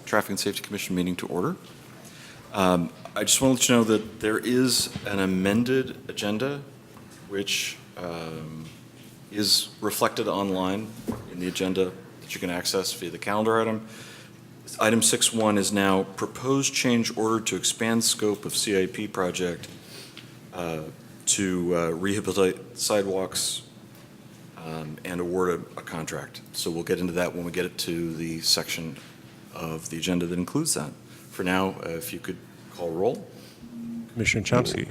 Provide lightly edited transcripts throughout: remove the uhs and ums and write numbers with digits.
Traffic and Safety Commission meeting to order. I just want to let you know that there is an amended agenda which is reflected online in the agenda that you can access via the calendar item. Item 6.1 is now proposed change order to expand scope of CIP project to rehabilitate sidewalks and award a contract. So we'll get into that when we get it to the section of the agenda that includes that. For now, if you could call roll. Commissioner Chomsky.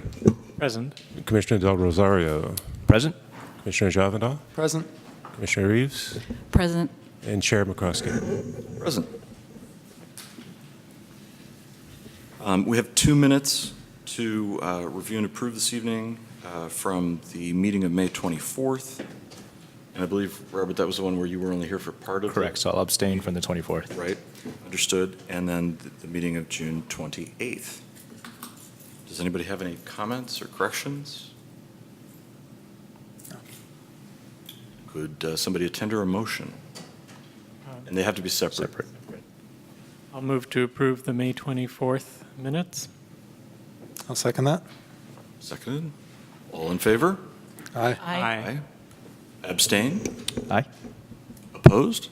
Present. Commissioner Del Rosario. Present. Commissioner Javadal. Present. Commissioner Reeves. Present. And Chair McCroskey. Present. We have 2 minutes to review and approve this evening from the meeting of May 24th. And I believe, Robert, that was the one where you were only here for part of it? Correct, so I'll abstain from the 24th. Right, understood. And then the meeting of June 28th. Does anybody have any comments or corrections? No. Could somebody tender a motion? And they have to be separate. I'll move to approve the May 24th minutes. I'll second that. Seconded. All in favor? Aye. Aye. Abstain? Aye. Opposed?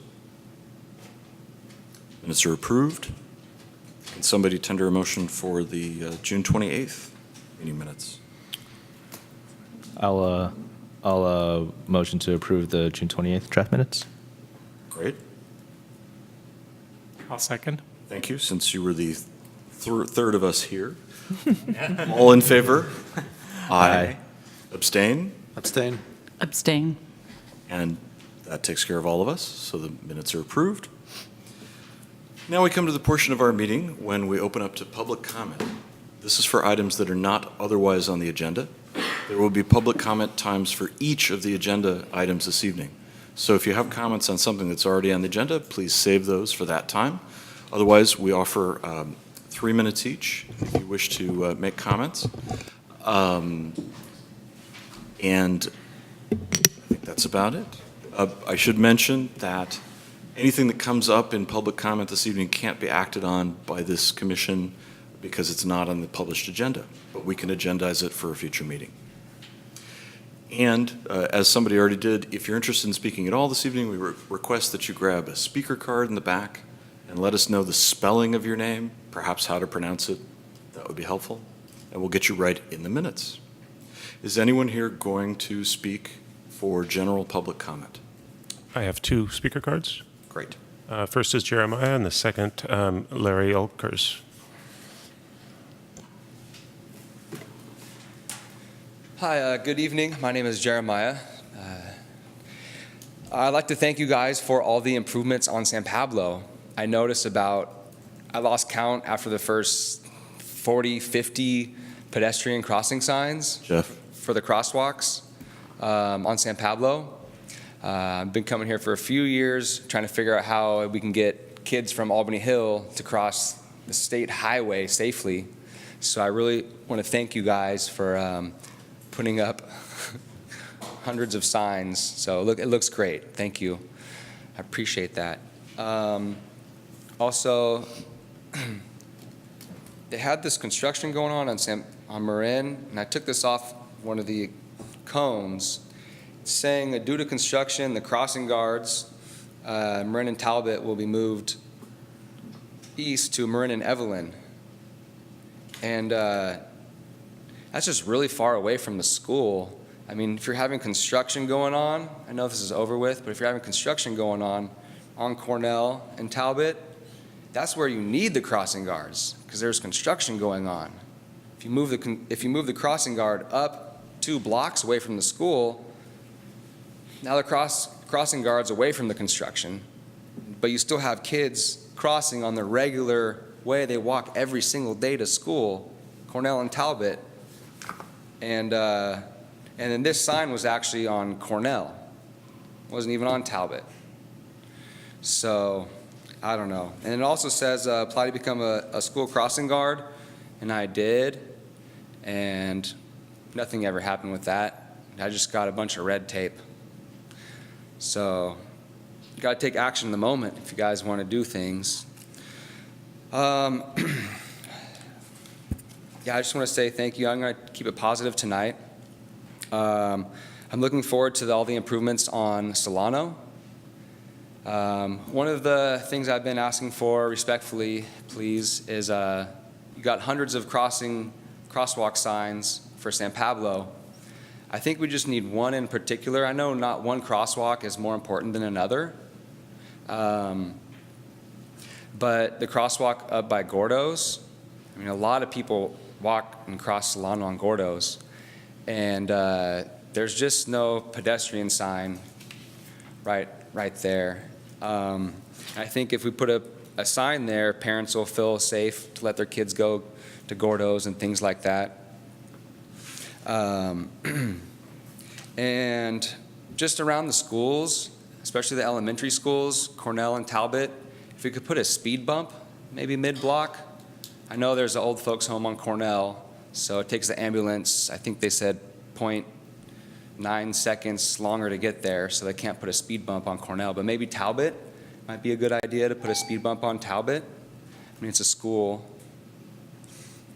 Minutes are approved. Can somebody tender a motion for the June 28th meeting minutes? I'll motion to approve the June 28th draft minutes. Great. I'll second. Thank you, since you were the third of us here. All in favor? Aye. Abstain? Abstain. Abstain. And that takes care of all of us, so the minutes are approved. Now we come to the portion of our meeting when we open up to public comment. This is for items that are not otherwise on the agenda. There will be public comment times for each of the agenda items this evening. So if you have comments on something that's already on the agenda, please save those for that time. Otherwise, we offer 3 minutes each if you wish to make comments. And I think that's about it. I should mention that anything that comes up in public comment this evening can't be acted on by this commission because it's not on the published agenda, but we can agendize it for a future meeting. And as somebody already did, if you're interested in speaking at all this evening, we request that you grab a speaker card in the back and let us know the spelling of your name, perhaps how to pronounce it. That would be helpful. And we'll get you right in the minutes. Is anyone here going to speak for general public comment? I have 2 speaker cards. Great. First is Jeremiah, and the second, Larry Elkers. Hi, good evening. My name is Jeremiah. I'd like to thank you guys for all the improvements on San Pablo. I noticed I lost count after the first 40, 50 pedestrian crossing signs Jeff? for the crosswalks on San Pablo. I've been coming here for a few years trying to figure out how we can get kids from Albany Hill to cross the state highway safely. So I really want to thank you guys for putting up hundreds of signs. So it looks great. Thank you. I appreciate that. Also, they had this construction going on Marin, and I took this off one of the cones. It's saying that due to construction, the crossing guards, Marin and Talbot, will be moved east to Marin and Evelyn. And that's just really far away from the school. I mean, if you're having construction going on, I know this is over with, but if you're having construction going on Cornell and Talbot, that's where you need the crossing guards because there's construction going on. If you move the crossing guard up 2 blocks away from the school, now the crossing guard's away from the construction, but you still have kids crossing on the regular way they walk every single day to school, Cornell and Talbot. And then this sign was actually on Cornell. It wasn't even on Talbot. So, I don't know. And it also says apply to become a school crossing guard, and I did, and nothing ever happened with that. I just got a bunch of red tape. So, you got to take action in the moment if you guys want to do things. Yeah, I just want to say thank you. I'm going to keep it positive tonight. I'm looking forward to all the improvements on Solano. One of the things I've been asking for, respectfully, please, is you got hundreds of crosswalk signs for San Pablo. I think we just need one in particular. I know not one crosswalk is more important than another. But the crosswalk up by Gordo's, I mean, a lot of people walk and cross Solano on Gordo's, and there's just no pedestrian sign right there. I think if we put a sign there, parents will feel safe to let their kids go to Gordo's and things like that. And just around the schools, especially the elementary schools, Cornell and Talbot, if we could put a speed bump, maybe mid-block. I know there's an old folks home on Cornell, so it takes the ambulance, I think they said 0.9 seconds longer to get there, so they can't put a speed bump on Cornell. But maybe Talbot might be a good idea to put a speed bump on Talbot. I mean, it's a school,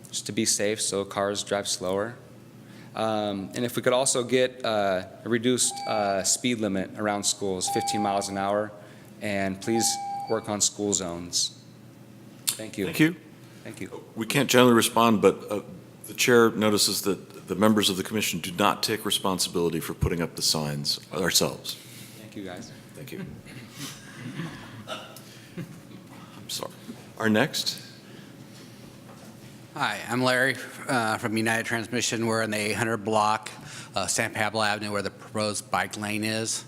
just to be safe so cars drive slower. And if we could also get a reduced speed limit around schools, 15 miles an hour, and please work on school zones. Thank you. Thank you. Thank you. We can't generally respond, but the chair notices that the members of the commission do not take responsibility for putting up the signs ourselves. Thank you, guys. Thank you. I'm sorry. Our next. Hi, I'm Larry from United Transmission. We're in the 800 block, San Gabriel Avenue, where the proposed bike lane is.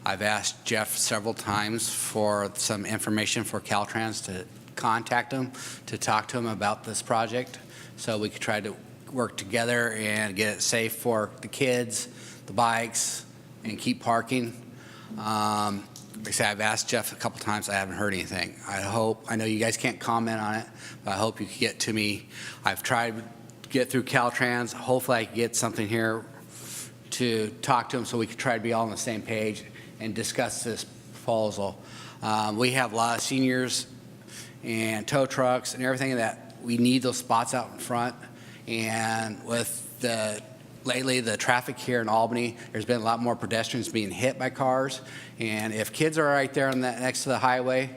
I've asked Jeff several times for some information for Caltrans to contact him, to talk to him about this project, so we could try to work together and get it safe for the kids, the bikes, and keep parking. Like I say, I've asked Jeff a couple times. I haven't heard anything. I know you guys can't comment on it, but I hope you can get to me. I've tried to get through Caltrans. Hopefully I can get something here to talk to him so we can try to be all on the same page and discuss this proposal. We have a lot of seniors and tow trucks and everything that we need those spots out in front. And with lately, the traffic here in Albany, there's been a lot more pedestrians being hit by cars. And if kids are right there on next to the highway,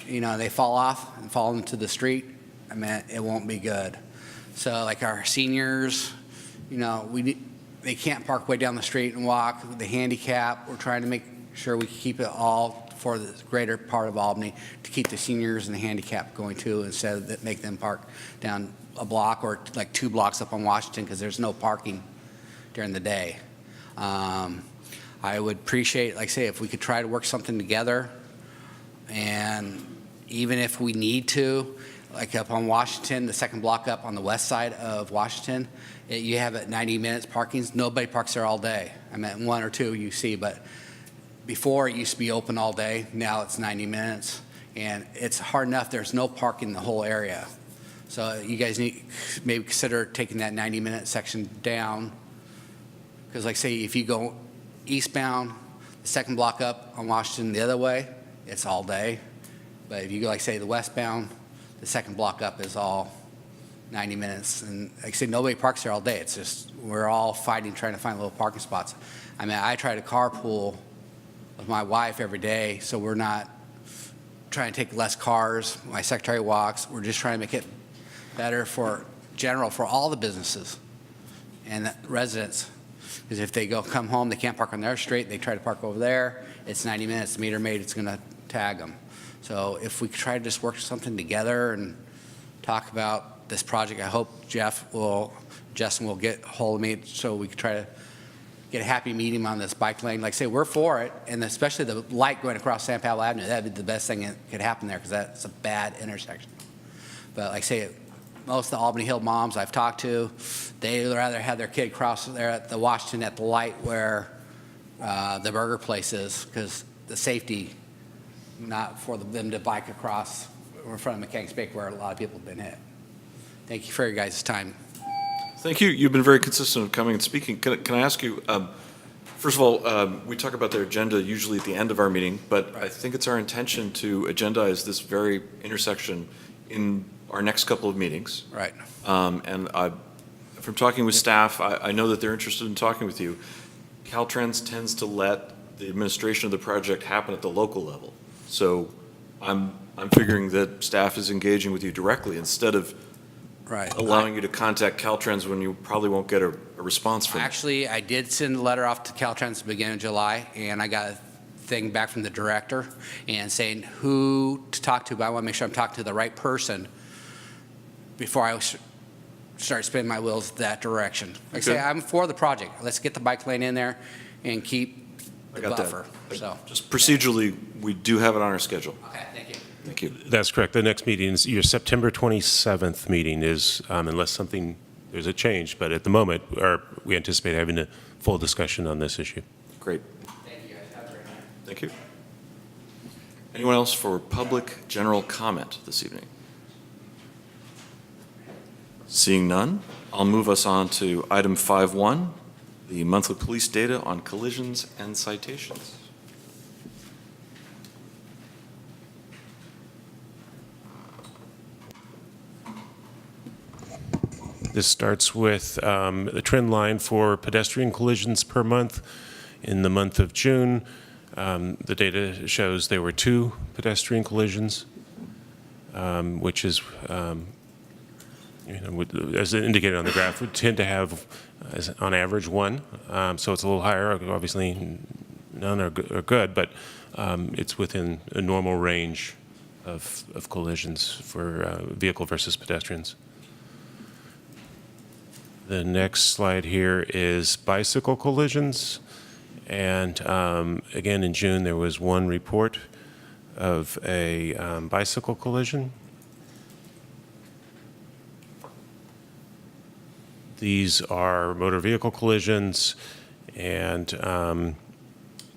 you know, they fall off and fall into the street, I mean, it won't be good. So like our seniors, you know, they can't park way down the street and walk. The handicap, we're trying to make sure we keep it all for the greater part of Albany to keep the seniors and the handicap going too, instead of that make them park down a block or like 2 blocks up on Washington, because there's no parking during the day. I would appreciate, like I say, if we could try to work something together, and even if we need to, like up on Washington, the second block up on the west side of Washington, you have it 90 minutes parking. Nobody parks there all day. I mean, 1 or 2 you see, but before it used to be open all day. Now it's 90 minutes, and it's hard enough. There's no parking in the whole area. So you guys need maybe consider taking that 90-minute section down, because like say if you go eastbound, the second block up on Washington the other way, it's all day. But if you go like say the westbound, the second block up is all 90 minutes. And like I say, nobody parks there all day. It's just we're all fighting trying to find little parking spots. I mean, I try to carpool with my wife every day, so we're not trying to take less cars. My secretary walks. We're just trying to make it better for all the businesses and the residents. Because if they come home, they can't park on their street, they try to park over there, it's 90 minutes, the meter maid, it's gonna tag them. So if we could try to just work something together and talk about this project, I hope Justin will get hold of me so we could try to get a happy medium on this bike lane. Like I say, we're for it, and especially the light going across San Gabriel Avenue, that'd be the best thing that could happen there, because that's a bad intersection. But like I say, most of the Albany Hill moms I've talked to, they'd rather have their kid cross there at the Washington at the light where the burger place is, because the safety, not for them to bike across in front of Mechanics Bake where a lot of people have been hit. Thank you for your guys' time. Thank you. You've been very consistent of coming and speaking. Can I ask you, First of all, we talk about their agenda usually at the end of our meeting, but I think it's our intention to agendize this very intersection in our next couple of meetings. Right. And from talking with staff, I know that they're interested in talking with you. Caltrans tends to let the administration of the project happen at the local level. So I'm figuring that staff is engaging with you directly instead of Right. allowing you to contact Caltrans when you probably won't get a response from them. Actually, I did send a letter off to Caltrans at the beginning of July, and I got a thing back from the director and saying who to talk to, but I want to make sure I'm talking to the right person before I start spinning my wheels that direction. Like I say, Okay. I'm for the project. Let's get the bike lane in there and keep I the got that. buffer. So, Just procedurally, we do have it on our schedule. okay, thank you. Thank you. That's correct. The next meeting is your September 27th meeting is, unless there's a change, but at the moment, we anticipate having a full discussion on this issue. Great. Thank you, guys. Have a great night. Thank you. Anyone else for public general comment this evening? Seeing none, I'll move us on to item 5.1, the monthly police data on collisions and citations. This starts with the trend line for pedestrian collisions per month. In the month of June, the data shows there were 2 pedestrian collisions, which is, as indicated on the graph, we tend to have, on average, 1. So it's a little higher. Obviously, none are good, but it's within a normal range of collisions for vehicle versus pedestrians. The next slide here is bicycle collisions. And again, in June, there was 1 report of a bicycle collision. These are motor vehicle collisions, and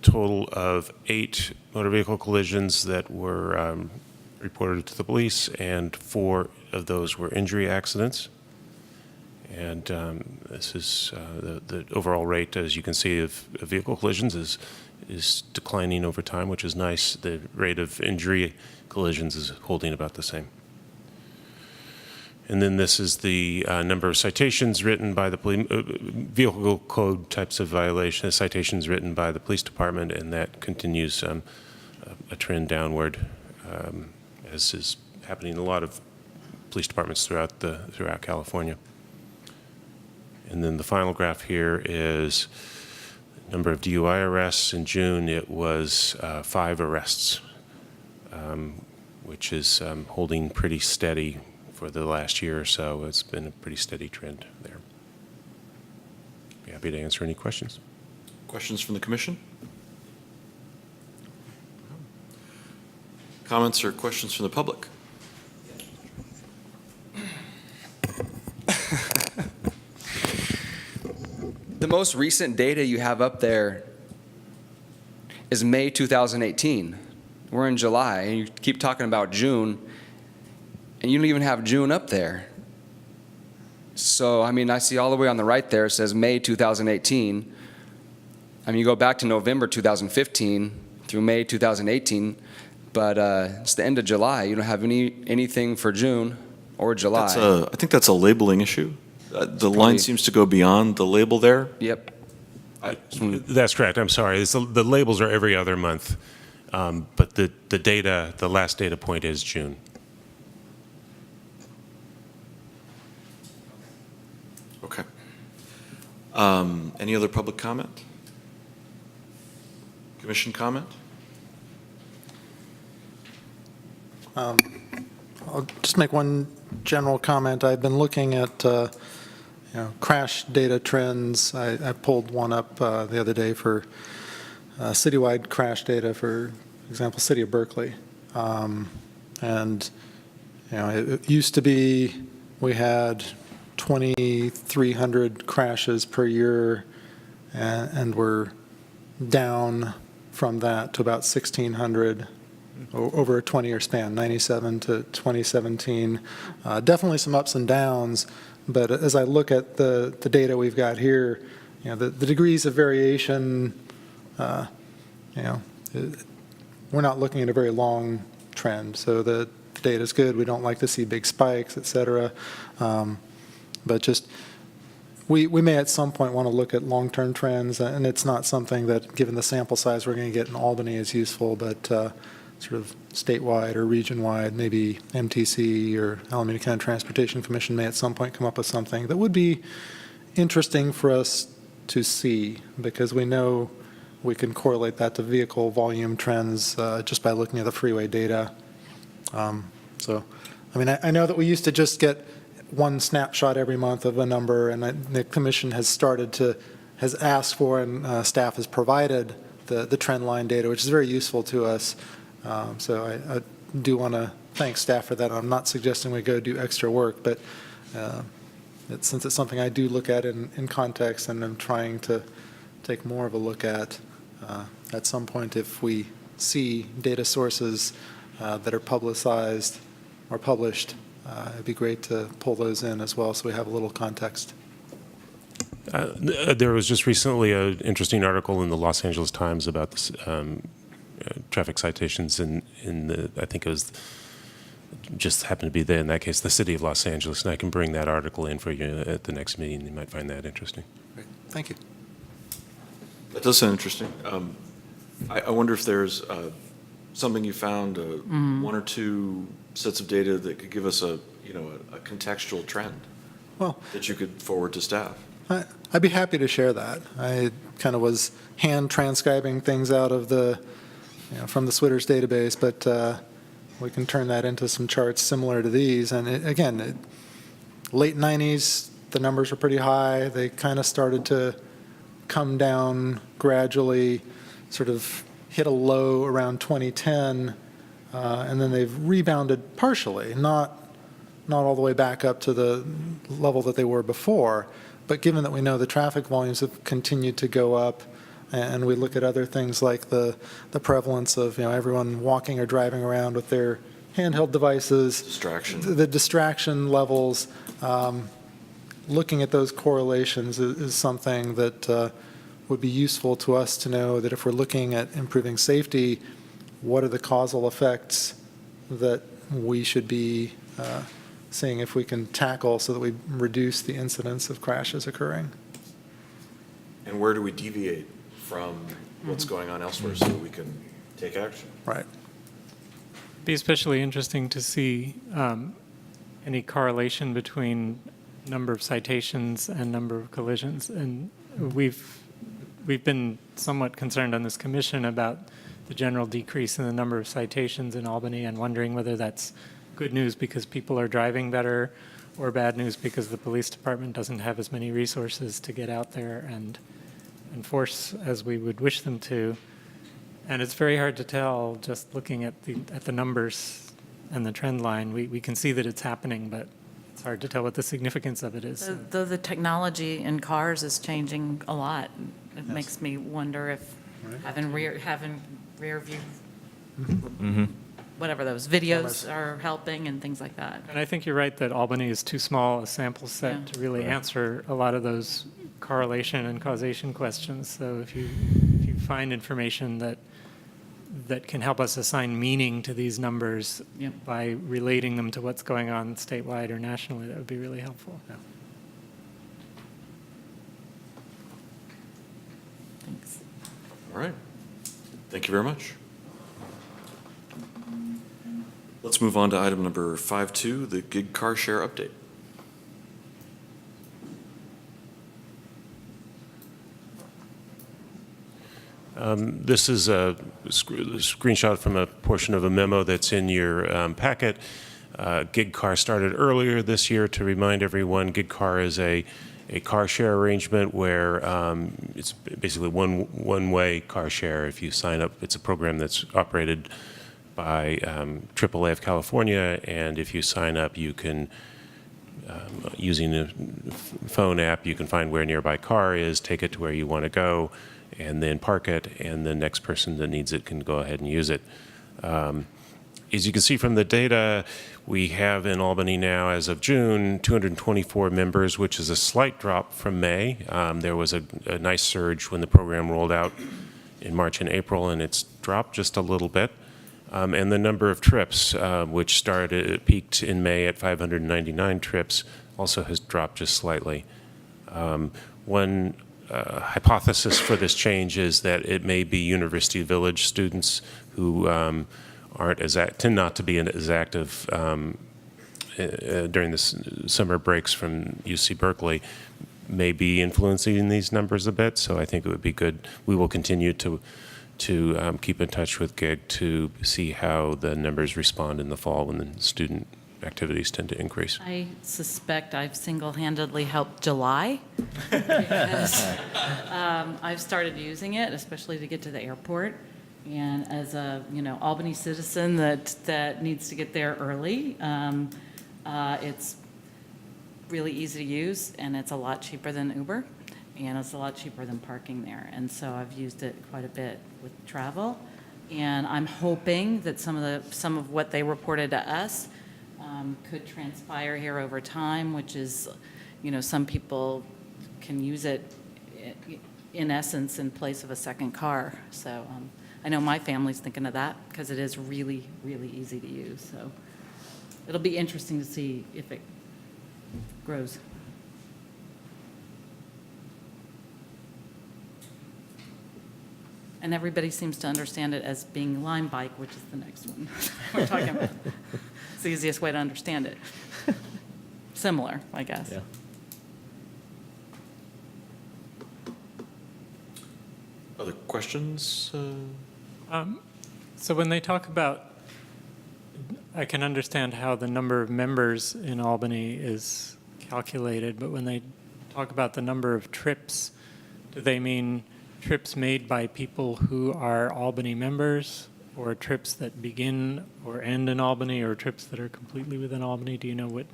total of 8 motor vehicle collisions that were reported to the police, and 4 of those were injury accidents. And this is the overall rate, as you can see, of vehicle collisions is declining over time, which is nice. The rate of injury collisions is holding about the same. And then this is the number of citations written by the vehicle code types of violations, citations written by the police department, and that continues a trend downward, as is happening in a lot of police departments throughout California. And then the final graph here is the number of DUI arrests. In June, it was 5 arrests, which is holding pretty steady for the last year or so. It's been a pretty steady trend there. Be happy to answer any questions. Questions from the commission? Comments or questions from the public? The most recent data you have up there is May 2018. We're in July, and you keep talking about June, and you don't even have June up there. So, I mean, I see all the way on the right there, it says May 2018. I mean, you go back to November 2015 through May 2018, but it's the end of July. You don't have anything for June or July. I think that's a labeling issue. The line seems to go beyond the label there. Yep. That's correct. I'm sorry. The labels are every other month, but the data, the last data point is June. Okay. Any other public comment? Commission comment? I'll just make one general comment. I've been looking at crash data trends. I pulled one up the other day for citywide crash data, for example, City of Berkeley. And it used to be we had 2,300 crashes per year, and we're down from that to about 1,600 over a 20-year span, 97 to 2017. Definitely some ups and downs, but as I look at the data we've got here, the degrees of variation, you know, we're not looking at a very long trend. So the data is good. We don't like to see big spikes, et cetera. But just, we may at some point want to look at long-term trends, and it's not something that, given the sample size we're going to get in Albany, is useful, but sort of statewide or region-wide, maybe MTC or Alameda County Transportation Commission may at some point come up with something that would be interesting for us to see, because we know we can correlate that to vehicle volume trends just by looking at the freeway data. So, I mean, I know that we used to just get one snapshot every month of a number, and the commission has asked for, and staff has provided the trend line data, which is very useful to us. So I do want to thank staff for that. I'm not suggesting we go do extra work, but since it's something I do look at in context, and I'm trying to take more of a look at some point, if we see data sources that are publicized or published, it'd be great to pull those in as well, so we have a little context. There was just recently an interesting article in the Los Angeles Times about this, traffic citations in the, I think it was, just happened to be there in that case, the city of Los Angeles, and I can bring that article in for you at the next meeting. You might find that interesting. Great. Thank you. That does sound interesting. I wonder if there's something you found, one or two sets of data that could give us a contextual trend that you could forward to staff. I'd be happy to share that. I kind of was hand transcribing things out of from the Switters database, but we can turn that into some charts similar to these. And late 90s, the numbers were pretty high. They kind of started to come down gradually, sort of hit a low around 2010, and then they've rebounded partially, not all the way back up to the level that they were before. But given that we know the traffic volumes have continued to go up, and we look at other things like the prevalence of everyone walking or driving around with their handheld devices, the distraction levels, looking at those correlations is something that would be useful to us to know, that if we're looking at improving safety, what are the causal effects that we should be seeing if we can tackle so that we reduce the incidence of crashes occurring. And where do we deviate from what's going on elsewhere so that we can take action? Right. It'd be especially interesting to see any correlation between number of citations and number of collisions. And we've been somewhat concerned on this commission about the general decrease in the number of citations in Albany, and wondering whether that's good news because people are driving better, or bad news because the police department doesn't have as many resources to get out there and enforce as we would wish them to. And it's very hard to tell just looking at the numbers and the trend line. We can see that it's happening, but it's hard to tell what the significance of it is. Though the technology in cars is changing a lot, it makes me wonder if having rear view, whatever those videos are helping and things like that. And I think you're right that Albany is too small a sample set to really answer a lot of those correlation and causation questions. So if you find information that can help us assign meaning to these numbers by relating them to what's going on statewide or nationally, that would be really helpful. Yeah. Thanks. All right. Thank you very much. Let's move on to item number 5.2, the gig car share update. This is a screenshot from a portion of a memo that's in your packet. Gig Car started earlier this year. To remind everyone, Gig Car is a car share arrangement where it's basically one-way car share. If you sign up, it's a program that's operated by AAA of California, and if you sign up, you can, using a phone app, you can find where a nearby car is, take it to where you want to go, and then park it, and the next person that needs it can go ahead and use it. as you can see from the data, we have in Albany now, as of June, 224 members, which is a slight drop from May. There was a nice surge when the program rolled out in March and April, and it's dropped just a little bit. And the number of trips, which peaked in May at 599 trips, also has dropped just slightly. One hypothesis for this change is that it may be University Village students who tend not to be as active during the summer breaks from UC Berkeley, may be influencing these numbers a bit. So I think it would be good. We will continue to keep in touch with GIG to see how the numbers respond in the fall when the student activities tend to increase. I suspect I've single-handedly helped July because I've started using it, especially to get to the airport. And as a Albany citizen that needs to get there early, it's really easy to use, and it's a lot cheaper than Uber, and it's a lot cheaper than parking there. And so I've used it quite a bit with travel, and I'm hoping that some of what they reported to us could transpire here over time, which is, some people can use it in essence in place of a second car. So I know my family's thinking of that because it is really, really easy to use. So it'll be interesting to see if it grows. And everybody seems to understand it as being Limebike, which is the next one we're talking about. It's the easiest way to understand it. Similar, I guess. Yeah. Other questions? So when they talk about, I can understand how the number of members in Albany is calculated, but when they talk about the number of trips, do they mean trips made by people who are Albany members, or trips that begin or end in Albany, or trips that are completely within Albany? Do you know what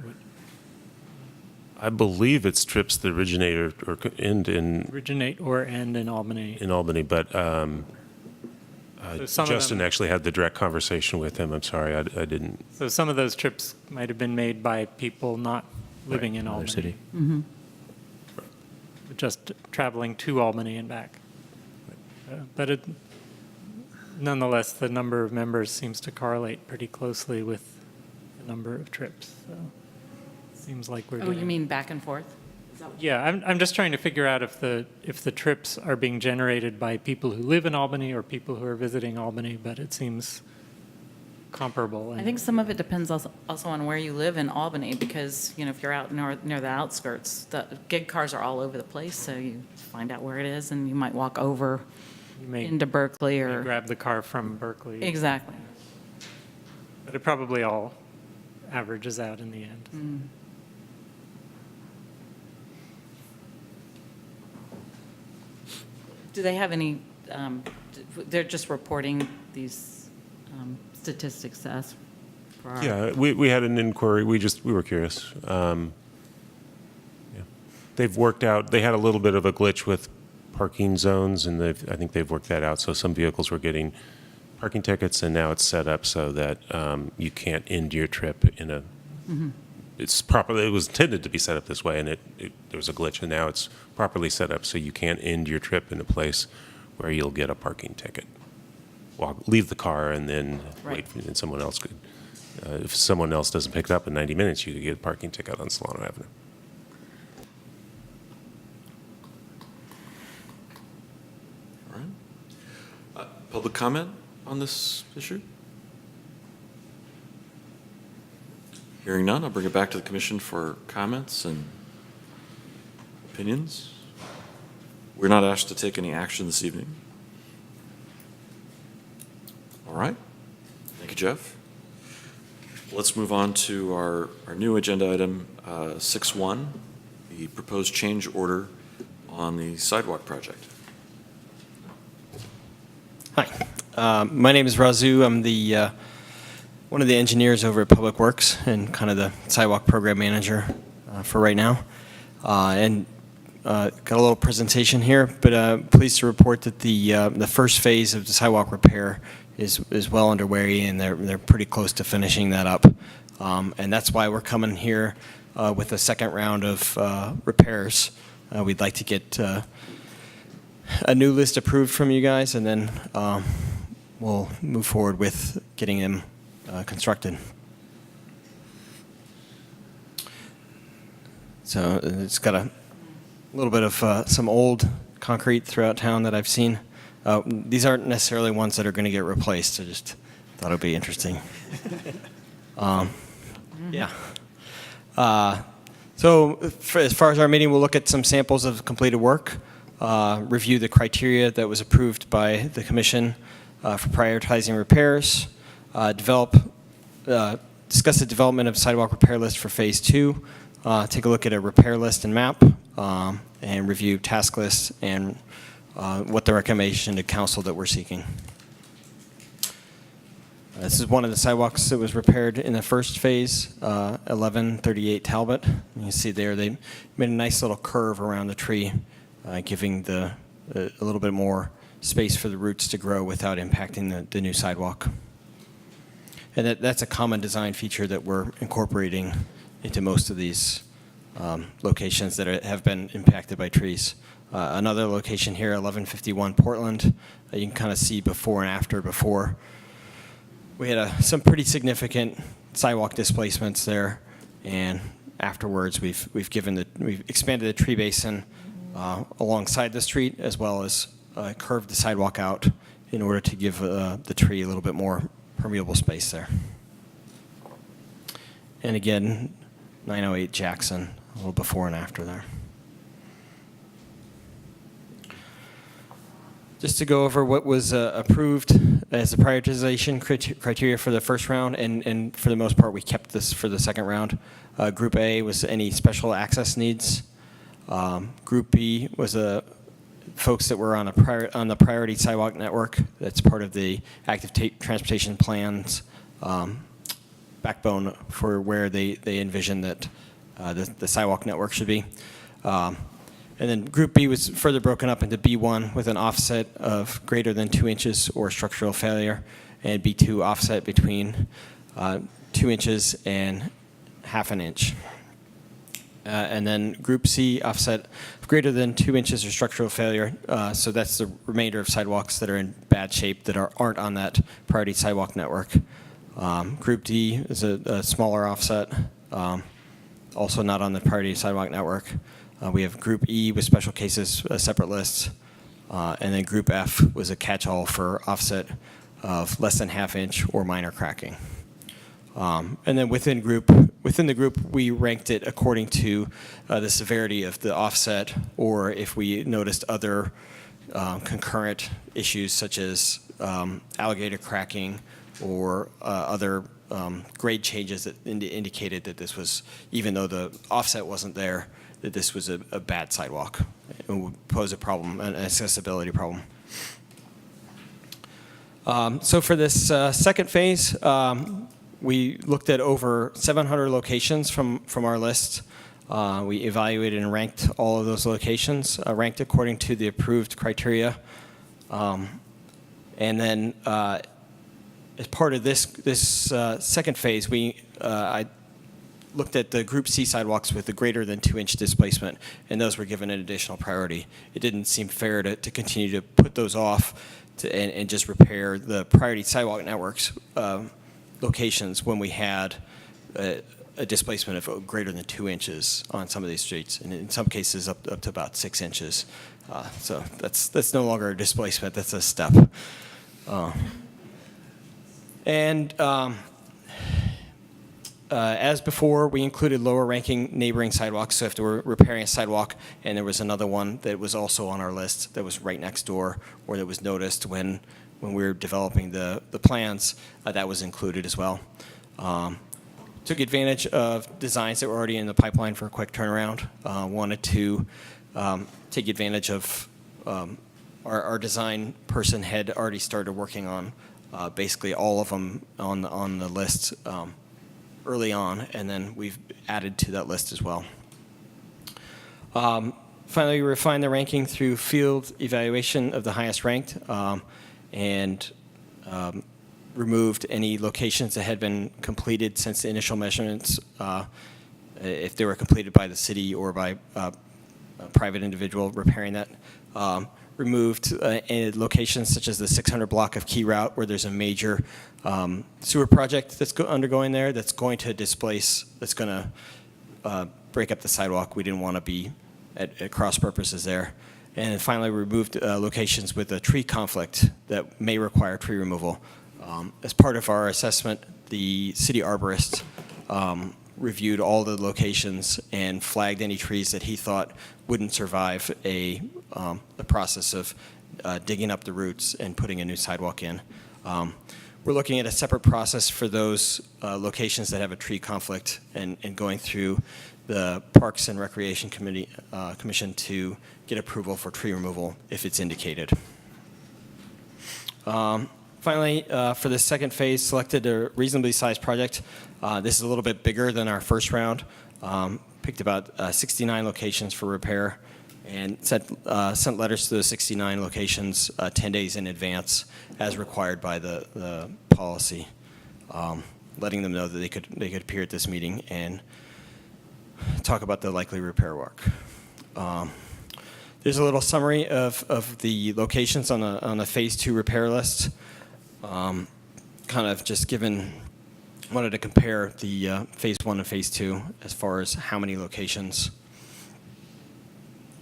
I believe it's trips that originate or end in originate or end in Albany? But some of Justin them- actually had the direct conversation with him. I'm sorry, I didn't. So some of those trips might have been made by people not living in Another Albany, city. just traveling to Albany and back. But nonetheless, the number of members seems to correlate pretty closely with the number of trips. So it seems like we're Oh, getting. you mean back and forth? Yeah, I'm just trying to figure out if the trips are being generated by people who live in Albany or people who are visiting Albany, but it seems comparable. I think some of it depends also on where you live in Albany, because, if you're out near the outskirts, the gig cars are all over the place, so you find out where it is, and you might walk over you may into Berkeley or... grab the car from Berkeley. Exactly. But it probably all averages out in the end. Do they have any, they're just reporting these statistics to us? For our- Yeah, we had an inquiry. We were curious. Yeah. They've worked out. They had a little bit of a glitch with parking zones, and I think they've worked that out. So some vehicles were getting parking tickets, and now it's set up so that you can't end your trip in a. It's properly. It was intended to be set up this way, and there was a glitch, and now it's properly set up so you can't end your trip in a place where you'll get a parking ticket. Leave the car and then Right. wait, and someone else could. If someone else doesn't pick it up in 90 minutes, you could get a parking ticket on Solano Avenue. All right. Public comment on this issue? Hearing none, I'll bring it back to the commission for comments and opinions. We're not asked to take any action this evening. All right. Thank you, Jeff. Let's move on to our new agenda item, 6.1, the proposed change order on the sidewalk project. Hi, my name is Razu. I'm the one of the engineers over at Public Works and kind of the sidewalk program manager for right now. And got a little presentation here, but pleased to report that the first phase of the sidewalk repair is well underway, and they're pretty close to finishing that up. And that's why we're coming here with a second round of repairs. We'd like to get a new list approved from you guys, and then we'll move forward with getting them constructed. So it's got a little bit of some old concrete throughout town that I've seen. These aren't necessarily ones that are going to get replaced. I just thought it would be interesting. Yeah. So as far as our meeting, we'll look at some samples of completed work, review the criteria that was approved by the commission for prioritizing repairs, discuss the development of sidewalk repair list for phase 2, take a look at a repair list and map, and review task lists and what the recommendation to council that we're seeking. This is one of the sidewalks that was repaired in the first phase, 1138 Talbot. You can see there they made a nice little curve around the tree, giving a little bit more space for the roots to grow without impacting the new sidewalk. And that's a common design feature that we're incorporating into most of these locations that have been impacted by trees. Another location here, 1151 Portland. You can kind of see before and after. Before, we had some pretty significant sidewalk displacements there, and afterwards we've expanded the tree basin alongside the street, as well as curved the sidewalk out in order to give the tree a little bit more permeable space there. And again, 908 Jackson, a little before and after there. Just to go over what was approved as the prioritization criteria for the first round, and for the most part, we kept this for the second round. Group A was any special access needs. Group B was folks that were on the priority sidewalk network. That's part of the active transportation plans backbone for where they envision that the sidewalk network should be. And then Group B was further broken up into B1 with an offset of greater than 2 inches or structural failure, and B2 offset between 2 inches and ½ an inch. And then Group C offset greater than 2 inches or structural failure. So that's the remainder of sidewalks that are in bad shape that aren't on that priority sidewalk network. Group D is a smaller offset, also not on the priority sidewalk network. We have Group E with special cases, separate lists. And then Group F was a catch-all for offset of less than ½ inch or minor cracking. And then within the group, we ranked it according to the severity of the offset, or if we noticed other concurrent issues such as alligator cracking or other grade changes that indicated that this was, even though the offset wasn't there, that this was a bad sidewalk. It would pose a problem, an accessibility problem. So for this second phase, we looked at over 700 locations from our list. We evaluated and ranked all of those locations, ranked according to the approved criteria. And then as part of this second phase, I looked at the Group C sidewalks with the greater than 2 inch displacement, and those were given an additional priority. It didn't seem fair to continue to put those off and just repair the priority sidewalk networks locations when we had a displacement of greater than 2 inches on some of these streets, and in some cases up to about 6 inches. So that's no longer a displacement, that's a step. As before, we included lower ranking neighboring sidewalks. So if we were repairing a sidewalk and there was another one that was also on our list that was right next door, or that was noticed when we were developing the plans, that was included as well. Took advantage of designs that were already in the pipeline for a quick turnaround. Wanted to take advantage of our design person had already started working on basically all of them on the list early on, and then we've added to that list as well. Finally, we refined the ranking through field evaluation of the highest ranked, and removed any locations that had been completed since the initial measurements, if they were completed by the city or by a private individual repairing that. Removed locations such as the 600 block of Key Route, where there's a major sewer project that's undergoing there that's going to displace, that's going to break up the sidewalk. We didn't want to be at cross purposes there. And then finally, removed locations with a tree conflict that may require tree removal. As part of our assessment, the city arborist reviewed all the locations and flagged any trees that he thought wouldn't survive a process of digging up the roots and putting a new sidewalk in. We're looking at a separate process for those locations that have a tree conflict and going through the Parks and Recreation Commission to get approval for tree removal if it's indicated. Finally, for the second phase, selected a reasonably sized project. This is a little bit bigger than our first round. Picked about 69 locations for repair and sent letters to those 69 locations 10 days in advance as required by the policy, letting them know that they could appear at this meeting and talk about the likely repair work. There's a little summary of the locations on the phase 2 repair list. Kind of just wanted to compare the phase 1 and phase 2 as far as how many locations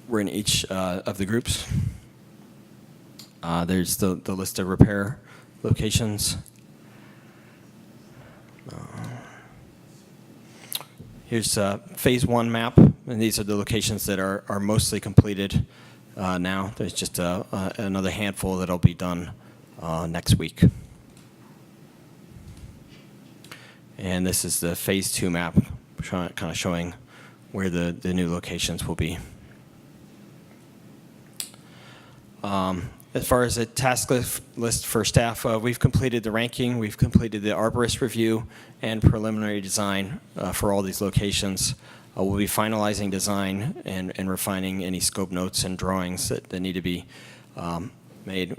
were in each of the groups. There's the list of repair locations. Here's phase 1 map, and these are the locations that are mostly completed now. There's just another handful that'll be done next week. And this is the phase 2 map, kind of showing where the new locations will be. As far as a task list for staff, we've completed the ranking, we've completed the arborist review and preliminary design for all these locations. We'll be finalizing design and refining any scope notes and drawings that need to be made.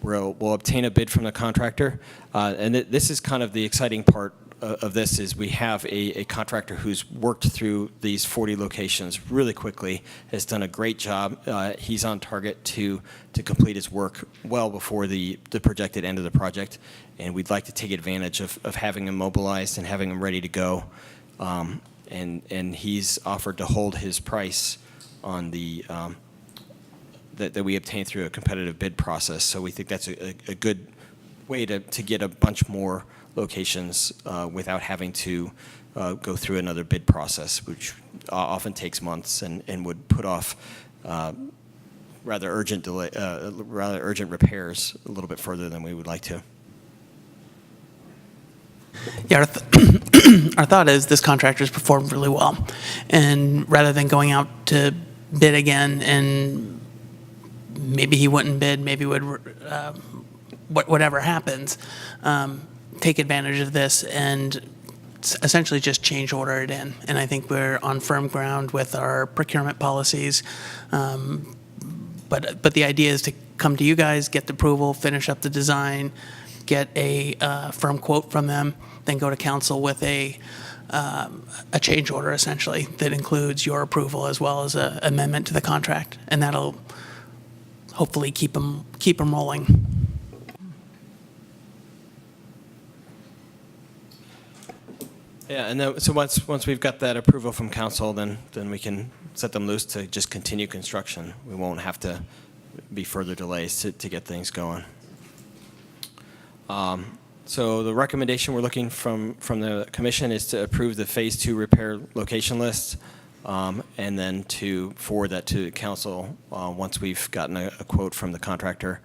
We'll obtain a bid from the contractor, and this is kind of the exciting part of this is we have a contractor who's worked through these 40 locations really quickly, has done a great job. He's on target to complete his work well before the projected end of the project, and we'd like to take advantage of having him mobilized and having him ready to go. And he's offered to hold his price on the that we obtained through a competitive bid process. So we think that's a good way to get a bunch more locations without having to go through another bid process, which often takes months and would put off rather urgent repairs a little bit further than we would like to. Yeah, our thought is this contractor's performed really well, and rather than going out to bid again, and maybe he wouldn't bid, maybe would, whatever happens, take advantage of this and essentially just change order it in. And I think we're on firm ground with our procurement policies. But the idea is to come to you guys, get the approval, finish up the design, get a firm quote from them, then go to council with a change order essentially that includes your approval as well as an amendment to the contract, and that'll hopefully keep them rolling. Yeah, and then, so once we've got that approval from council, then we can set them loose to just continue construction. We won't have to be further delays to get things going. So the recommendation we're looking from the commission is to approve the phase 2 repair location list, and then to forward that to council once we've gotten a quote from the contractor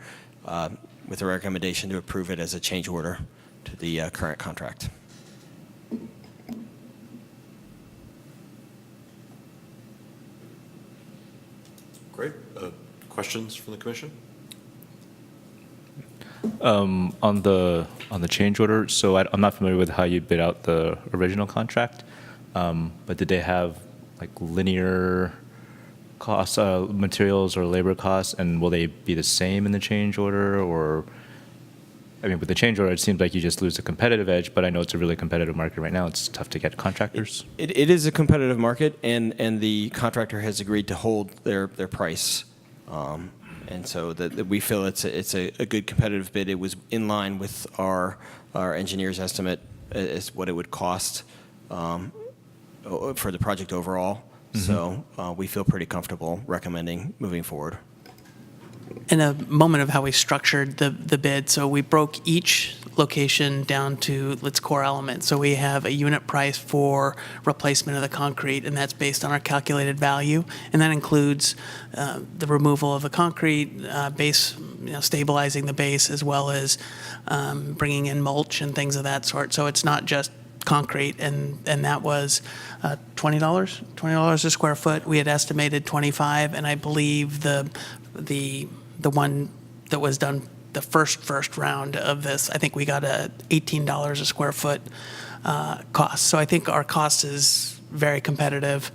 with a recommendation to approve it as a change order to the current contract. Great. Questions from the commission? On the change order, so I'm not familiar with how you bid out the original contract, but did they have like linear costs, materials or labor costs, and will they be the same in the change order? Or, I mean, with the change order, it seems like you just lose a competitive edge, but I know it's a really competitive market right now. It's tough to get contractors. It is a competitive market, and the contractor has agreed to hold their price. And so that we feel it's a good competitive bid. It was in line with our engineer's estimate as what it would cost for the project overall. So we feel pretty comfortable recommending moving forward. In a moment of how we structured the bid, so we broke each location down to its core elements. So we have a unit price for replacement of the concrete, and that's based on our calculated value, and that includes the removal of the concrete base, stabilizing the base, as well as bringing in mulch and things of that sort. So it's not just concrete, and that was $20 a square foot. We had estimated 25, and I believe the one that was done the first round of this, I think we got a $18 a square foot cost. So I think our cost is very competitive.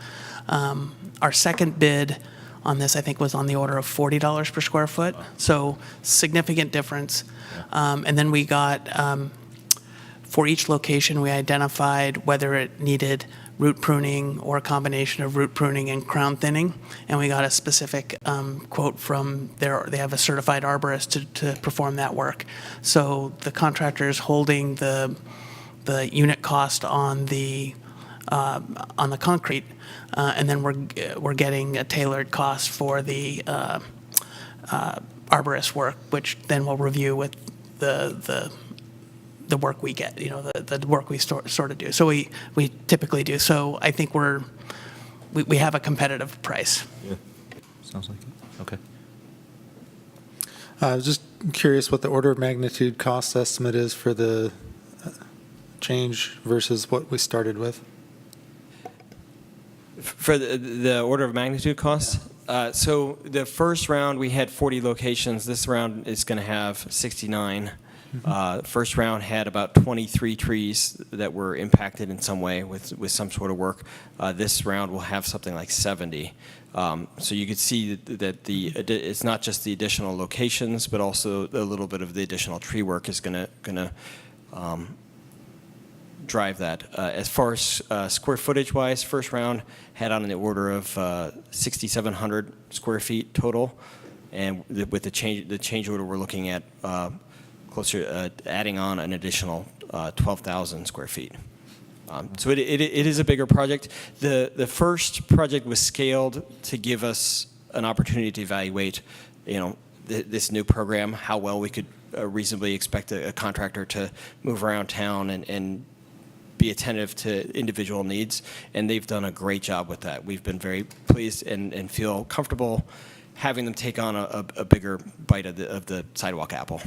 Our second bid on this, I think, was on the order of $40 per square foot. So significant difference. And then we got, for each location, we identified whether it needed root pruning or a combination of root pruning and crown thinning, and we got a specific quote from they have a certified arborist to perform that work. So the contractor is holding the unit cost on the concrete, and then we're getting a tailored cost for the arborist work, which then we'll review with the work we get, the work we sort of do. So we typically do. So I think we have a competitive price. Yeah. Sounds like it. Okay. I was just curious what the order of magnitude cost estimate is for the change versus what we started with. For the order of magnitude costs? So the first round, we had 40 locations. This round is going to have 69. First round had about 23 trees that were impacted in some way with some sort of work. This round will have something like 70. So you could see that it's not just the additional locations, but also a little bit of the additional tree work is going to drive that. As far as square footage wise, first round had on the order of 6,700 square feet total, and with the change order, we're looking at closer adding on an additional 12,000 square feet. So it is a bigger project. The first project was scaled to give us an opportunity to evaluate, this new program, how well we could reasonably expect a contractor to move around town and be attentive to individual needs, and they've done a great job with that. We've been very pleased and feel comfortable having them take on a bigger bite of the sidewalk apple.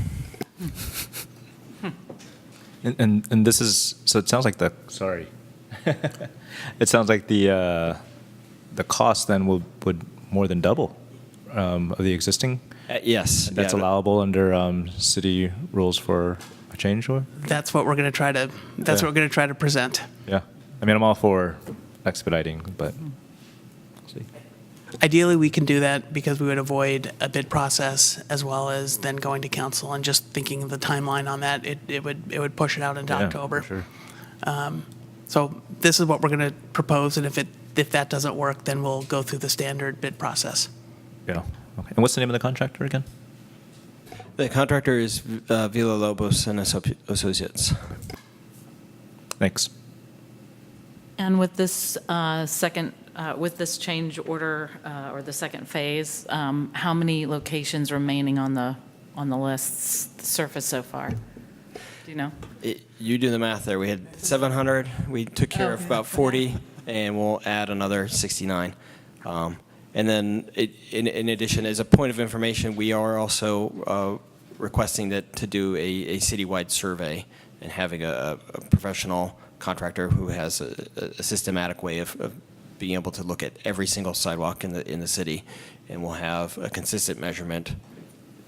And this is, so it sounds like it sounds like the cost then would more than double of the existing. Yes, That's allowable under city rules for a change order. That's what we're going to try to. That's what we're going to try to present. Yeah, I mean, I'm all for expediting, but we'll see. Ideally, we can do that because we would avoid a bid process as well as then going to council, and just thinking of the timeline on that, it would push it out into October. For sure. So this is what we're going to propose, and if that doesn't work, then we'll go through the standard bid process. Yeah. Okay. And what's the name of the contractor again? The contractor is Villalobos and Associates. Thanks. And with this with this change order or the second phase, how many locations remaining on the lists surface so far? Do you know? You do the math there. We had 700. We took care of about 40, and we'll add another 69. And then, in addition, as a point of information, we are also requesting to do a citywide survey and having a professional contractor who has a systematic way of being able to look at every single sidewalk in the city, and we'll have a consistent measurement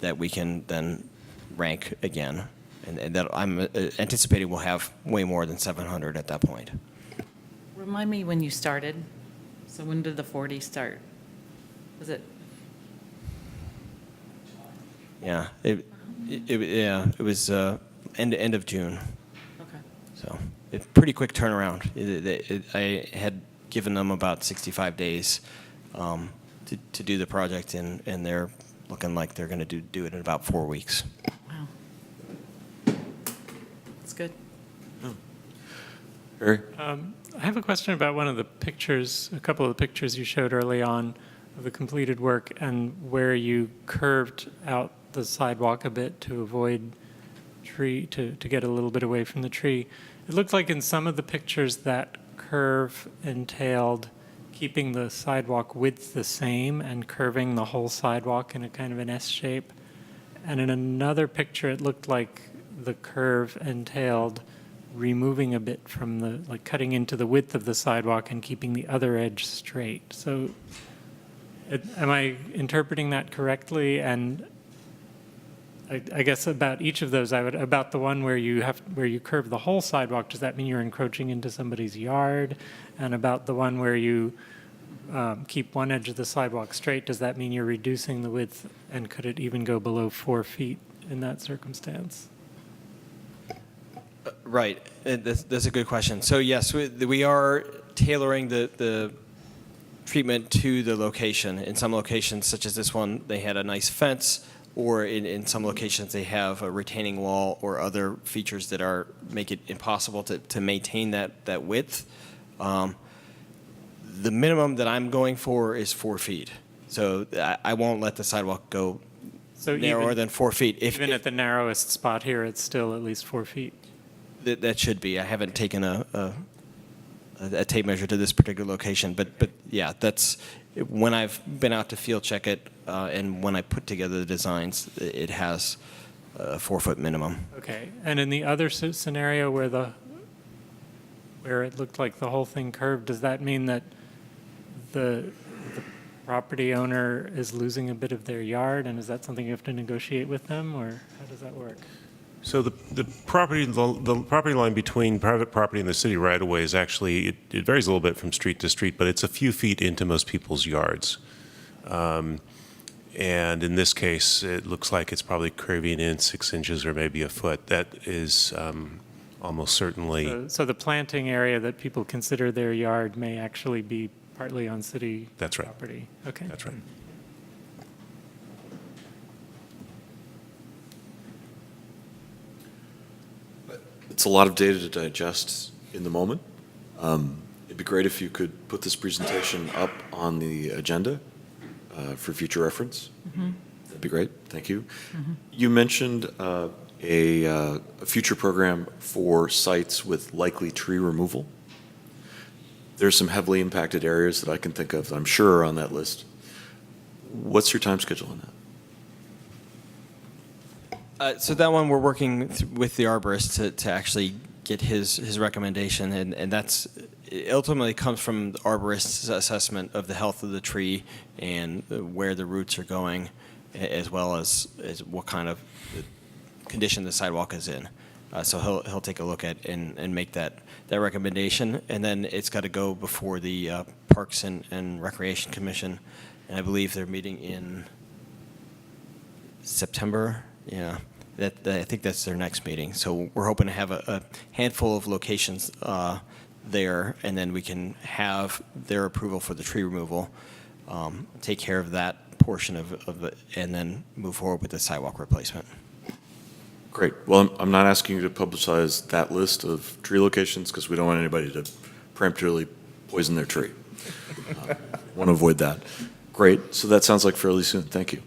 that we can then rank again, and that I'm anticipating we'll have way more than 700 at that point. Remind me when you started. So when did the 40 start? Was it? Yeah, it was end of June. Okay. So pretty quick turnaround. I had given them about 65 days to do the project, and they're looking like they're going to do it in about 4 weeks. Wow. That's good. Barry? I have a question about one of the pictures, a couple of the pictures you showed early on of the completed work, and where you curved out the sidewalk a bit to avoid tree, to get a little bit away from the tree. It looked like in some of the pictures that curve entailed keeping the sidewalk width the same and curving the whole sidewalk in a kind of an S shape. And in another picture, it looked like the curve entailed removing a bit from the, like cutting into the width of the sidewalk and keeping the other edge straight. So am I interpreting that correctly? And I guess about each of those, about the one where you curve the whole sidewalk, does that mean you're encroaching into somebody's yard? And about the one where you keep one edge of the sidewalk straight, does that mean you're reducing the width? And could it even go below 4 feet in that circumstance? Right. That's a good question. So yes, we are tailoring the treatment to the location. In some locations, such as this one, they had a nice fence, or in some locations they have a retaining wall or other features that make it impossible to maintain that width. The minimum that I'm going for is 4 feet. So I won't let the sidewalk go narrower than 4 feet. Even at the narrowest spot here, it's still at least 4 feet. That should be. I haven't taken a tape measure to this particular location, but yeah, that's when I've been out to field check it, and when I put together the designs, it has a 4 foot minimum. Okay, and in the other scenario where it looked like the whole thing curved, does that mean that the property owner is losing a bit of their yard, and is that something you have to negotiate with them, or how does that work? So the property line between private property and the city right-of-way is actually, it varies a little bit from street to street, but it's a few feet into most people's yards. And in this case, it looks like it's probably curving in 6 inches or maybe a foot. That is almost certainly... So the planting area that people consider their yard may actually be partly on city That's right. property? Okay. That's right. It's a lot of data to digest in the moment. It'd be great if you could put this presentation up on the agenda for future reference. Mm-hmm. That'd be great. Thank you. Mm-hmm. You mentioned a future program for sites with likely tree removal. There's some heavily impacted areas that I can think of, I'm sure, are on that list. What's your time schedule on that? So that one, we're working with the arborist to actually get his recommendation, and that's it ultimately comes from the arborist's assessment of the health of the tree and where the roots are going, as well as what kind of condition the sidewalk is in. So he'll take a look at and make that recommendation, and then it's got to go before the Parks and Recreation Commission, and I believe they're meeting in September. Yeah, I think that's their next meeting. So we're hoping to have a handful of locations there, and then we can have their approval for the tree removal, take care of that portion of it, and then move forward with the sidewalk replacement. Great. Well, I'm not asking you to publicize that list of tree locations because we don't want anybody to preemptively poison their tree. Want to avoid that. Great. So that sounds like fairly soon. Thank you.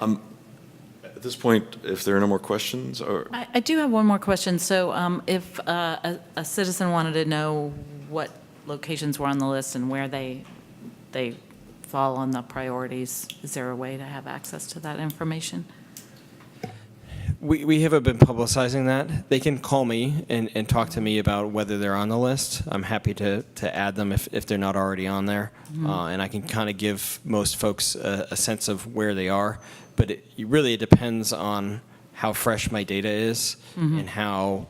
At this point, if there are no more questions, or I do have one more question. So if a citizen wanted to know what locations were on the list and where they fall on the priorities, is there a way to have access to that information? We haven't been publicizing that. They can call me and talk to me about whether they're on the list. I'm happy to add them if they're not already on there. Mm-hmm. And I can kind of give most folks a sense of where they are. But it depends on how fresh my data is, mm-hmm. and how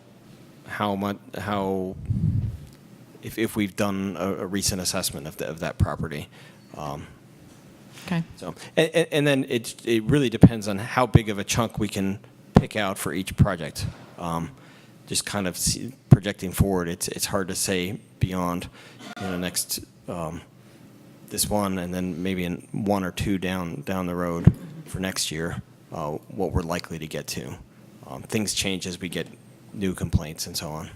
if we've done a recent assessment of that property. Okay. So, and then it really depends on how big of a chunk we can pick out for each project. Just kind of projecting forward, it's hard to say beyond, next this one, and then maybe in 1 or 2 down the road for next year, what we're likely to get to. Things change as we get new complaints and so on.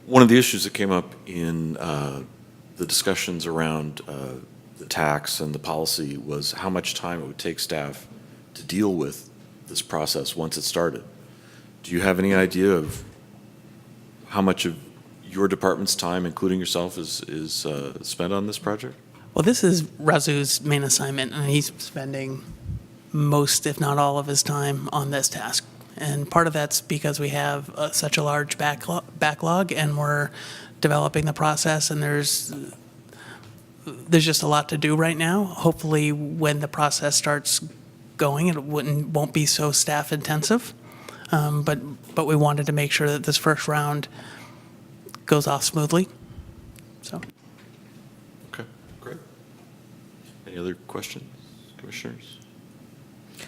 One of the issues that came up in the discussions around the tax and the policy was how much time it would take staff to deal with this process once it started. Do you have any idea of how much of your department's time, including yourself, is spent on this project? Well, this is Razu's main assignment, and he's spending most, if not all, of his time on this task. And part of that's because we have such a large backlog, and we're developing the process, and there's just a lot to do right now. Hopefully, when the process starts going, it won't be so staff intensive. But we wanted to make sure that this first round goes off smoothly. So. Okay, great. Any other questions, commissioners?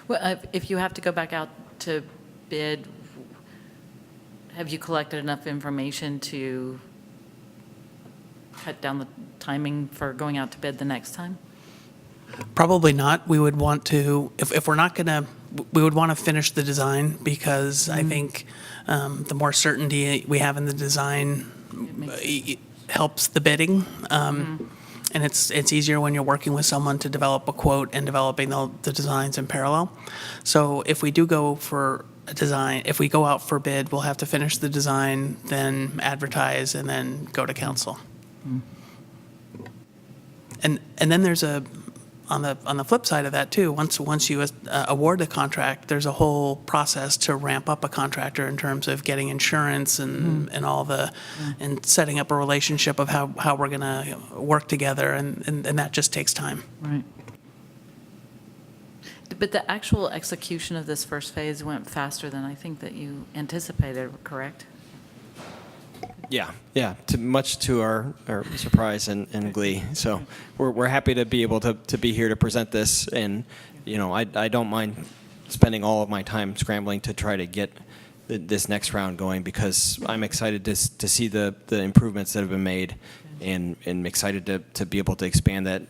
Well, if you have to go back out to bid, have you collected enough information to cut down the timing for going out to bid the next time? Probably not. We would want to, if we're not going to, we would want to finish the design, because I think the more certainty we have in the design it helps the bidding. And it's easier when you're working with someone to develop a quote and developing the designs in parallel. So if we do go for a design, if we go out for bid, we'll have to finish the design, then advertise, and then go to council. And then there's on the flip side of that too, once you award the contract, there's a whole process to ramp up a contractor in terms of getting insurance and all and setting up a relationship of how we're going to work together, and that just takes time. Right. But the actual execution of this first phase went faster than I think that you anticipated, correct? Yeah, much to our surprise and glee. So we're happy to be able to be here to present this, and I don't mind spending all of my time scrambling to try to get this next round going, because I'm excited to see the improvements that have been made, and excited to be able to expand that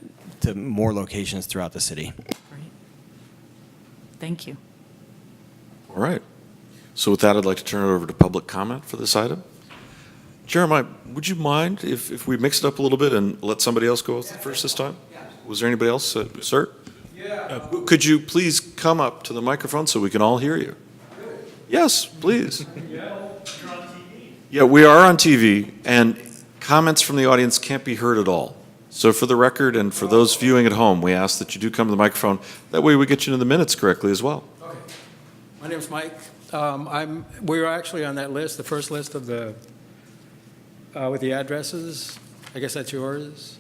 to more locations throughout the city. Great. Thank you. All right. So with that, I'd like to turn it over to public comment for this item. Jeremiah, would you mind if we mix it up a little bit and let somebody else go first this time? Was there anybody else? Sir? Yeah. Could you please come up to the microphone so we can all hear you? Yes, please. Yeah, we are on TV, and comments from the audience can't be heard at all. So for the record, and for those viewing at home, we ask that you do come to the microphone. That way we get you into the minutes correctly as well. Okay. My name's Mike. We're actually on that list, the first list of the with the addresses. I guess that's yours.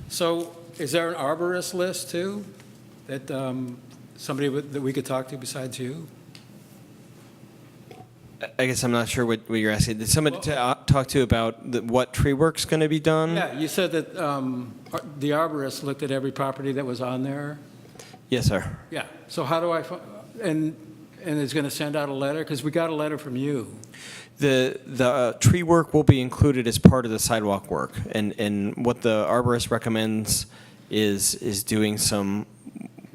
So is there an arborist list too, that somebody that we could talk to besides you? I guess I'm not sure what you're asking. Did somebody talk to you about what tree work's going to be done? Yeah, you said that the arborist looked at every property that was on there. Yes, sir. Yeah. So how do I and is going to send out a letter? Because we got a letter from you. The tree work will be included as part of the sidewalk work, and what the arborist recommends is doing some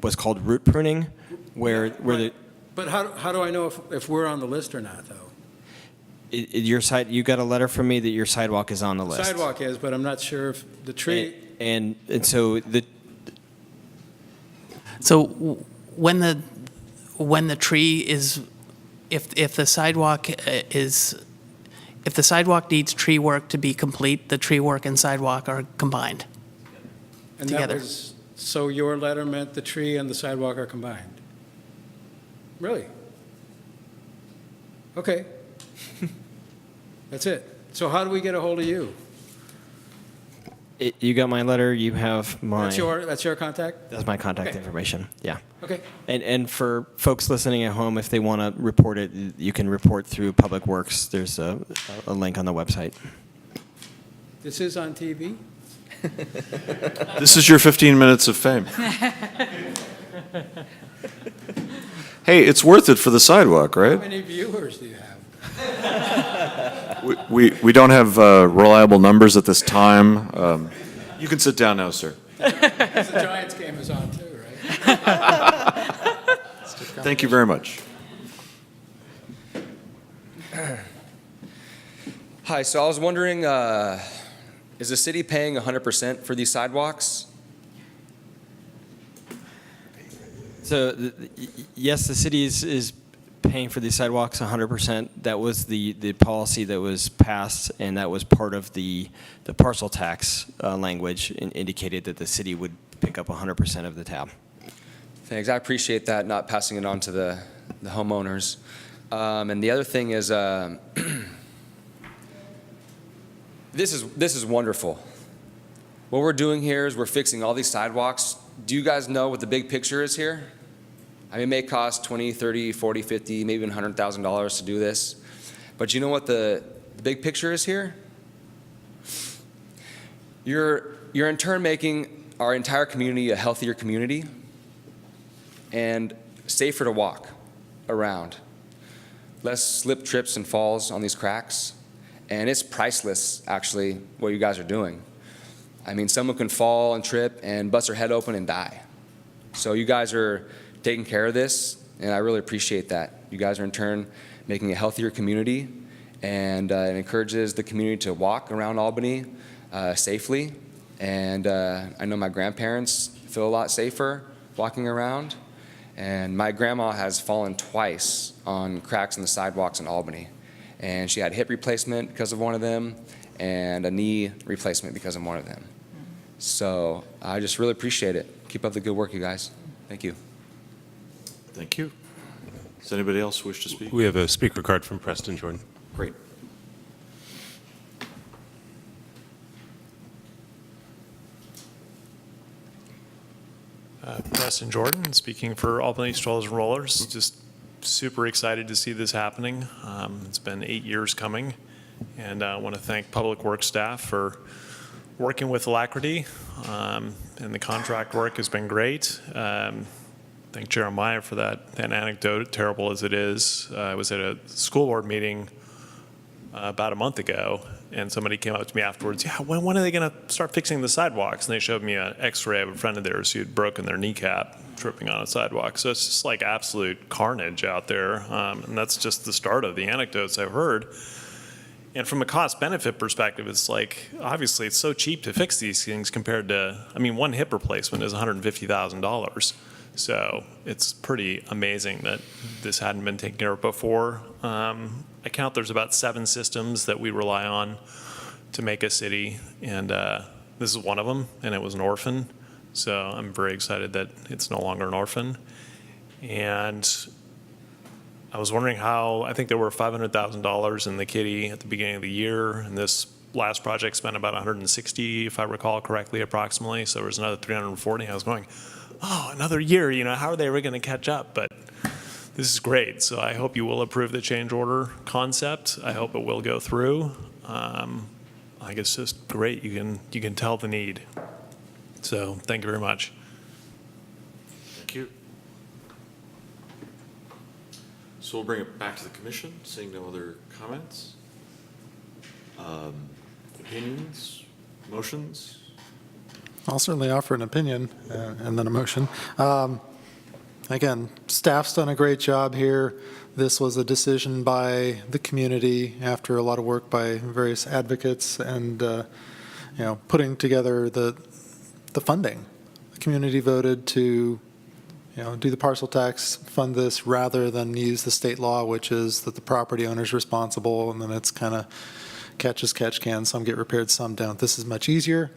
what's called root pruning, where the. But how do I know if we're on the list or not, though? You got a letter from me that your sidewalk is on the list. Sidewalk is, but I'm not sure if the tree. And so the. So when the tree is, if the sidewalk needs tree work to be complete, the tree work and sidewalk are combined And together. that was, so your letter meant the tree and the sidewalk are combined? Really? Okay. That's it. So how do we get a hold of you? You got my letter. You have my. That's your contact? That's my contact Okay. information. Yeah. Okay. And for folks listening at home, if they want to report it, you can report through Public Works. There's a link on the website. This is on TV? This is your 15 minutes of fame. Hey, it's worth it for the sidewalk, How right? many viewers do you have? We don't have reliable numbers at this time. You can sit down now, sir. Because the Giants game is on too, right? Thank you very much. Hi, so I was wondering, is the city paying 100% for these sidewalks? So, yes, the city is paying for these sidewalks 100%. That was the policy that was passed, and that was part of the parcel tax language, indicated that the city would pick up 100% of the tab. Thanks, I appreciate that, not passing it on to the homeowners. And the other thing is, this is wonderful. What we're doing here is we're fixing all these sidewalks. Do you guys know what the big picture is here? I mean, it may cost $20, $30, $40, $50, maybe even $100,000 to do this. But you know what the big picture is here? You're in turn making our entire community a healthier community and safer to walk around. Less slip, trips, and falls on these cracks. And it's priceless, actually, what you guys are doing. I mean, someone can fall and trip and bust their head open and die. So you guys are taking care of this, and I really appreciate that. You guys are in turn making a healthier community, and it encourages the community to walk around Albany safely. And I know my grandparents feel a lot safer walking around. And my grandma has fallen twice on cracks in the sidewalks in Albany. And she had hip replacement because of one of them and a knee replacement because of one of them. So I just really appreciate it. Keep up the good work, you guys. Thank you. Thank you. Does anybody else wish to speak? We have a speaker card from Preston Jordan. Great. Preston Jordan, speaking for Albany Strollers and Rollers. Just super excited to see this happening. It's been 8 years coming, and I want to thank Public Works staff for working with alacrity, and the contract work has been great. Thank Jeremiah for that anecdote, terrible as it is. I was at a school board meeting about a month ago, and somebody came up to me afterwards, yeah, when are they going to start fixing the sidewalks? And they showed me an x-ray of a friend of theirs who had broken their kneecap tripping on a sidewalk. So it's just like absolute carnage out there, and that's just the start of the anecdotes I've heard. And from a cost-benefit perspective, it's like, obviously, it's so cheap to fix these things compared to, I mean, one hip replacement is $150,000. So it's pretty amazing that this hadn't been taken care of before. I count there's about 7 systems that we rely on to make a city, and this is one of them, and it was an orphan. So I'm very excited that it's no longer an orphan. And I was wondering how, I think there were $500,000 in the kitty at the beginning of the year, and this last project spent about 160, if I recall correctly, approximately. So there was another 340. I was going, oh, another year, you know, how are they ever going to catch up? But this is great. So I hope you will approve the change order concept. I hope it will go through. I think it's just great. You can tell the need. So thank you very much. Thank you. So we'll bring it back to the commission, seeing no other comments. Opinions, motions? I'll certainly offer an opinion and then a motion. Again, staff's done a great job here. This was a decision by the community after a lot of work by various advocates and, putting together the funding. The community voted to, do the parcel tax, fund this rather than use the state law, which is that the property owner's responsible, and then it's kind of catch as catch can. Some get repaired, some don't. This is much easier.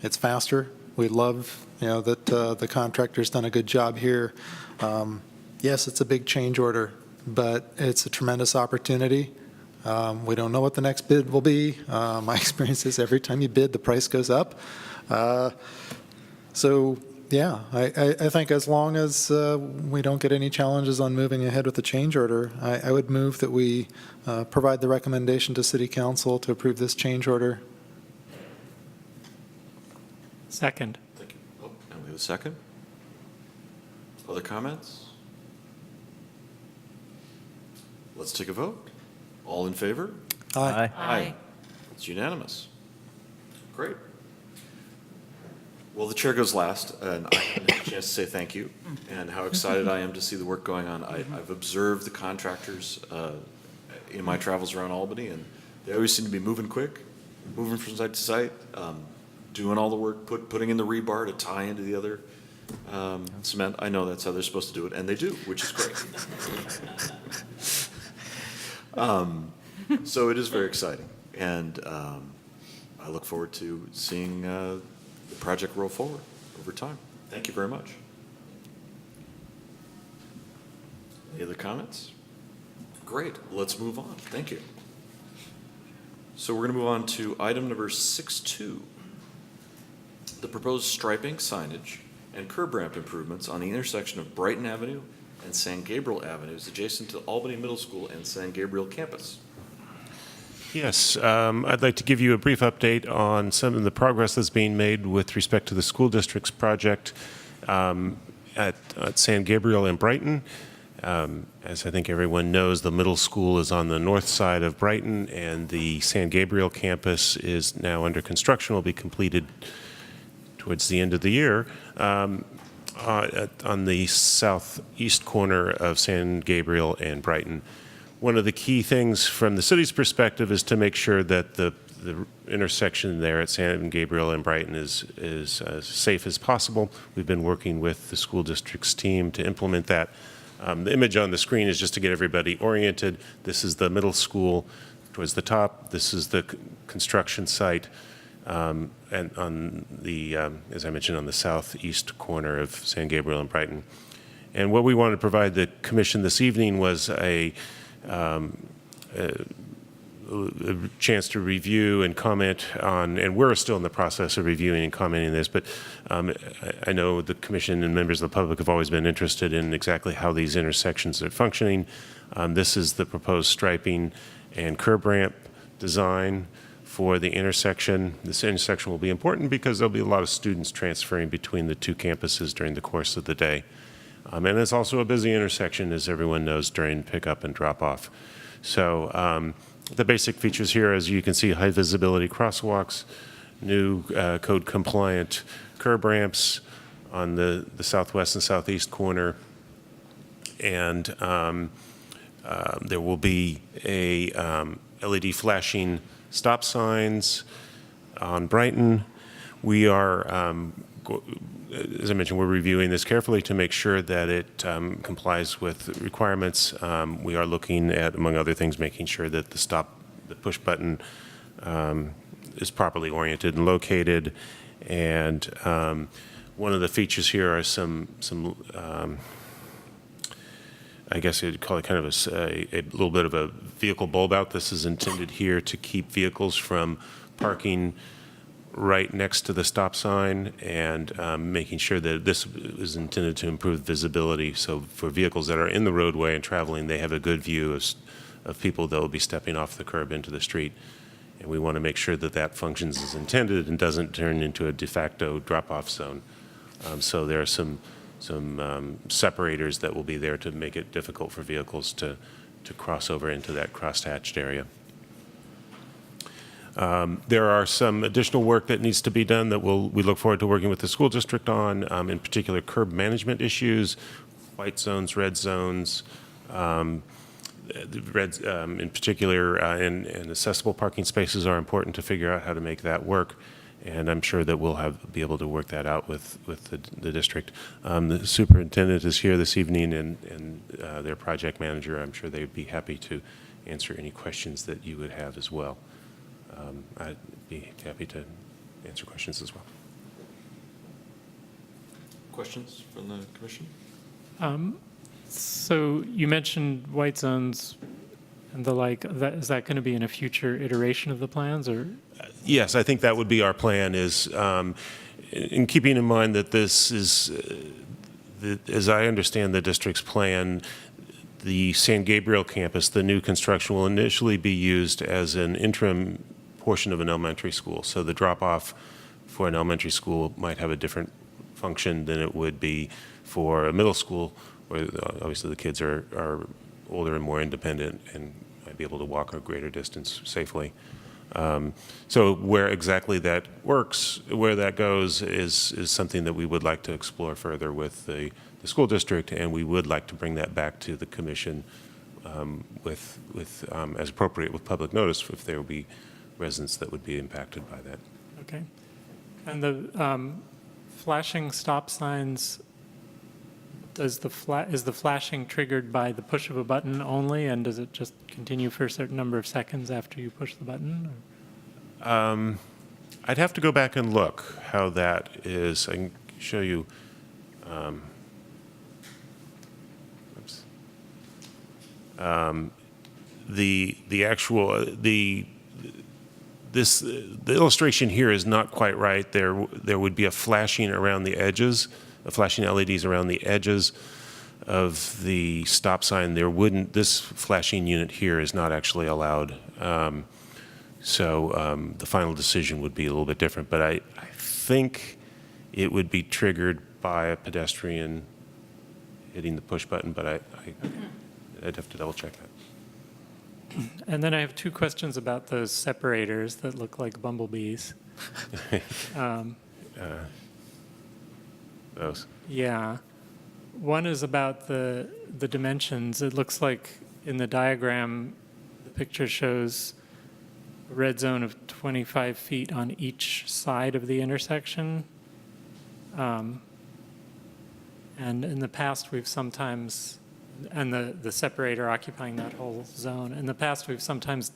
It's faster. We love, that the contractor's done a good job here. Yes, it's a big change order, but it's a tremendous opportunity. We don't know what the next bid will be. My experience is every time you bid, the price goes up. So, yeah, I think as long as we don't get any challenges on moving ahead with the change order, I would move that we provide the recommendation to City Council to approve this change order. Second. Thank you. Oh, and we have a second. Other comments? Let's take a vote. All in favor? Aye. Aye. It's unanimous. Great. Well, the chair goes last, and I haven't had a chance to say thank you and how excited I am to see the work going on. I've observed the contractors in my travels around Albany, and they always seem to be moving quick, moving from site to site, doing all the work, putting in the rebar to tie into the other cement. I know that's how they're supposed to do it, and they do, which is great. So it is very exciting, and I look forward to seeing the project roll forward over time. Thank you very much. Any other comments? Great, let's move on. Thank you. So we're going to move on to item number 6.2, the proposed striping, signage, and curb ramp improvements on the intersection of Brighton Avenue and San Gabriel Avenues adjacent to Albany Middle School and San Gabriel campus. Yes, I'd like to give you a brief update on some of the progress that's being made with respect to the school district's project at San Gabriel and Brighton. As I think everyone knows, the middle school is on the north side of Brighton, and the San Gabriel campus is now under construction, will be completed towards the end of the year on the southeast corner of San Gabriel and Brighton. One of the key things from the city's perspective is to make sure that the intersection there at San Gabriel and Brighton is as safe as possible. We've been working with the school district's team to implement that. The image on the screen is just to get everybody oriented. This is the middle school towards the top. This is the construction site, and on the, as I mentioned, on the southeast corner of San Gabriel and Brighton. And what we wanted to provide the commission this evening was a chance to review and comment on, and we're still in the process of reviewing and commenting this, but I know the commission and members of the public have always been interested in exactly how these intersections are functioning. This is the proposed striping and curb ramp design for the intersection. This intersection will be important because there'll be a lot of students transferring between the two campuses during the course of the day. And it's also a busy intersection, as everyone knows, during pickup and drop-off. So the basic features here, as you can see, high visibility crosswalks, new code-compliant curb ramps on the southwest and southeast corner, and there will be a LED flashing stop signs on Brighton. We are as I mentioned, we're reviewing this carefully to make sure that it complies with requirements. We are looking at, among other things, making sure that the push button is properly oriented and located. And one of the features here are some I guess you'd call it kind of a little bit of a vehicle bulb out. This is intended here to keep vehicles from parking right next to the stop sign, and making sure that this is intended to improve visibility. So for vehicles that are in the roadway and traveling, they have a good view of people that will be stepping off the curb into the street. And we want to make sure that that functions as intended and doesn't turn into a de facto drop-off zone. So there are some separators that will be there to make it difficult for vehicles to cross over into that crosshatched area. There are some additional work that needs to be done that we look forward to working with the school district on, in particular curb management issues, white zones, red zones, in particular, and accessible parking spaces are important to figure out how to make that work. And I'm sure that we'll be able to work that out with the district. The superintendent is here this evening, and their project manager. I'm sure they'd be happy to answer any questions that you would have as well. I'd be happy to answer questions as well. Questions from the commission? So you mentioned white zones and the like. Is that going to be in a future iteration of the plans, or? Yes, I think that would be our plan, is in keeping in mind that this is, as I understand the district's plan, the San Gabriel campus, the new construction, will initially be used as an interim portion of an elementary school. So the drop-off for an elementary school might have a different function than it would be for a middle school, where obviously the kids are older and more independent and might be able to walk a greater distance safely. So where exactly that works, where that goes, is something that we would like to explore further with the school district, and we would like to bring that back to the commission with as appropriate with public notice if there would be residents that would be impacted by that. Okay. And the flashing stop signs, is the flashing triggered by the push of a button only, and does it just continue for a certain number of seconds after you push the button? I'd have to go back and look how that is. I can show you. Oops. The actual the illustration here is not quite right. There would be a flashing around the edges, flashing LEDs around the edges of the stop sign. This flashing unit here is not actually allowed. So the final decision would be a little bit different, but I think it would be triggered by a pedestrian hitting the push button, but I'd have to double check that. And then I have two questions about those separators that look like bumblebees. Those. Yeah. One is about the dimensions. It looks like in the diagram, the picture shows a red zone of 25 feet on each side of the intersection. And in the past, we've sometimes, and the separator occupying that whole zone, in the past, we've sometimes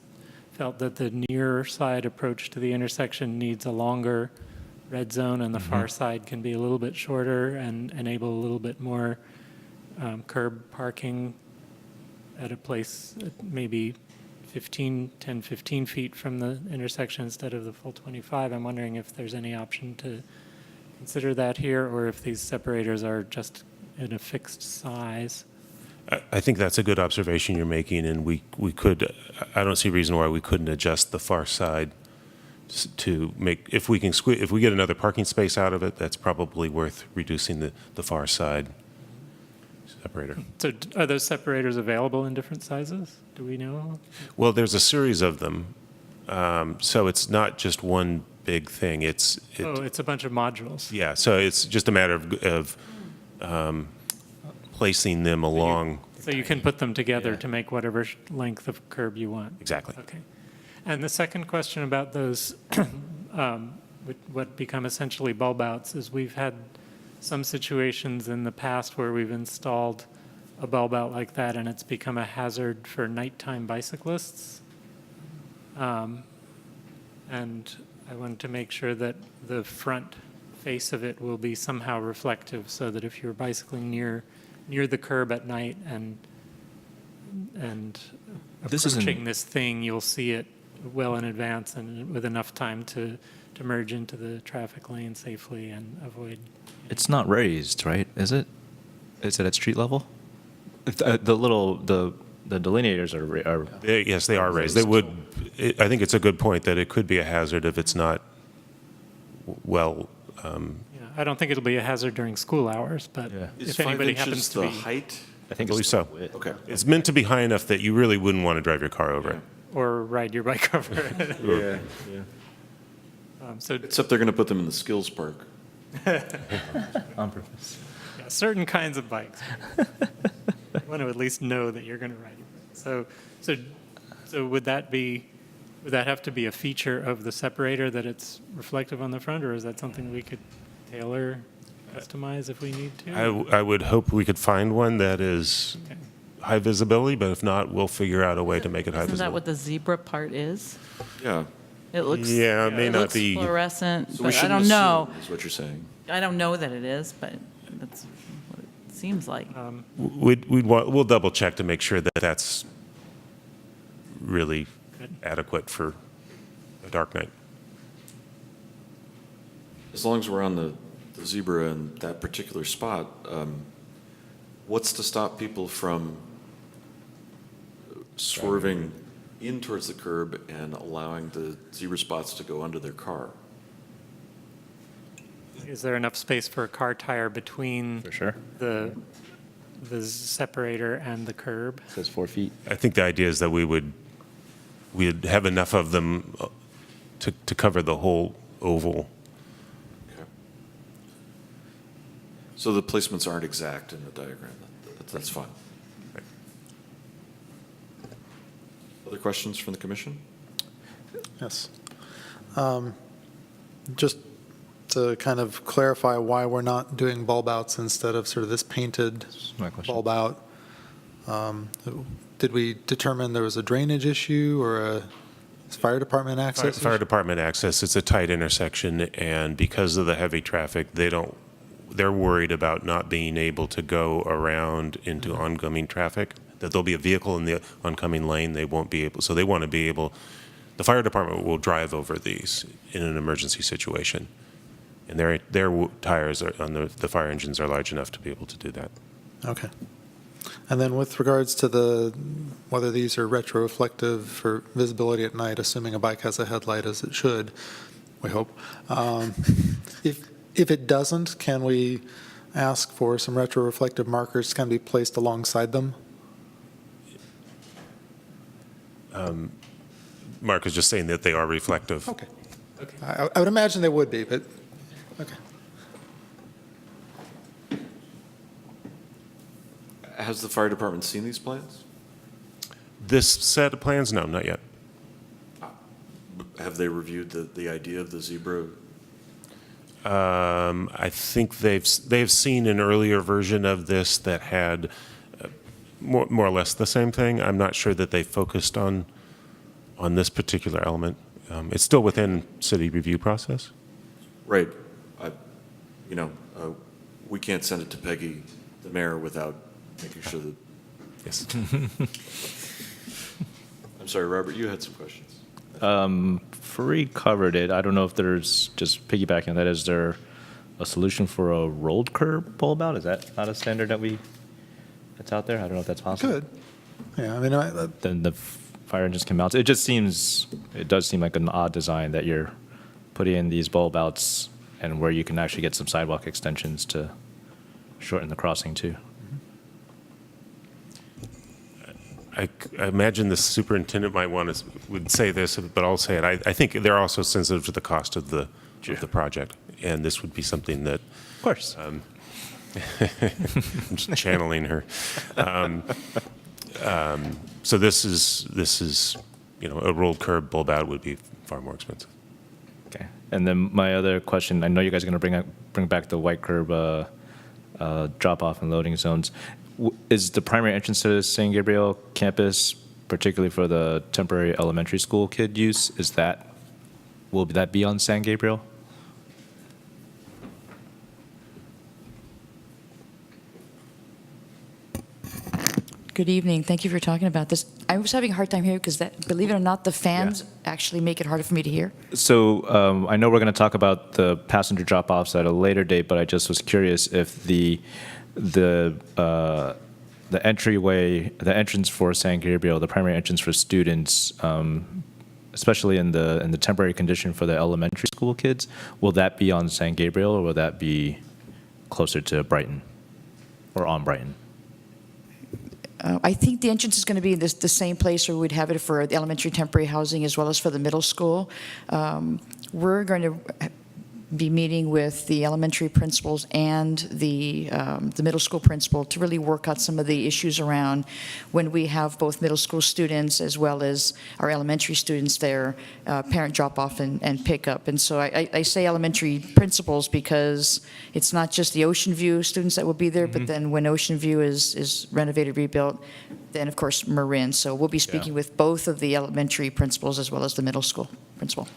felt that the near side approach to the intersection needs a longer red zone, and the far side can be a little bit shorter and enable a little bit more curb parking at a place maybe 10, 15 feet from the intersection instead of the full 25. I'm wondering if there's any option to consider that here, or if these separators are just in a fixed size. I think that's a good observation you're making, and we could, I don't see a reason why we couldn't adjust the far side to make, if we get another parking space out of it, that's probably worth reducing the far side separator. So are those separators available in different sizes? Do we know? Well, there's a series of them, so it's not just one big thing. It's a bunch of modules. Yeah, so it's just a matter of placing them along. So you can put them together to make whatever length of curb you want. Exactly. Okay. And the second question about those, what become essentially bulb outs, is we've had some situations in the past where we've installed a bulb out like that, and it's become a hazard for nighttime bicyclists. And I wanted to make sure that the front face of it will be somehow reflective, so that if you're bicycling near the curb at night and approaching this thing, you'll see it well in advance and with enough time to merge into the traffic lane safely and avoid. It's not raised, right? Is it? Is it at street level? The delineators are Yes, they are raised. They would. I think it's a good point that it could be a hazard if it's not well. I don't think it'll be a hazard during school hours, but if anybody happens to be. Height? I think believe so. Okay. It's meant to be high enough that you really wouldn't want to drive your car over it. Or ride your bike over it. Yeah. So Except they're going to put them in the skills park. on purpose. yeah, certain kinds of bikes. You want to at least know that you're going to ride your bike. So would that have to be a feature of the separator that it's reflective on the front, or is that something we could tailor, customize if we need to? I would hope we could find one that is Okay. high visibility, but if not, we'll figure out a way to make it high Isn't that visibility. what the zebra part is? Yeah. It looks, Yeah, it may not looks be. fluorescent, So we but I shouldn't don't know. assume, is what you're saying. I don't know that it is, but that's what it seems like. We'll double check to make sure that that's really adequate for a dark night. As long as we're on the zebra in that particular spot, what's to stop people from swerving in towards the curb and allowing the zebra spots to go under their car? Is there enough space for a car tire between For sure. the separator and the curb? It says 4 feet. I think the idea is that we'd have enough of them to cover the whole oval. Okay. So the placements aren't exact in the diagram. That's fine. Other questions from the commission? Yes. Just to kind of clarify why we're not doing bulb outs instead of sort of this painted My question. bulb out. Did we determine there was a drainage issue or a fire department access? Fire issue? department access, it's a tight intersection, and because of the heavy traffic, they're worried about not being able to go around into oncoming traffic, that there'll be a vehicle in the oncoming lane, they won't be able, so they want to be able, the fire department will drive over these in an emergency situation. And their tires on the fire engines are large enough to be able to do that. Okay. And then with regards to whether these are retroreflective for visibility at night, assuming a bike has a headlight as it should, we hope. If it doesn't, can we ask for some retroreflective markers to kind of be placed alongside them? Mark is just saying that they are reflective. Okay. I would imagine they would be, but, okay. Has the fire department seen these plans? This set of plans, no, not yet. Have they reviewed the idea of the zebra? I think they've seen an earlier version of this that had more or less the same thing. I'm not sure that they focused on this particular element. It's still within city review process. Right. We can't send it to Peggy, the mayor, without making sure that. Yes. I'm sorry, Robert, you had some questions. Free covered it. I don't know if there's, just piggybacking on that, is there a solution for a rolled curb bulb out? Is that not a standard that's out there? I don't know if that's possible. Good. Yeah, I mean, Then the fire engines can mount. It does seem like an odd design that you're putting in these bulb outs and where you can actually get some sidewalk extensions to shorten the crossing too. I imagine the superintendent would say this, but I'll say it. I think they're also sensitive to the cost of the project, and this would be something that. Of course. I'm just channeling her. So this is a rolled curb bulb out would be far more expensive. Okay. And then my other question, I know you guys are going to bring back the white curb drop-off and loading zones. Is the primary entrance to the San Gabriel campus, particularly for the temporary elementary school kid use, will that be on San Gabriel? Good evening. Thank you for talking about this. I was having a hard time here because, believe it or not, the fans actually make it harder for me to hear. So I know we're going to talk about the passenger drop-offs at a later date, but I just was curious if the entrance for San Gabriel, the primary entrance for students, especially in the temporary condition for the elementary school kids, will that be on San Gabriel or will that be closer to Brighton or on Brighton? I think the entrance is going to be in the same place where we'd have it for the elementary temporary housing as well as for the middle school. We're going to be meeting with the elementary principals and the middle school principal to really work out some of the issues around when we have both middle school students as well as our elementary students there, parent drop-off and pick-up. And so I say elementary principals because it's not just the Ocean View students that will be there, but then when Ocean View is renovated, rebuilt, then of course Marin. So we'll be speaking with both of the elementary principals as well as the middle school principal.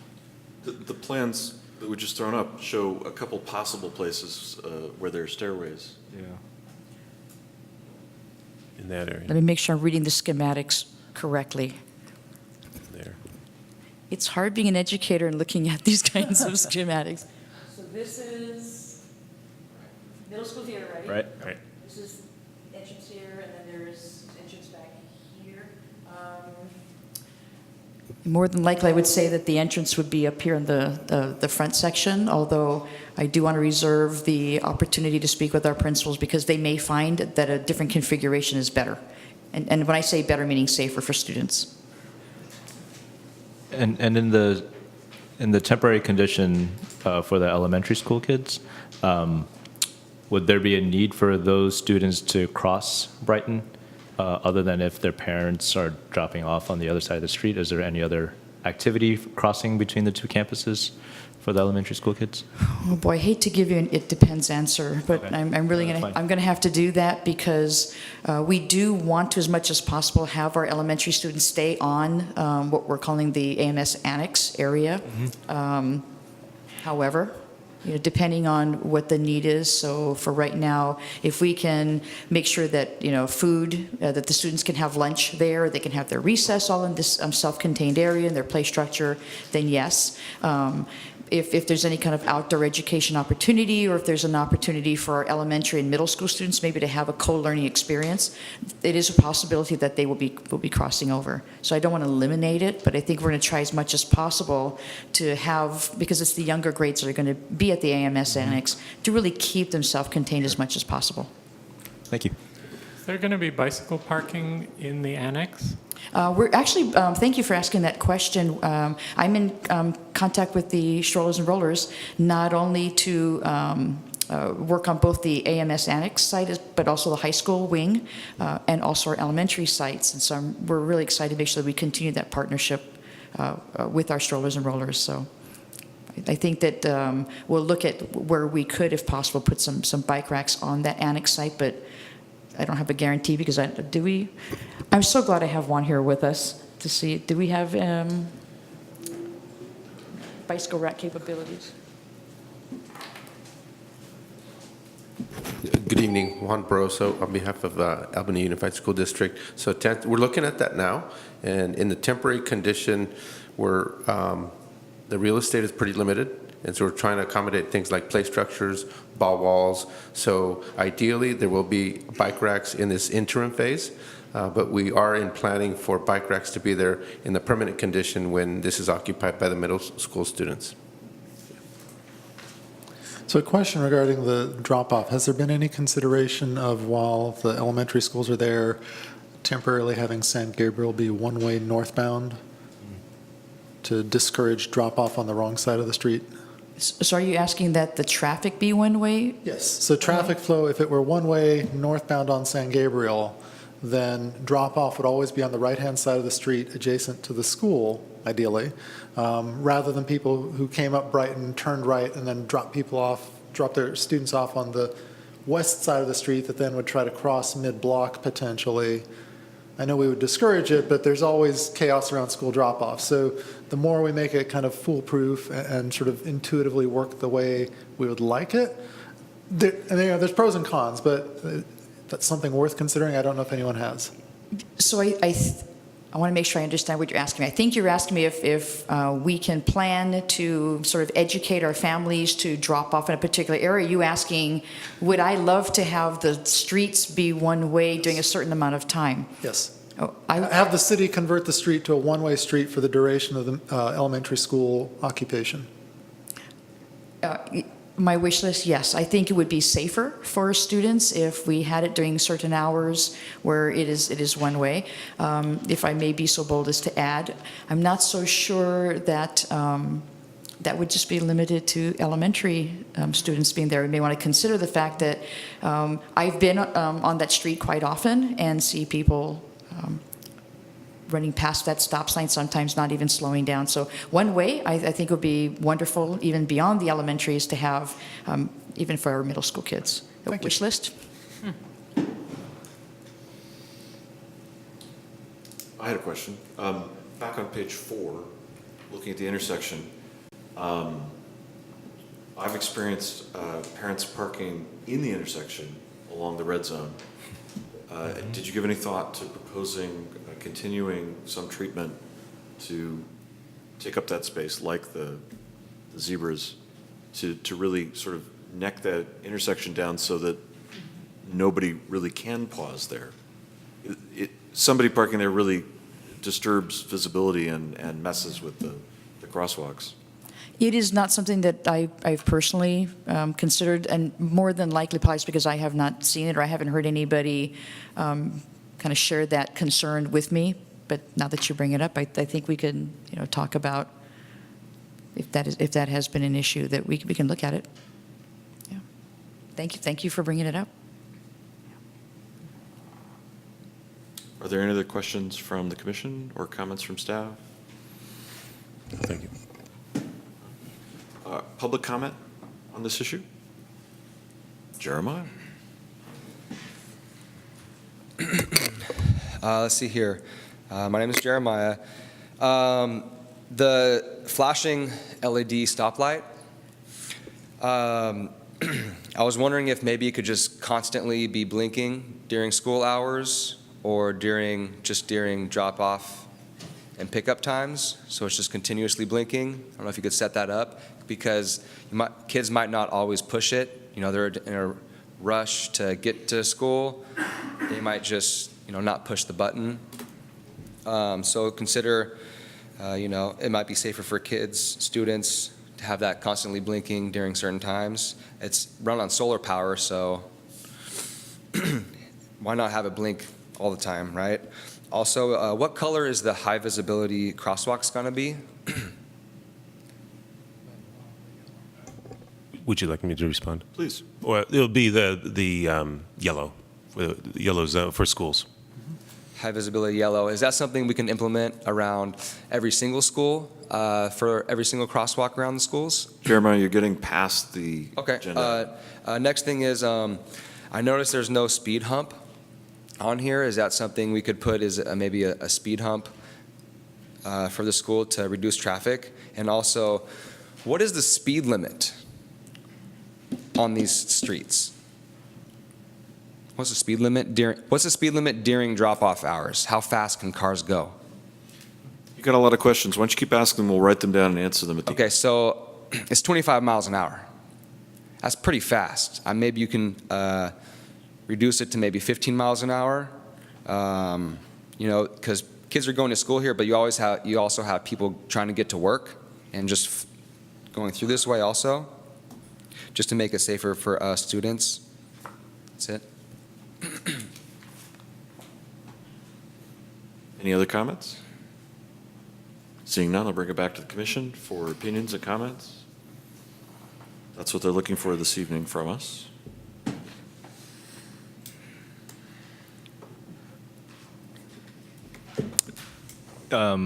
The plans that we just thrown up show a couple possible places where there are stairways. Yeah. In that area. Let me make sure I'm reading the schematics correctly. There. It's hard being an educator and looking at these kinds of schematics. So this is middle school here, right? Right. This is entrance here, and then there's entrance back here. More than likely, I would say that the entrance would be up here in the front section, although I do want to reserve the opportunity to speak with our principals because they may find that a different configuration is better. And when I say better, meaning safer for students. And in the temporary condition for the elementary school kids, would there be a need for those students to cross Brighton, other than if their parents are dropping off on the other side of the street? Is there any other activity crossing between the two campuses for the elementary school kids? Oh boy, I hate to give you an "it depends" answer, but Okay. I'm really That's gonna fine. I'm gonna have to do that because we do want to, as much as possible, have our elementary students stay on what we're calling the AMS Annex area. However, you know, depending on what the need is. So for right now, if we can make sure that, you know, food, that the students can have lunch there, they can have their recess all in this self-contained area in their play structure, then yes. If there's any kind of outdoor education opportunity, or if there's an opportunity for our elementary and middle school students maybe to have a co-learning experience, it is a possibility that they will be crossing over. So I don't want to eliminate it, but I think we're going to try as much as possible to have, because it's the younger grades that are going to be at the AMS Annex, to really keep them self-contained as much as possible. Thank you. Is there going to be bicycle parking in the annex? We're actually, thank you for asking that question. I'm in contact with the strollers and rollers, not only to work on both the AMS Annex site, but also the high school wing, and also our elementary sites. And so we're really excited to make sure that we continue that partnership with our strollers and rollers. So I think that we'll look at where we could, if possible, put some bike racks on that annex site, but I don't have a guarantee because I'm so glad I have Juan here with us to see. Do we have bicycle rack capabilities? Good evening, Juan Barroso on behalf of Albany Unified School District. So we're looking at that now, and in the temporary condition, the real estate is pretty limited, and so we're trying to accommodate things like play structures, ball walls. So ideally, there will be bike racks in this interim phase, but we are in planning for bike racks to be there in the permanent condition when this is occupied by the middle school students. So a question regarding the drop-off. Has there been any consideration of, while the elementary schools are there, temporarily having San Gabriel be one-way northbound to discourage drop-off on the wrong side of the street? So are you asking that the traffic be one way? Yes. So traffic flow, if it were one-way northbound on San Gabriel, then drop-off would always be on the right-hand side of the street adjacent to the school, ideally, rather than people who came up Brighton, turned right, and then drop their students off on the west side of the street that then would try to cross mid-block potentially. I know we would discourage it, but there's always chaos around school drop-off. So the more we make it kind of foolproof and sort of intuitively work the way we would like it, there's pros and cons, but that's something worth considering. I don't know if anyone has. So I want to make sure I understand what you're asking me. I think you're asking me if we can plan to sort of educate our families to drop off in a particular area. Are you asking, would I love to have the streets be one way during a certain amount of time? Yes. Oh, Have the city convert the street to a one-way street for the duration of the elementary school occupation. My wish list, yes. I think it would be safer for students if we had it during certain hours where it is one way. If I may be so bold as to add, I'm not so sure that that would just be limited to elementary students being there. We may want to consider the fact that I've been on that street quite often and see people running past that stop sign, sometimes not even slowing down. So one way I think would be wonderful, even beyond the elementaries, to have, even for our middle school kids. A wish list? I had a question. Back on page 4, looking at the intersection, I've experienced parents parking in the intersection along the red zone. Did you give any thought to proposing continuing some treatment to take up that space, like the zebras, to really sort of neck that intersection down so that nobody really can pause there? Somebody parking there really, disturbs visibility and messes with the crosswalks. It is not something that I've personally considered, and more than likely probably it's because I have not seen it or I haven't heard anybody kind of share that concern with me. But now that you bring it up, I think we can, talk about if that has been an issue, that we can look at it. Yeah. Thank you for bringing it up. Are there any other questions from the commission or comments from staff? Thank you. Public comment on this issue? Jeremiah? Let's see here. My name is Jeremiah. The flashing LED stoplight, I was wondering if maybe it could just constantly be blinking during school hours or during drop-off and pickup times, so it's just continuously blinking. I don't know if you could set that up, because kids might not always push it. They're in a rush to get to school. They might just, not push the button. So consider, it might be safer for students, to have that constantly blinking during certain times. It's run on solar power, so why not have it blink all the time, right? Also, what color is the high visibility crosswalks going to be? Would you like me to respond? Please. Well, it'll be the yellow, the yellow zone for schools. High visibility yellow. Is that something we can implement around every single school, for every single crosswalk around the schools? Jeremiah, you're getting past the agenda. Okay. Next thing is, I noticed there's no speed hump on here. Is that something we could put as maybe a speed hump for the school to reduce traffic? And also, what is the speed limit on these streets? What's the speed limit during drop-off hours? How fast can cars go? You got a lot of questions. Why don't you keep asking them? We'll write them down and answer them at the end. Okay, so it's 25 miles an hour. That's pretty fast. Maybe you can reduce it to maybe 15 miles an hour. Because kids are going to school here, but you also have people trying to get to work and just going through this way also, just to make it safer for students. That's it. Any other comments? Seeing none, I'll bring it back to the commission for opinions and comments. That's what they're looking for this evening from us. I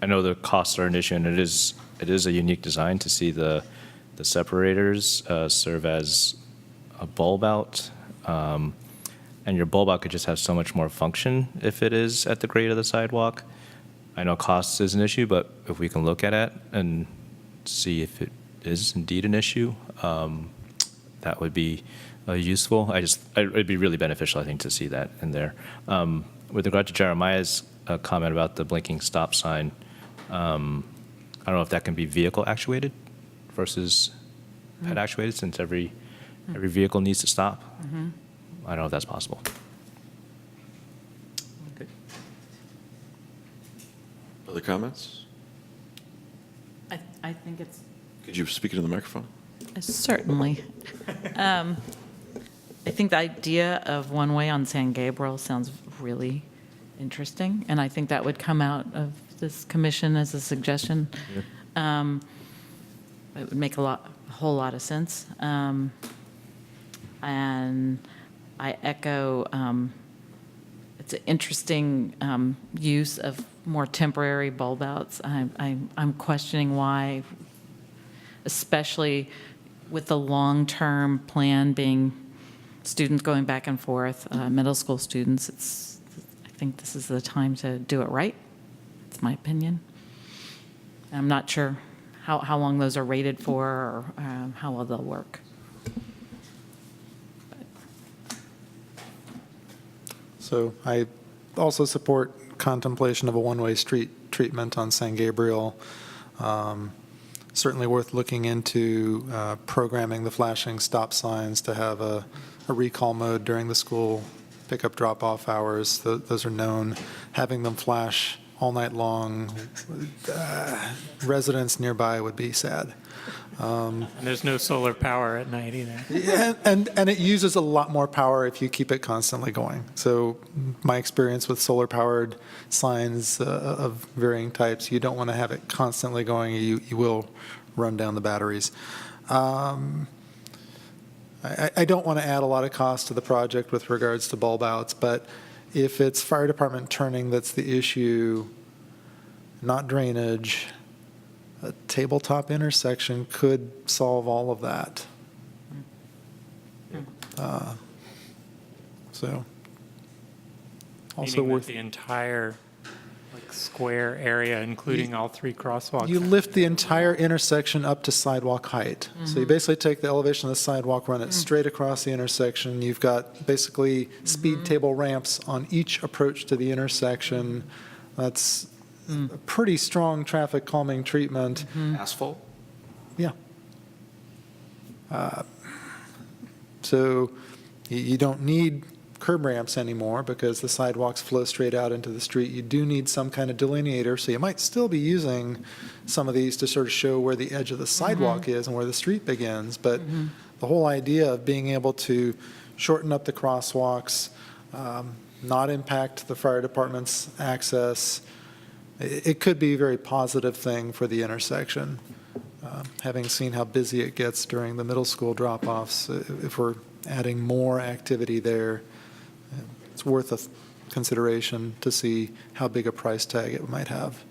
know the costs are an issue, and it is a unique design to see the separators serve as a bulb out. And your bulb out could just have so much more function if it is at the grade of the sidewalk. I know cost is an issue, but if we can look at it and see if it is indeed an issue, that would be useful. It'd be really beneficial, I think, to see that in there. With regard to Jeremiah's comment about the blinking stop sign, I don't know if that can be vehicle actuated versus ped actuated, since every vehicle needs to stop. Mm-hmm. I don't know if that's possible. Other comments? I think it's Could you speak into the microphone? certainly. I think the idea of one-way on San Gabriel sounds really interesting, and I think that would come out of this commission as a suggestion. It would make a whole lot of sense. And I echo, it's an interesting use of more temporary bulb outs. I'm questioning why, especially with the long-term plan being students going back and forth, middle school students. I think this is the time to do it right. It's my opinion. I'm not sure how long those are rated for or how well they'll work. So I also support contemplation of a one-way street treatment on San Gabriel. Certainly worth looking into programming the flashing stop signs to have a recall mode during the school pickup drop-off hours, those are known. Having them flash all night long, residents nearby would be sad. And there's no solar power at night either. Yeah, and it uses a lot more power if you keep it constantly going. So my experience with solar-powered signs of varying types, you don't want to have it constantly going. You will run down the batteries. I don't want to add a lot of cost to the project with regards to bulb outs, but if it's fire department turning that's the issue, not drainage, a tabletop intersection could solve all of that. So, also Meaning that worth. the entire square area, including all three crosswalks. You lift the entire intersection up to sidewalk height. So you basically take the elevation of the sidewalk, run it straight across the intersection. You've got basically speed table ramps on each approach to the intersection. That's a pretty strong traffic calming treatment. Asphalt? Yeah. So you don't need curb ramps anymore because the sidewalks flow straight out into the street. You do need some kind of delineator, so you might still be using some of these to sort of show where the edge of the sidewalk is and where the street begins. But the whole idea of being able to shorten up the crosswalks, not impact the fire department's access, it could be a very positive thing for the intersection. Having seen how busy it gets during the middle school drop-offs, if we're adding more activity there, it's worth a consideration to see how big a price tag it might have.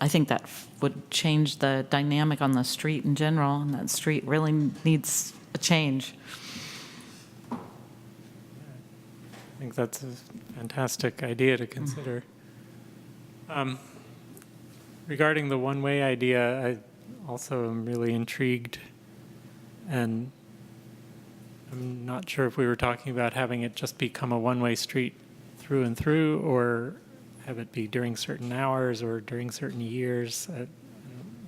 I think that would change the dynamic on the street in general, and that street really needs a change. I think that's a fantastic idea to consider. Regarding the one-way idea, I also am really intrigued, and I'm not sure if we were talking about having it just become a one-way street through and through, or have it be during certain hours or during certain years. I don't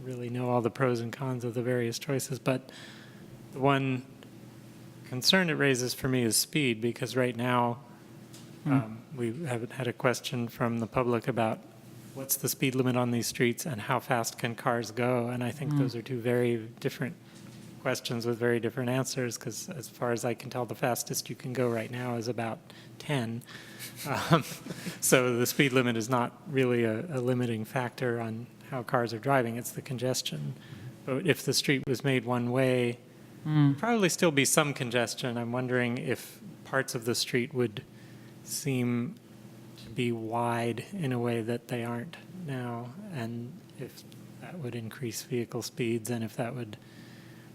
really know all the pros and cons of the various choices, but the one concern it raises for me is speed, because right now we haven't had a question from the public about what's the speed limit on these streets and how fast can cars go, and I think those are two very different questions with very different answers, because as far as I can tell, the fastest you can go right now is about 10. So the speed limit is not really a limiting factor on how cars are driving, it's the congestion. But if the street was made one way, there'd probably still be some congestion. I'm wondering if parts of the street would seem to be wide in a way that they aren't now, and if that would increase vehicle speeds, and if that would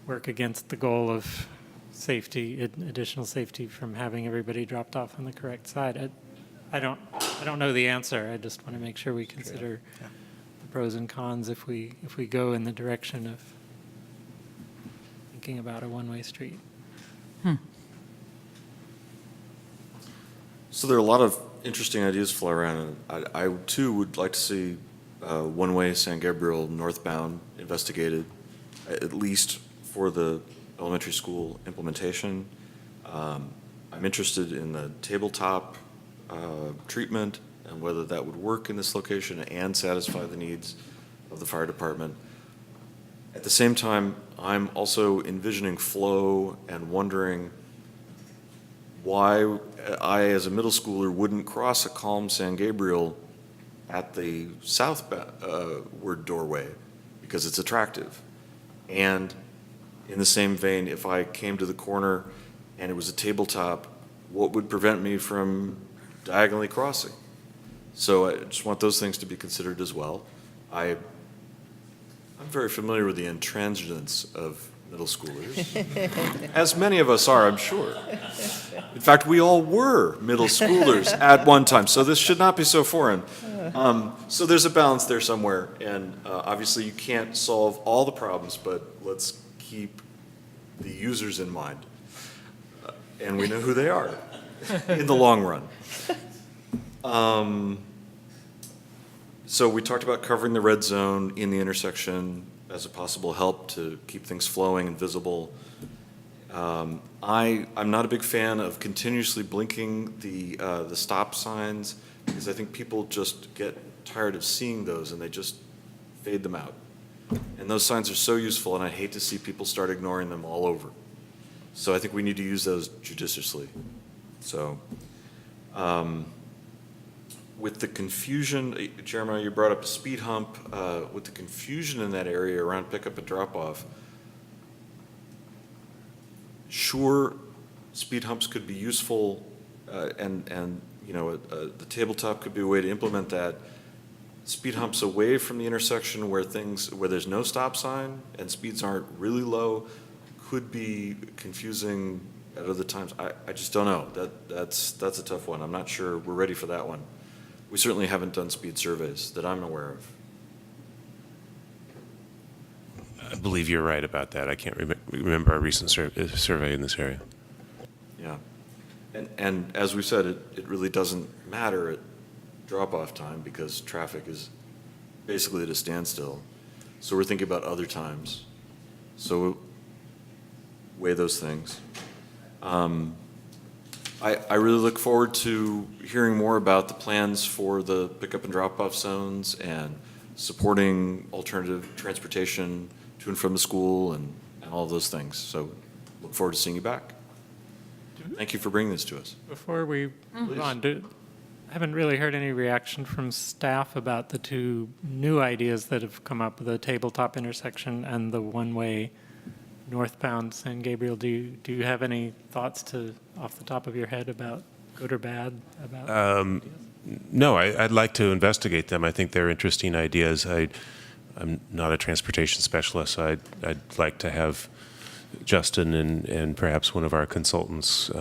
work against the goal of safety, additional safety from having everybody dropped off on the correct side. I don't know the answer. I just want to make sure we consider the pros and cons if we go in the direction of thinking about a one-way street. So there are a lot of interesting ideas fly around, and I too would like to see one-way San Gabriel northbound investigated, at least for the elementary school implementation. I'm interested in the tabletop treatment and whether that would work in this location and satisfy the needs of the fire department. At the same time, I'm also envisioning flow and wondering why I, as a middle schooler, wouldn't cross a calm San Gabriel at the southward doorway because it's attractive. And in the same vein, if I came to the corner and it was a tabletop, what would prevent me from diagonally crossing? So I just want those things to be considered as well. I'm very familiar with the intransigence of middle schoolers, as many of us are, I'm sure. In fact, we all were middle schoolers at one time, so this should not be so foreign. So there's a balance there somewhere, and obviously you can't solve all the problems, but let's keep the users in mind. And we know who they are in the long run. So we talked about covering the red zone in the intersection as a possible help to keep things flowing and visible. I'm not a big fan of continuously blinking the stop signs, because I think people just get tired of seeing those and they just fade them out. And those signs are so useful, and I hate to see people start ignoring them all over. So I think we need to use those judiciously. So with the confusion, Jeremiah, you brought up a speed hump. With the confusion in that area around pickup and drop-off, sure, speed humps could be useful, and you know, the tabletop could be a way to implement that. Speed humps away from the intersection where there's no stop sign and speeds aren't really low could be confusing at other times. I just don't know. That's a tough one. I'm not sure we're ready for that one. We certainly haven't done speed surveys that I'm aware of. I believe you're right about that. I can't remember our recent survey in this area. Yeah. And as we said, it really doesn't matter at drop-off time because traffic is basically at a standstill. So we're thinking about other times. So weigh those things. I really look forward to hearing more about the plans for the pickup and drop-off zones and supporting alternative transportation to and from the school and all of those things. So look forward to seeing you back. Thank you for bringing this to us. Before we move on, I haven't really heard any reaction from staff about the two new ideas that have come up, the tabletop intersection and the one-way northbound San Gabriel. Do you have any thoughts off the top of your head about good or bad about No, I'd like to investigate them. I think they're interesting ideas. I'm not a transportation specialist, so I'd like to have Justin and perhaps one of our consultants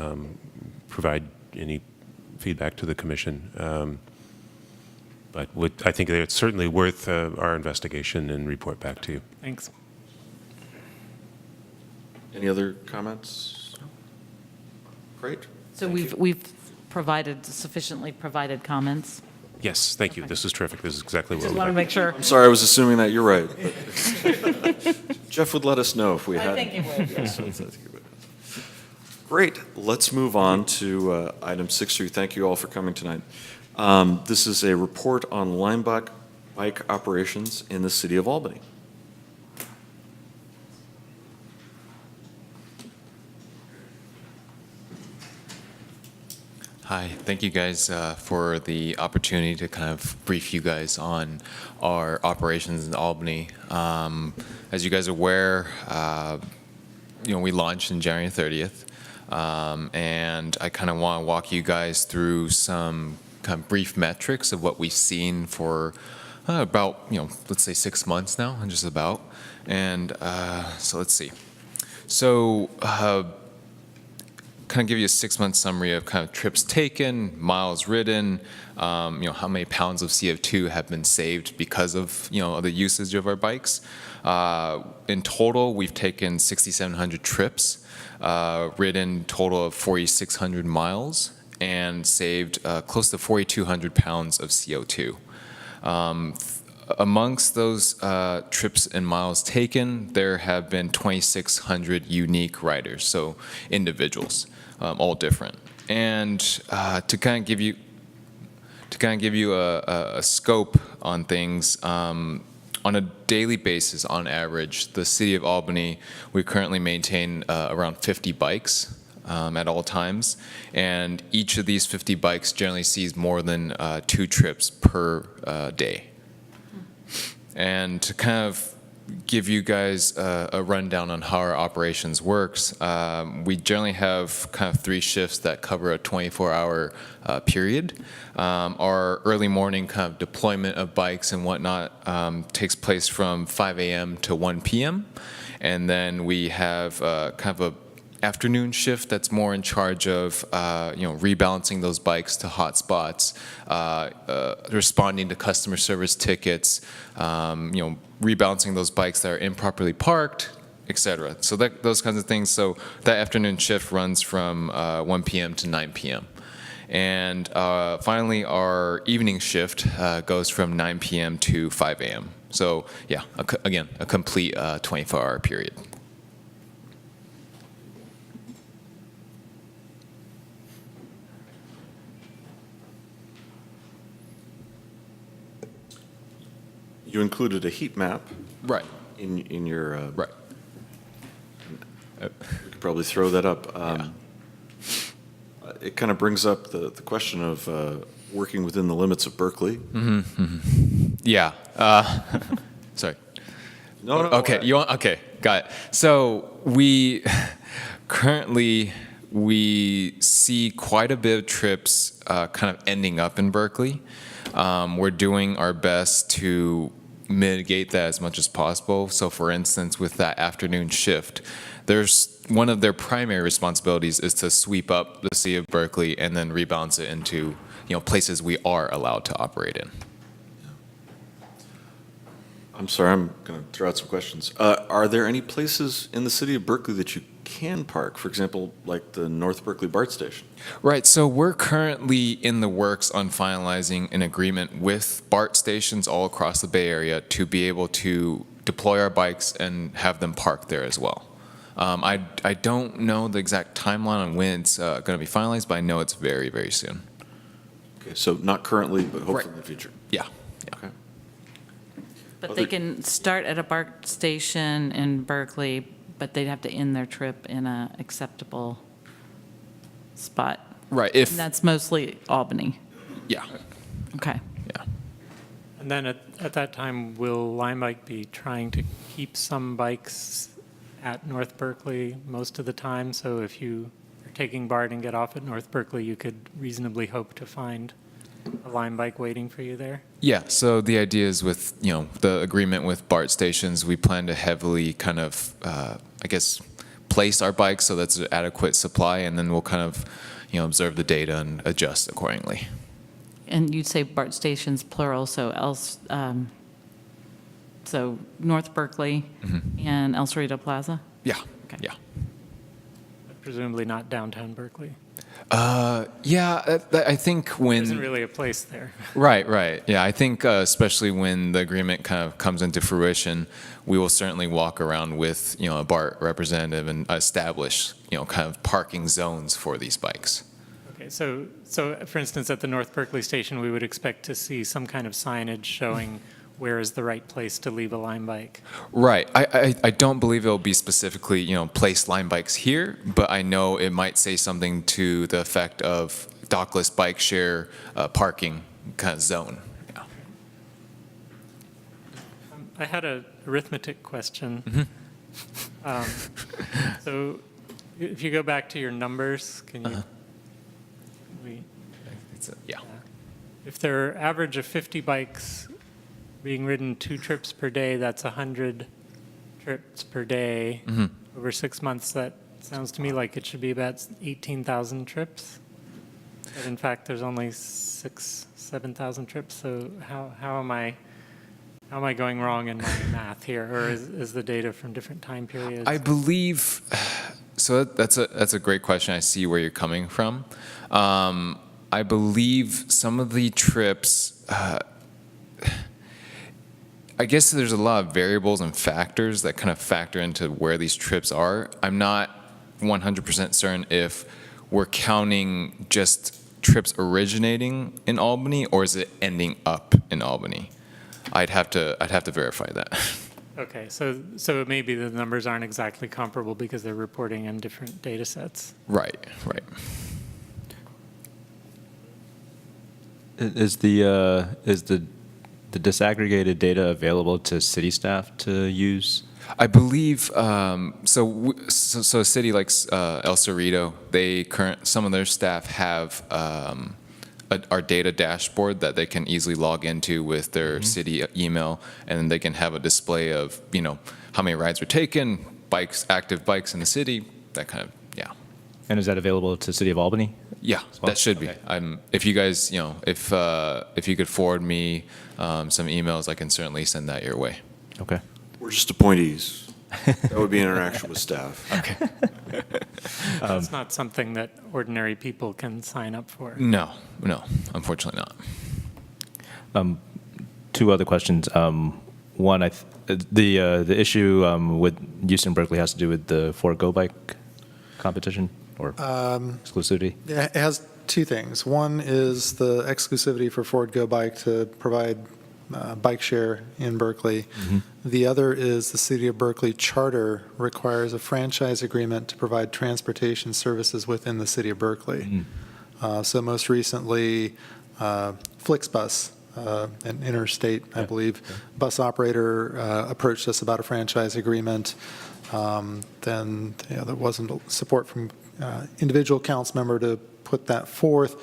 provide any feedback to the commission. But I think it's certainly worth our investigation and report back to you. Thanks. Any other comments? Great. So we've sufficiently provided comments. Yes, thank you. This is terrific. This is exactly what Just we want to make sure. I'm sorry, I was assuming that. You're right. But Jeff would let us know if we had. I think he would. Yes, I think he would. Great. Let's move on to item 6.3. Thank you all for coming tonight. This is a report on Limebike bike operations in the city of Albany. Hi, thank you guys for the opportunity to kind of brief you guys on our operations in Albany. As you guys are aware, we launched in January 30th, and I kind of want to walk you guys through some kind of brief metrics of what we've seen for about, let's say 6 months now, and just about. And so let's see. So kind of give you a 6-month summary of kind of trips taken, miles ridden, how many pounds of CO2 have been saved because of, the usage of our bikes. In total, we've taken 6,700 trips, ridden total of 4,600 miles, and saved close to 4,200 pounds of CO2. Amongst those trips and miles taken, there have been 2,600 unique riders, so individuals, all different. And to kind of give you a scope on things, on a daily basis, on average, the city of Albany, we currently maintain around 50 bikes at all times, and each of these 50 bikes generally sees more than 2 trips per day. And to kind of give you guys a rundown on how our operations works, we generally have kind of 3 shifts that cover a 24-hour period. Our early morning kind of deployment of bikes and whatnot takes place from 5 a.m. to 1 p.m. And then we have kind of a afternoon shift that's more in charge of rebalancing those bikes to hot spots, responding to customer service tickets, rebalancing those bikes that are improperly parked, etc. So those kinds of things. So that afternoon shift runs from 1 p.m. to 9 p.m. And finally, our evening shift goes from 9 p.m. to 5 a.m. So yeah, again, a complete 24-hour period. You included a heat map Right. in your. Right. We could probably throw that up. It kind of brings up the question of working within the limits of Berkeley. Yeah. Sorry. No. Okay. Okay. Got it. So we currently see quite a bit of trips kind of ending up in Berkeley. We're doing our best to mitigate that as much as possible. So, for instance, with that afternoon shift, there's one of their primary responsibilities is to sweep up the city of Berkeley and then rebalance it into places we are allowed to operate in. I'm sorry, I'm going to throw out some questions. Are there any places in the city of Berkeley that you can park? For example, like the North Berkeley BART station? Right, so we're currently in the works on finalizing an agreement with BART stations all across the Bay Area to be able to deploy our bikes and have them parked there as well. I don't know the exact timeline on when it's going to be finalized, but I know it's very, very soon. Okay, so not currently, but hopefully in the future. Yeah. Okay. But they can start at a BART station in Berkeley, but they'd have to end their trip in a acceptable spot. Right. And that's mostly Albany. Yeah. Okay. Yeah. And then at that time, will Limebike be trying to keep some bikes at North Berkeley most of the time? So if you are taking BART and get off at North Berkeley, you could reasonably hope to find a Limebike waiting for you there? Yeah, so the idea is with, the agreement with BART stations, we plan to heavily kind of, place our bikes so that's an adequate supply, and then we'll kind of, observe the data and adjust accordingly. And you'd say BART stations plural, so so North Berkeley and El Cerrito Plaza? Yeah, Okay. yeah. Presumably not downtown Berkeley. Yeah, I think when... There isn't really a place there. Right. Yeah, I think especially when the agreement kind of comes into fruition, we will certainly walk around with, a BART representative and establish, kind of parking zones for these bikes. Okay, so for instance, at the North Berkeley station, we would expect to see some kind of signage showing where is the right place to leave a Limebike. Right. I don't believe it'll be specifically, place Limebikes here, but I know it might say something to the effect of dockless bike share parking kind of zone. Yeah. I had an arithmetic question. So if you go back to your numbers, can you? Yeah. If there are average of 50 bikes being ridden 2 trips per day, that's 100 trips per day over 6 months. That sounds to me like it should be about 18,000 trips. But in fact, there's only 7,000 trips. So how am I going wrong in my math here, or is the data from different time periods? I believe so. That's a great question. I see where you're coming from. I believe some of the trips. I guess there's a lot of variables and factors that kind of factor into where these trips are. I'm not 100% certain if we're counting just trips originating in Albany or is it ending up in Albany. I'd have to verify that. Okay, so it may be the numbers aren't exactly comparable because they're reporting in different data sets. Right. Is the disaggregated data available to city staff to use? I believe so. A city like El Cerrito, some of their staff have our data dashboard that they can easily log into with their city email, and then they can have a display of how many rides were taken, active bikes in the city, that kind of And is that available to City of Albany? Yeah, well? That should be. If you guys, if you could forward me some emails, I can certainly send that your way. Okay. We're just appointees. That would be an interaction with staff. Okay. That's not something that ordinary people can sign up for. No, unfortunately not. 2 other questions. One, the issue with Houston Berkeley has to do with the Ford Go Bike competition or exclusivity. Yeah, it has 2 things. One is the exclusivity for Ford Go Bike to provide bike share in Berkeley. The other is the City of Berkeley Charter requires a franchise agreement to provide transportation services within the City of Berkeley. So most recently, Flixbus, an interstate, I believe, bus operator approached us about a franchise agreement. Then there wasn't support from individual council member to put that forth.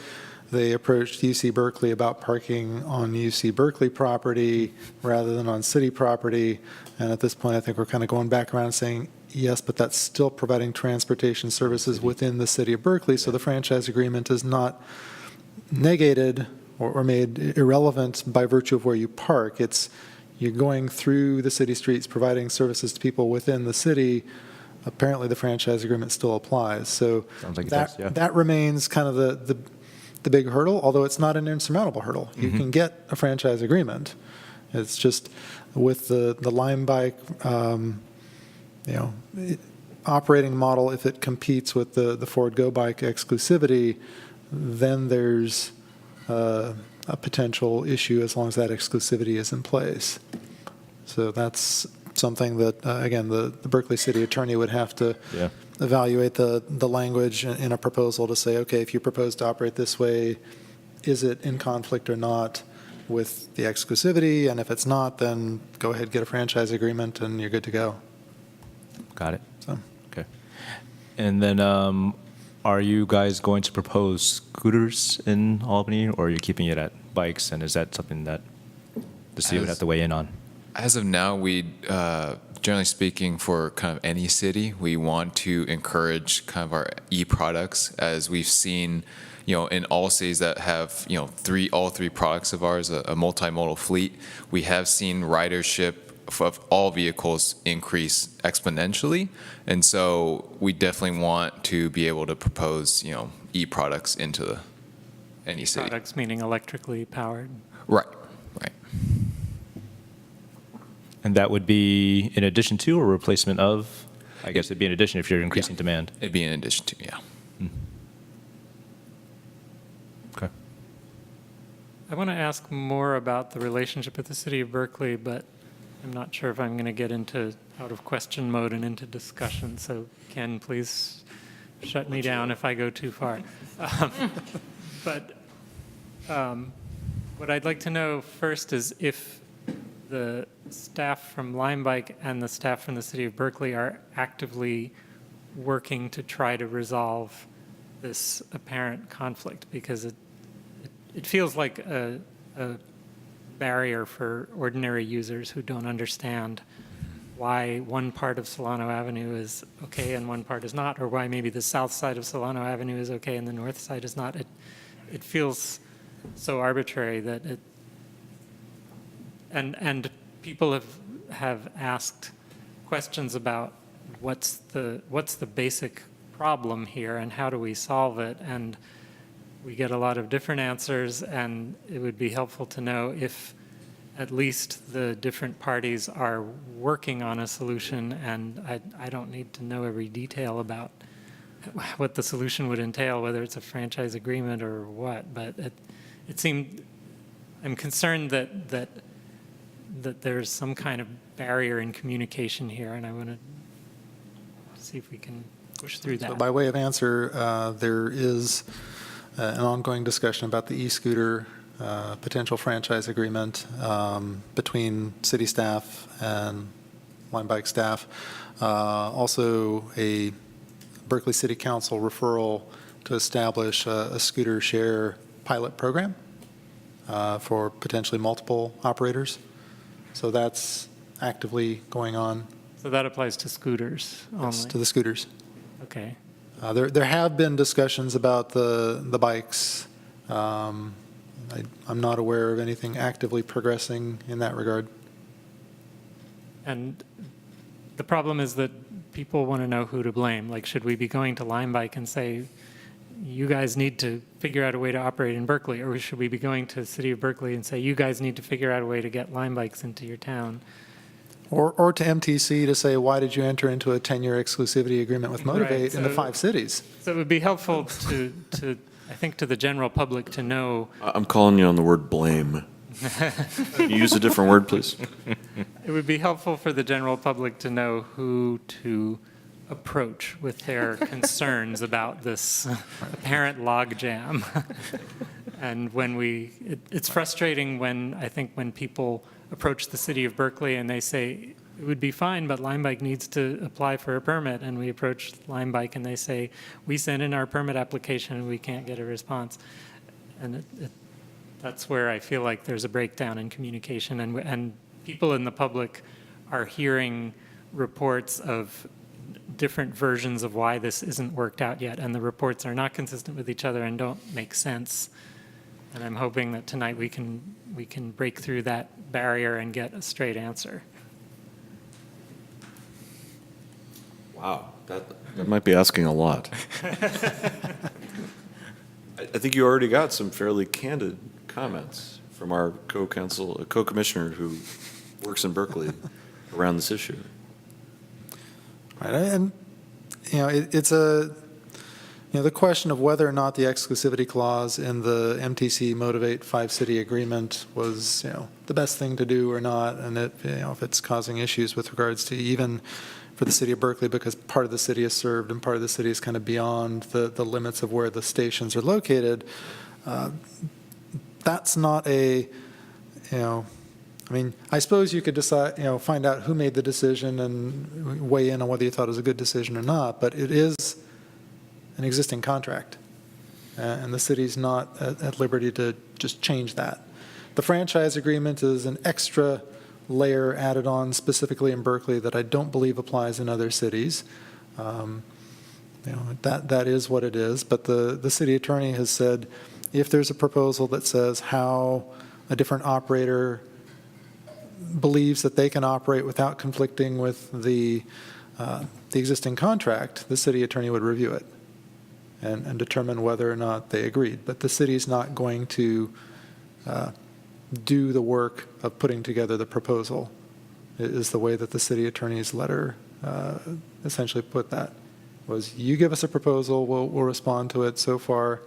They approached UC Berkeley about parking on UC Berkeley property rather than on city property. And at this point, I think we're kind of going back around saying, yes, but that's still providing transportation services within the City of Berkeley. So the franchise agreement is not negated or made irrelevant by virtue of where you park. It's you're going through the city streets, providing services to people within the city. Apparently, the franchise agreement still applies. So Sounds like it does, yeah. that remains kind of the big hurdle, although it's not an insurmountable hurdle. You can get a franchise agreement. It's just with the Limebike, operating model, if it competes with the Ford Go Bike exclusivity, then there's a potential issue as long as that exclusivity is in place. So that's something that, again, the Berkeley City Attorney would have to evaluate the language in a proposal to say, okay, if you propose to operate this way, is it in conflict or not with the exclusivity? And if it's not, then go ahead, get a franchise agreement, and you're good to go. Got it. So. Okay. And then are you guys going to propose scooters in Albany, or are you keeping it at bikes? And is that something that the city would have to weigh in on? As of now, we, generally speaking, for kind of any city, we want to encourage kind of our e-products, as we've seen, in all cities that have, all three products of ours, a multimodal fleet. We have seen ridership of all vehicles increase exponentially, and so we definitely want to be able to propose, e-products into any city. Products meaning electrically powered. Right. And that would be in addition to or replacement of? I guess it'd be in addition if you're increasing demand. It'd be in addition to, yeah. Okay. I want to ask more about the relationship with the City of Berkeley, but I'm not sure if I'm going to get into out of question mode and into discussion. So Ken, please shut me down if I go too far. But what I'd like to know first is if the staff from Limebike and the staff from the City of Berkeley are actively working to try to resolve this apparent conflict, because it feels like a barrier for ordinary users who don't understand why one part of Solano Avenue is okay and one part is not, or why maybe the south side of Solano Avenue is okay and the north side is not. It feels so arbitrary that it. And people have asked questions about what's the basic problem here and how do we solve it, and we get a lot of different answers, and it would be helpful to know if at least the different parties are working on a solution, and I don't need to know every detail about what the solution would entail, whether it's a franchise agreement or what, but it seemed, I'm concerned that there's some kind of barrier in communication here, and I want to see if we can push through that. So by way of answer, there is an ongoing discussion about the e-scooter potential franchise agreement between city staff and Limebike staff. Also, a Berkeley City Council referral to establish a scooter share pilot program for potentially multiple operators. So that's actively going on. So that applies to scooters only? Yes, to the scooters. Okay. There have been discussions about the bikes. I'm not aware of anything actively progressing in that regard. And the problem is that people want to know who to blame. Like, should we be going to Limebike and say, you guys need to figure out a way to operate in Berkeley, or should we be going to the City of Berkeley and say, you guys need to figure out a way to get Limebikes into your town? Or to MTC to say, why did you enter into a 10-year exclusivity agreement with Motivate in the 5 cities? So it would be helpful to I think, to the general public to know. I'm calling you on the word blame. Can you use a different word, please? It would be helpful for the general public to know who to approach with their concerns about this apparent logjam. And it's frustrating I think when people approach the city of Berkeley and they say, it would be fine, but Limebike needs to apply for a permit. And we approach Limebike and they say, we sent in our permit application and we can't get a response. And that's where I feel like there's a breakdown in communication. And people in the public are hearing reports of different versions of why this isn't worked out yet. And the reports are not consistent with each other and don't make sense. And I'm hoping that tonight we can break through that barrier and get a straight answer. Wow, that might be asking a lot. I think you already got some fairly candid comments from our co-commissioner who works in Berkeley around this issue. Right, and it's the question of whether or not the exclusivity clause in the MTC Motivate 5-City Agreement was, the best thing to do or not, and if it's causing issues with regards to even for the city of Berkeley, because part of the city is served and part of the city is kind of beyond the limits of where the stations are located. That's not I suppose you could decide, find out who made the decision and weigh in on whether you thought it was a good decision or not, but it is an existing contract, and the city's not at liberty to just change that. The franchise agreement is an extra layer added on specifically in Berkeley that I don't believe applies in other cities. That is what it is, but the city attorney has said if there's a proposal that says how a different operator believes that they can operate without conflicting with the existing contract, the city attorney would review it and determine whether or not they agreed. But the city's not going to do the work of putting together the proposal, is the way that the city attorney's letter essentially put that. Was you give us a proposal, we'll respond to it. So far,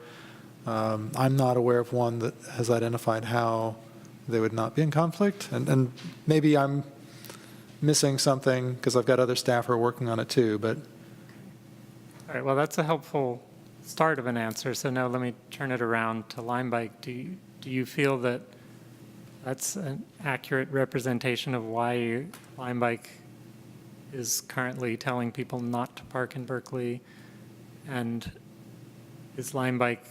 I'm not aware of one that has identified how they would not be in conflict. And maybe I'm missing something because I've got other staff who are working on it too, but. All right, well, that's a helpful start of an answer. So now let me turn it around to Limebike. Do you feel that that's an accurate representation of why Limebike is currently telling people not to park in Berkeley? And is Limebike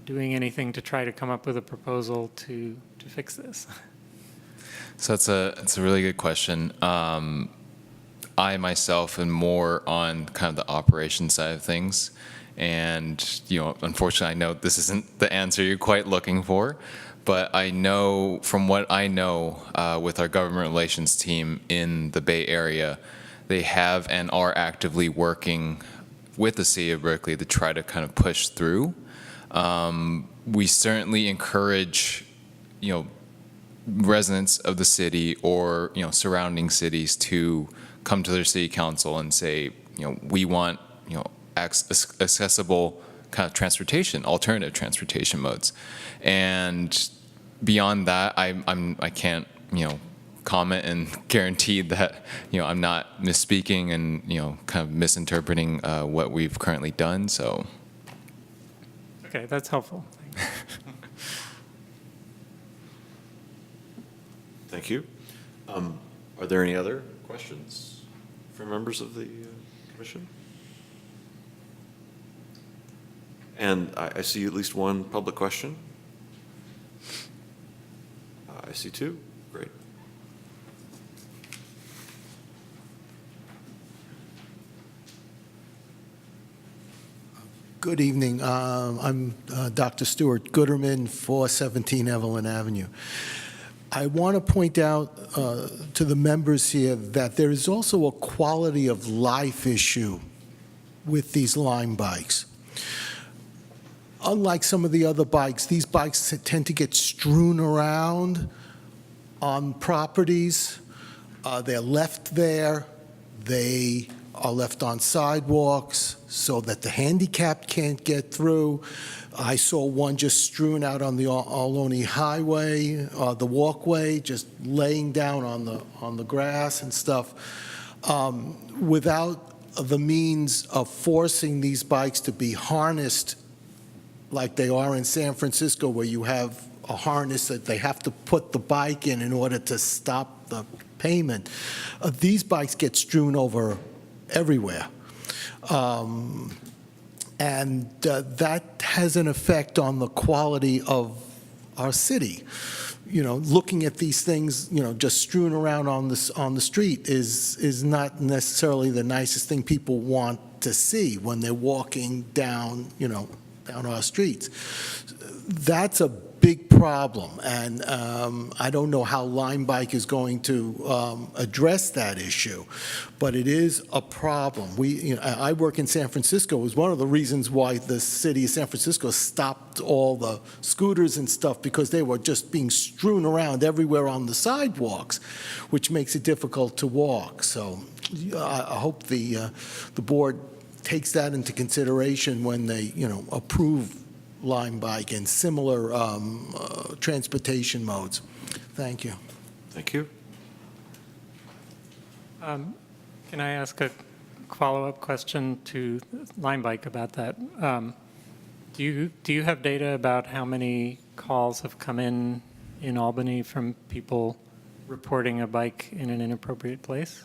doing anything to try to come up with a proposal to fix this? So it's a really good question. I myself am more on kind of the operation side of things. And, unfortunately, I know this isn't the answer you're quite looking for. But I know, from what I know with our government relations team in the Bay Area, they have and are actively working with the city of Berkeley to try to kind of push through. We certainly encourage, residents of the city or, surrounding cities to come to their city council and say, we want, accessible kind of transportation, alternative transportation modes. And beyond that, I can't, comment and guarantee that, I'm not misspeaking and, kind of misinterpreting what we've currently done, so. Okay, that's helpful. Thank you. Are there any other questions from members of the commission? And I see at least one public question. I see two. Great. Good evening. I'm Dr. Stuart Gooderman, 417 Evelyn Avenue. I want to point out to the members here that there is also a quality of life issue with these Lime bikes. Unlike some of the other bikes, these bikes tend to get strewn around on properties. They're left there. They are left on sidewalks so that the handicapped can't get through. I saw one just strewn out on the Albany Highway, the walkway, just laying down on the grass and stuff, without the means of forcing these bikes to be harnessed like they are in San Francisco, where you have a harness that they have to put the bike in order to stop the payment. These bikes get strewn over everywhere. And that has an effect on the quality of our city. You know, looking at these things, you know, just strewn around on the street is not necessarily the nicest thing people want to see when they're walking down, you know, down our streets. That's a big problem, and I don't know how Limebike is going to address that issue, but it is a problem. I work in San Francisco. It was one of the reasons why the city of San Francisco stopped all the scooters and stuff, because they were just being strewn around everywhere on the sidewalks, which makes it difficult to walk. So I hope the board takes that into consideration when they, you know, approve Limebike and similar transportation modes. Thank you. Thank you. Can I ask a follow-up question to Limebike about that? Do you have data about how many calls have come in Albany from people reporting a bike in an inappropriate place?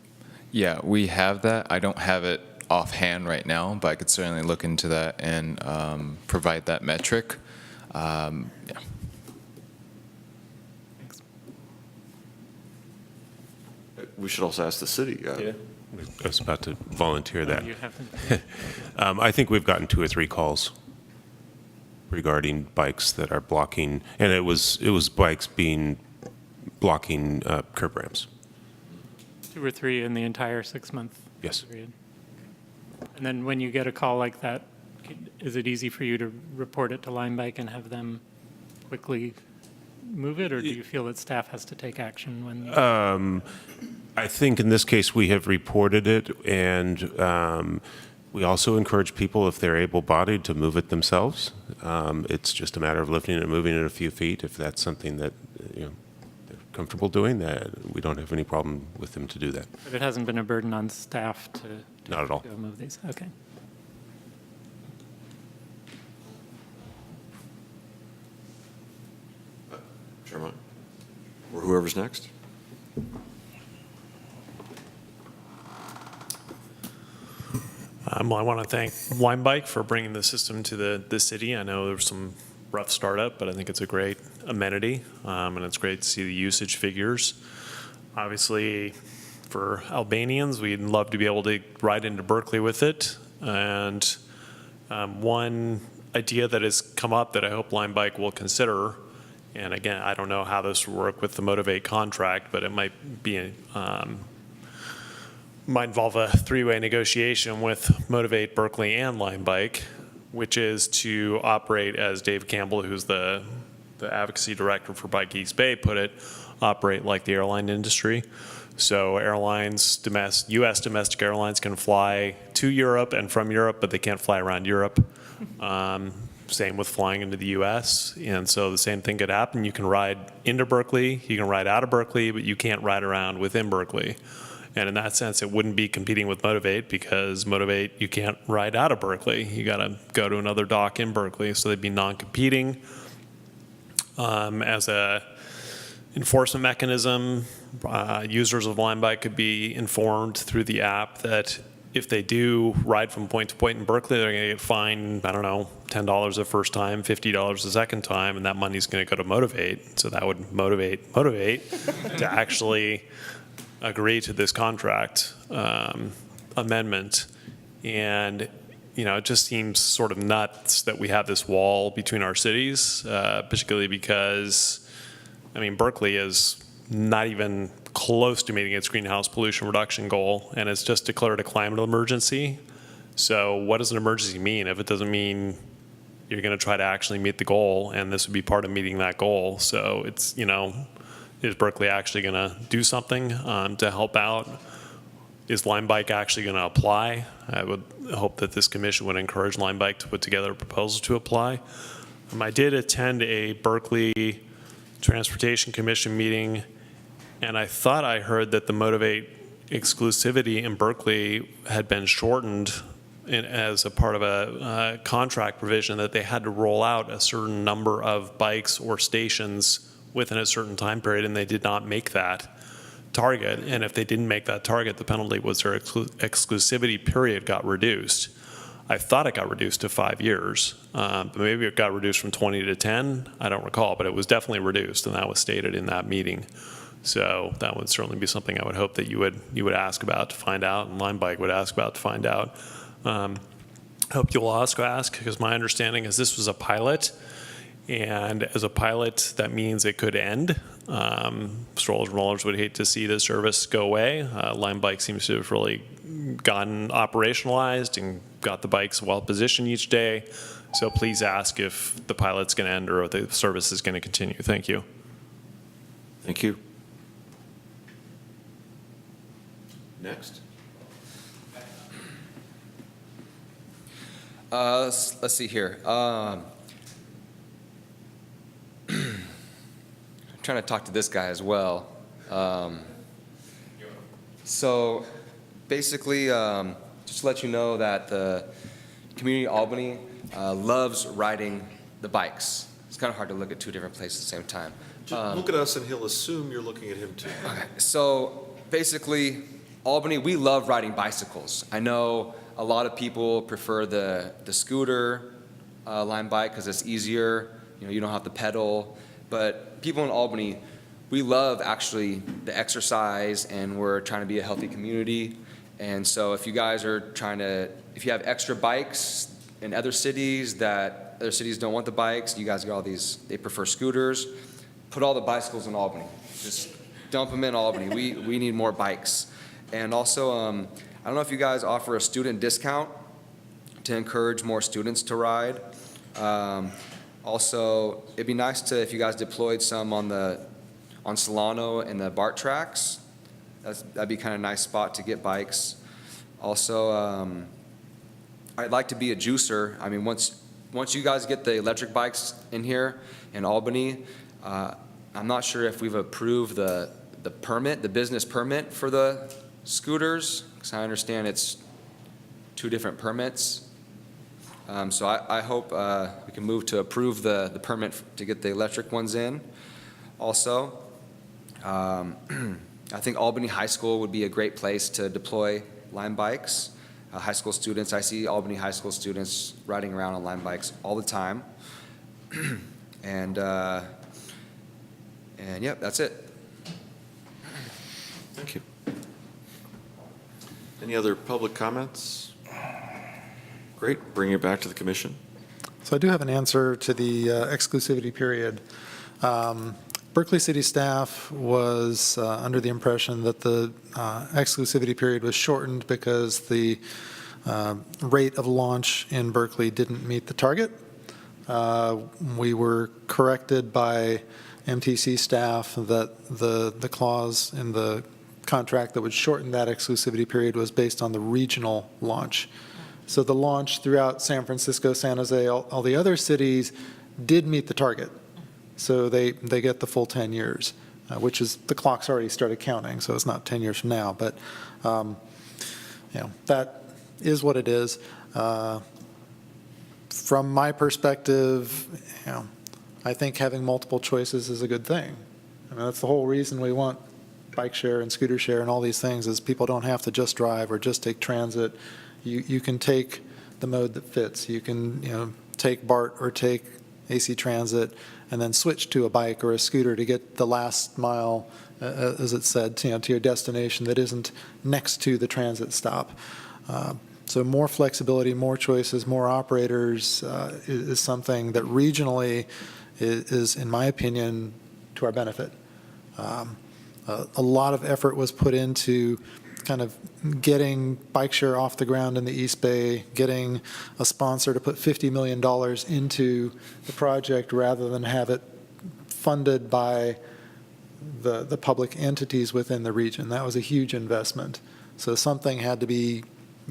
Yeah, we have that. I don't have it offhand right now, but I could certainly look into that and provide that metric. Yeah. We should also ask the city. Yeah. I was about to volunteer that. You haven't. I think we've gotten 2 or 3 calls regarding bikes that are blocking, and it was bikes blocking curb ramps. 2 or 3 in the entire 6-month Yes. period. And then when you get a call like that, is it easy for you to report it to Limebike and have them quickly move it, or do you feel that staff has to take action when? I think in this case we have reported it, and we also encourage people, if they're able-bodied, to move it themselves. It's just a matter of lifting it and moving it a few feet. If that's something that they're comfortable doing, that we don't have any problem with them to do that. But it hasn't been a burden on staff to Not at all. go move these? Okay. Chairman, or whoever's next. Well, I want to thank Limebike for bringing the system to the city. I know there was some rough startup, but I think it's a great amenity, and it's great to see the usage figures. Obviously, for Albanians, we'd love to be able to ride into Berkeley with it. And one idea that has come up that I hope Limebike will consider, and again, I don't know how this will work with the Motivate contract, but it might be might involve a 3-way negotiation with Motivate, Berkeley, and Limebike, which is to operate, as Dave Campbell, who's the advocacy director for Bike East Bay, put it, operate like the airline industry. So airlines, U.S. domestic airlines can fly to Europe and from Europe, but they can't fly around Europe. Same with flying into the U.S. And so the same thing could happen. You can ride into Berkeley, you can ride out of Berkeley, but you can't ride around within Berkeley. And in that sense, it wouldn't be competing with Motivate, because Motivate, you can't ride out of Berkeley. You got to go to another dock in Berkeley. So they'd be non-competing. As a enforcement mechanism, users of Limebike could be informed through the app that if they do ride from point to point in Berkeley, they're going to get fined, I don't know, $10 the first time, $50 the second time, and that money's going to go to Motivate. So that would motivate to actually agree to this contract amendment. And, it just seems sort of nuts that we have this wall between our cities, particularly because, Berkeley is not even close to meeting its greenhouse pollution reduction goal, and it's just declared a climate emergency. So what does an emergency mean if it doesn't mean you're going to try to actually meet the goal, and this would be part of meeting that goal? So it's, is Berkeley actually going to do something to help out is Limebike actually going to apply? I would hope that this commission would encourage Limebike to put together a proposal to apply. I did attend a Berkeley Transportation Commission meeting, and I thought I heard that the Motivate exclusivity in Berkeley had been shortened as a part of a contract provision, that they had to roll out a certain number of bikes or stations within a certain time period, and they did not make that target. And if they didn't make that target, the penalty was their exclusivity period got reduced. I thought it got reduced to 5 years, but maybe it got reduced from 20 to 10. I don't recall, but it was definitely reduced, and that was stated in that meeting. So that would certainly be something I would hope that you would ask about to find out, and Limebike would ask about to find out. Hope you'll also ask, because my understanding is this was a pilot, and as a pilot, that means it could end. Strollers and rollers would hate to see the service go away. Limebike seems to have really gotten operationalized and got the bikes well positioned each day. So please ask if the pilot's going to end or if the service is going to continue. Thank you. Thank you. Next. Let's see here. I'm trying to talk to this guy as well. So basically, just to let you know that the community of Albany loves riding the bikes. It's kind of hard to look at two different places at the same time. Just look at us and he'll assume you're looking at him too. Okay. So basically, Albany, we love riding bicycles. I know a lot of people prefer the scooter Limebike because it's easier. You don't have to pedal. But people in Albany, we love actually the exercise, and we're trying to be a healthy community. And so if you guys are if you have extra bikes in other cities that other cities don't want the bikes, you guys got all these, they prefer scooters, put all the bicycles in Albany. Just dump them in Albany. We need more bikes. And also, I don't know if you guys offer a student discount to encourage more students to ride. Also, it'd be nice if you guys deployed some on Solano and the BART tracks. That'd be kind of a nice spot to get bikes. Also, I'd like to be a juicer. I mean, once you guys get the electric bikes in here in Albany, I'm not sure if we've approved the business permit for the scooters, because I understand it's 2 different permits. So I hope we can move to approve the permit to get the electric ones in. Also, I think Albany High School would be a great place to deploy Limebikes. High school students, I see Albany High School students riding around on Limebikes all the time. And yep, that's it. Thank you. Any other public comments? Great. Bring it back to the commission. So I do have an answer to the exclusivity period. Berkeley City staff was under the impression that the exclusivity period was shortened because the rate of launch in Berkeley didn't meet the target. We were corrected by MTC staff that the clause in the contract that would shorten that exclusivity period was based on the regional launch. So the launch throughout San Francisco, San Jose, all the other cities did meet the target. So they get the full 10 years, which is, the clock's already started counting, so it's not 10 years from now. But, that is what it is. From my perspective, I think having multiple choices is a good thing. I mean, that's the whole reason we want bike share and scooter share and all these things, is people don't have to just drive or just take transit. You can take the mode that fits. You can, take BART or take AC Transit and then switch to a bike or a scooter to get the last mile, as it said, to your destination that isn't next to the transit stop. So more flexibility, more choices, more operators is something that regionally is, in my opinion, to our benefit. A lot of effort was put into kind of getting bike share off the ground in the East Bay, getting a sponsor to put $50 million into the project rather than have it funded by the public entities within the region. That was a huge investment. So something had to be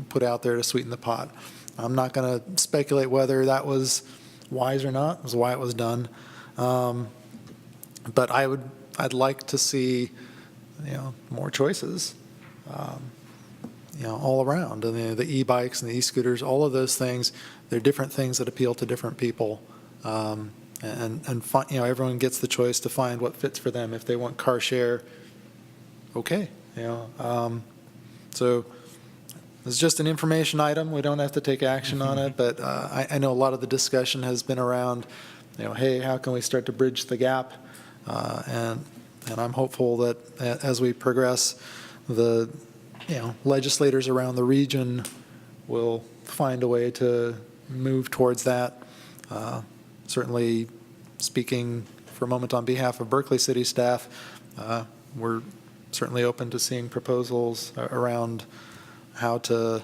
put out there to sweeten the pot. I'm not going to speculate whether that was wise or not. It was why it was done. But I'd like to see, more choices, all around. And the e-bikes and the e-scooters, all of those things, they're different things that appeal to different people. Everyone gets the choice to find what fits for them. If they want car share, okay. So it's just an information item. We don't have to take action on it, but I know a lot of the discussion has been around, hey, how can we start to bridge the gap? And I'm hopeful that as we progress, the legislators around the region will find a way to move towards that. Certainly, speaking for a moment on behalf of Berkeley City staff, we're certainly open to seeing proposals around how to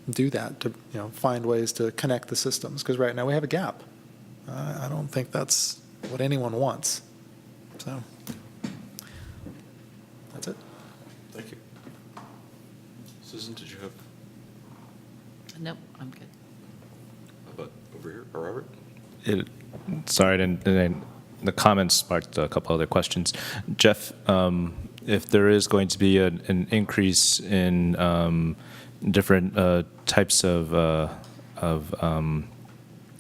do that, to find ways to connect the systems, because right now we have a gap. I don't think that's what anyone wants. So that's it. Thank you. Susan, did you have? Nope, I'm good. How about over here, or Robert? Sorry, the comments sparked a couple other questions. Jeff, if there is going to be an increase in different types of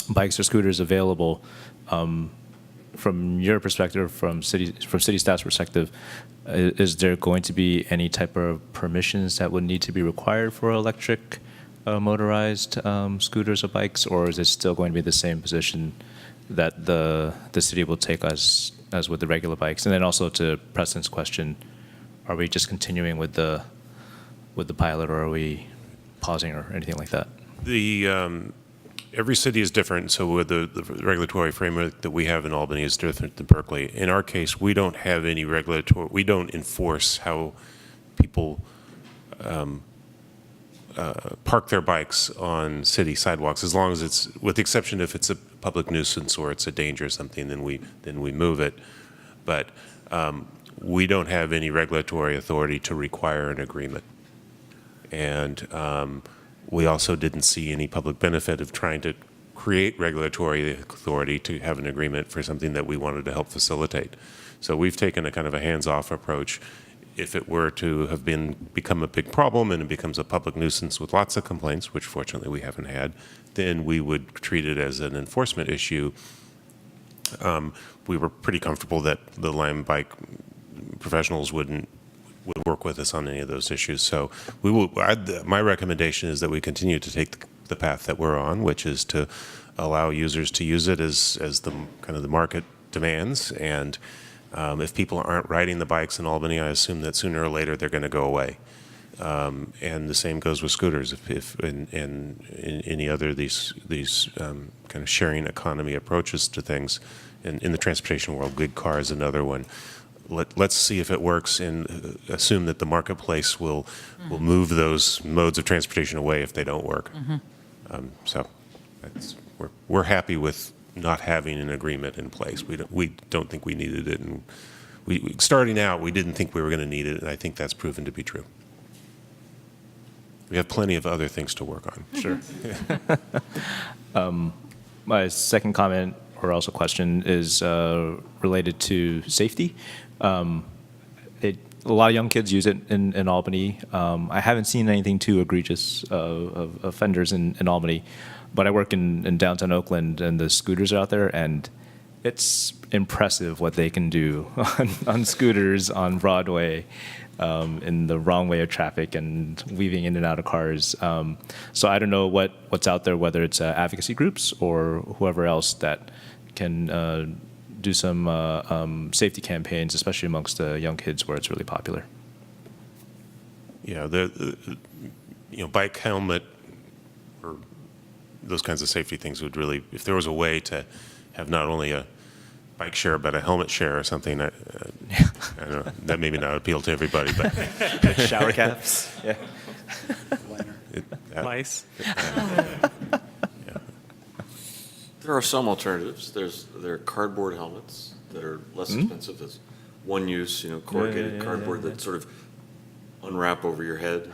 bikes or scooters available, from your perspective, from city staff's perspective, is there going to be any type of permissions that would need to be required for electric motorized scooters or bikes, or is it still going to be the same position that the city will take as with the regular bikes? And then also to Preston's question, are we just continuing with the pilot, or are we pausing or anything like that? Every city is different, so with the regulatory framework that we have in Albany is different than Berkeley. In our case, we don't have any we don't enforce how people park their bikes on city sidewalks, as long as it's, with the exception if it's a public nuisance or it's a danger or something, then we move it. But we don't have any regulatory authority to require an agreement. And we also didn't see any public benefit of trying to create regulatory authority to have an agreement for something that we wanted to help facilitate. So we've taken a kind of a hands-off approach. If it were to have become a big problem and it becomes a public nuisance with lots of complaints, which fortunately we haven't had, then we would treat it as an enforcement issue. We were pretty comfortable that the Limebike professionals would work with us on any of those issues. So we will. My recommendation is that we continue to take the path that we're on, which is to allow users to use it as the kind of the market demands. And if people aren't riding the bikes in Albany, I assume that sooner or later they're going to go away. And the same goes with scooters. If in any other these kind of sharing economy approaches to things, in the transportation world, gig car is another one. Let's see if it works, and assume that the marketplace will move those modes of transportation away if they don't work. So we're happy with not having an agreement in place. We don't think we needed it, and starting out we didn't think we were going to need it, and I think that's proven to be true. We have plenty of other things to work on. Sure. My second comment or also question is related to safety. A lot of young kids use it in Albany. I haven't seen anything too egregious of offenders in Albany, but I work in downtown Oakland, and the scooters are out there, and it's impressive what they can do on scooters on Broadway, in the wrong way of traffic and weaving in and out of cars. So I don't know what's out there, whether it's advocacy groups or whoever else that can do some safety campaigns, especially amongst the young kids where it's really popular. Yeah, bike helmet or those kinds of safety things would really, if there was a way to have not only a bike share but a helmet share or something, I don't know, that maybe not appeal to everybody, but shower caps. Yeah. Lice. There are some alternatives. There are cardboard helmets that are less expensive. As one use, corrugated cardboard that sort of unwrap over your head,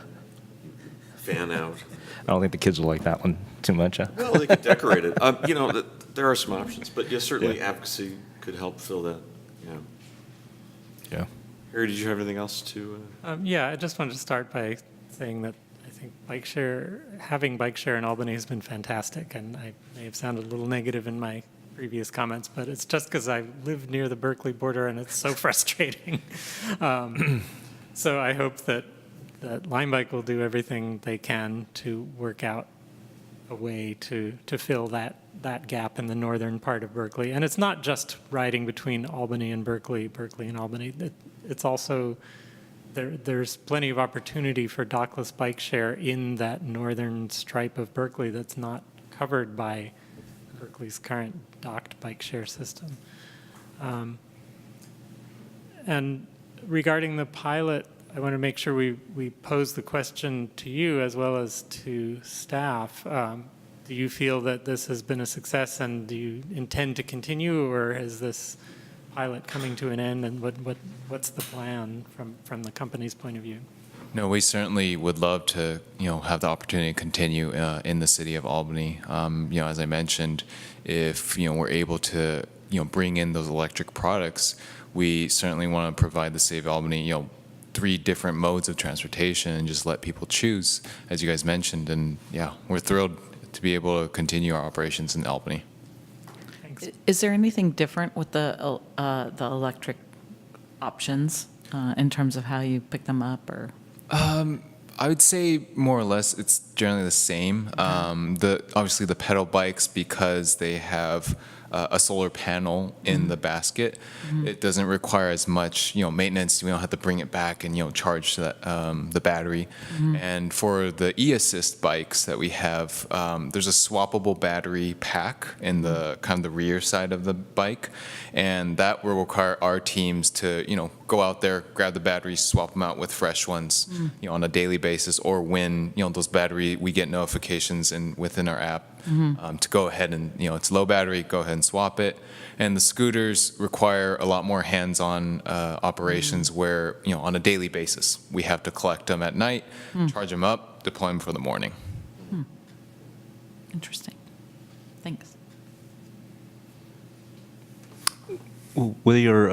fan out. I don't think the kids will like that one too much. Huh? Well, they could decorate it. There are some options, but yes, certainly advocacy could help fill that. Yeah. Yeah. Harry, did you have anything else to? Yeah, I just wanted to start by saying that I think having bike share in Albany has been fantastic, and I may have sounded a little negative in my previous comments, but it's just because I live near the Berkeley border and it's so frustrating. So I hope that Limebike will do everything they can to work out a way to fill that gap in the northern part of Berkeley. And it's not just riding between Albany and Berkeley, Berkeley and Albany. It's also, there's plenty of opportunity for dockless bike share in that northern stripe of Berkeley that's not covered by Berkeley's current docked bike share system. And regarding the pilot, I want to make sure we pose the question to you as well as to staff. Do you feel that this has been a success, and do you intend to continue, or is this pilot coming to an end, and what's the plan from the company's point of view? No, we certainly would love to, have the opportunity to continue in the city of Albany. As I mentioned, if we're able to, bring in those electric products, we certainly want to provide the city of Albany, 3 different modes of transportation and just let people choose, as you guys mentioned. And yeah, we're thrilled to be able to continue our operations in Albany. Thanks. Is there anything different with the electric options in terms of how you pick them up, or? I would say more or less it's generally the same. Obviously the pedal bikes, because they have a solar panel in the basket, it doesn't require as much maintenance. We don't have to bring it back and charge the battery. And for the e-assist bikes that we have, there's a swappable battery pack in the kind of the rear side of the bike, and that will require our teams to go out there, grab the batteries, swap them out with fresh ones on a daily basis, or when those battery, we get notifications within our app to go ahead and it's low battery, go ahead and swap it. And the scooters require a lot more hands-on operations where on a daily basis we have to collect them at night, charge them up, deploy them for the morning. Interesting. Thanks. Will your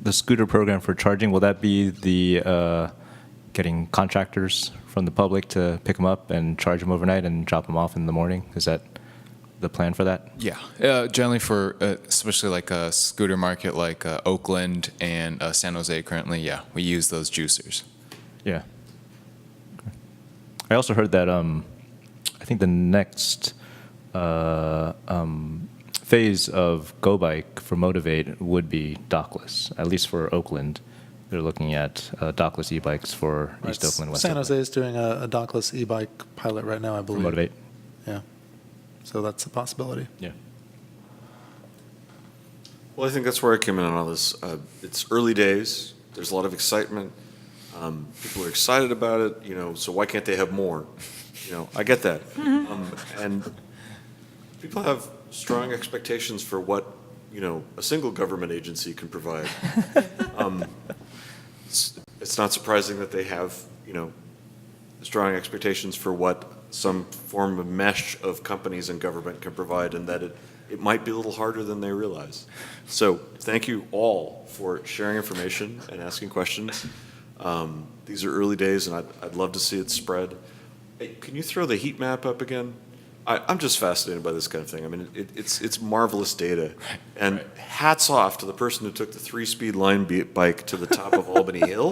the scooter program for charging, will that be the getting contractors from the public to pick them up and charge them overnight and drop them off in the morning? Is that the plan for that? Yeah, generally for especially like a scooter market like Oakland and San Jose currently, we use those juicers. Yeah. Okay. I also heard that I think the next phase of Go Bike for Motivate would be dockless, at least for Oakland. They're looking at dockless e-bikes for East Oakland, West San Oakland. Jose is doing a dockless e-bike pilot right now, I believe. For Motivate. Yeah. So that's a possibility. Yeah. Well, I think that's where I came in on all this. It's early days. There's a lot of excitement. People are excited about it, so why can't they have more? I get that. And people have strong expectations for what, a single government agency can provide. It's not surprising that they have, strong expectations for what some form of mesh of companies and government can provide, and that it might be a little harder than they realize. So thank you all for sharing information and asking questions. These are early days, and I'd love to see it spread. Hey, can you throw the heat map up again? I'm just fascinated by this kind of thing. I mean, it's marvelous data. And hats off to the person who took the 3-speed Limebike to the top of Albany Hill.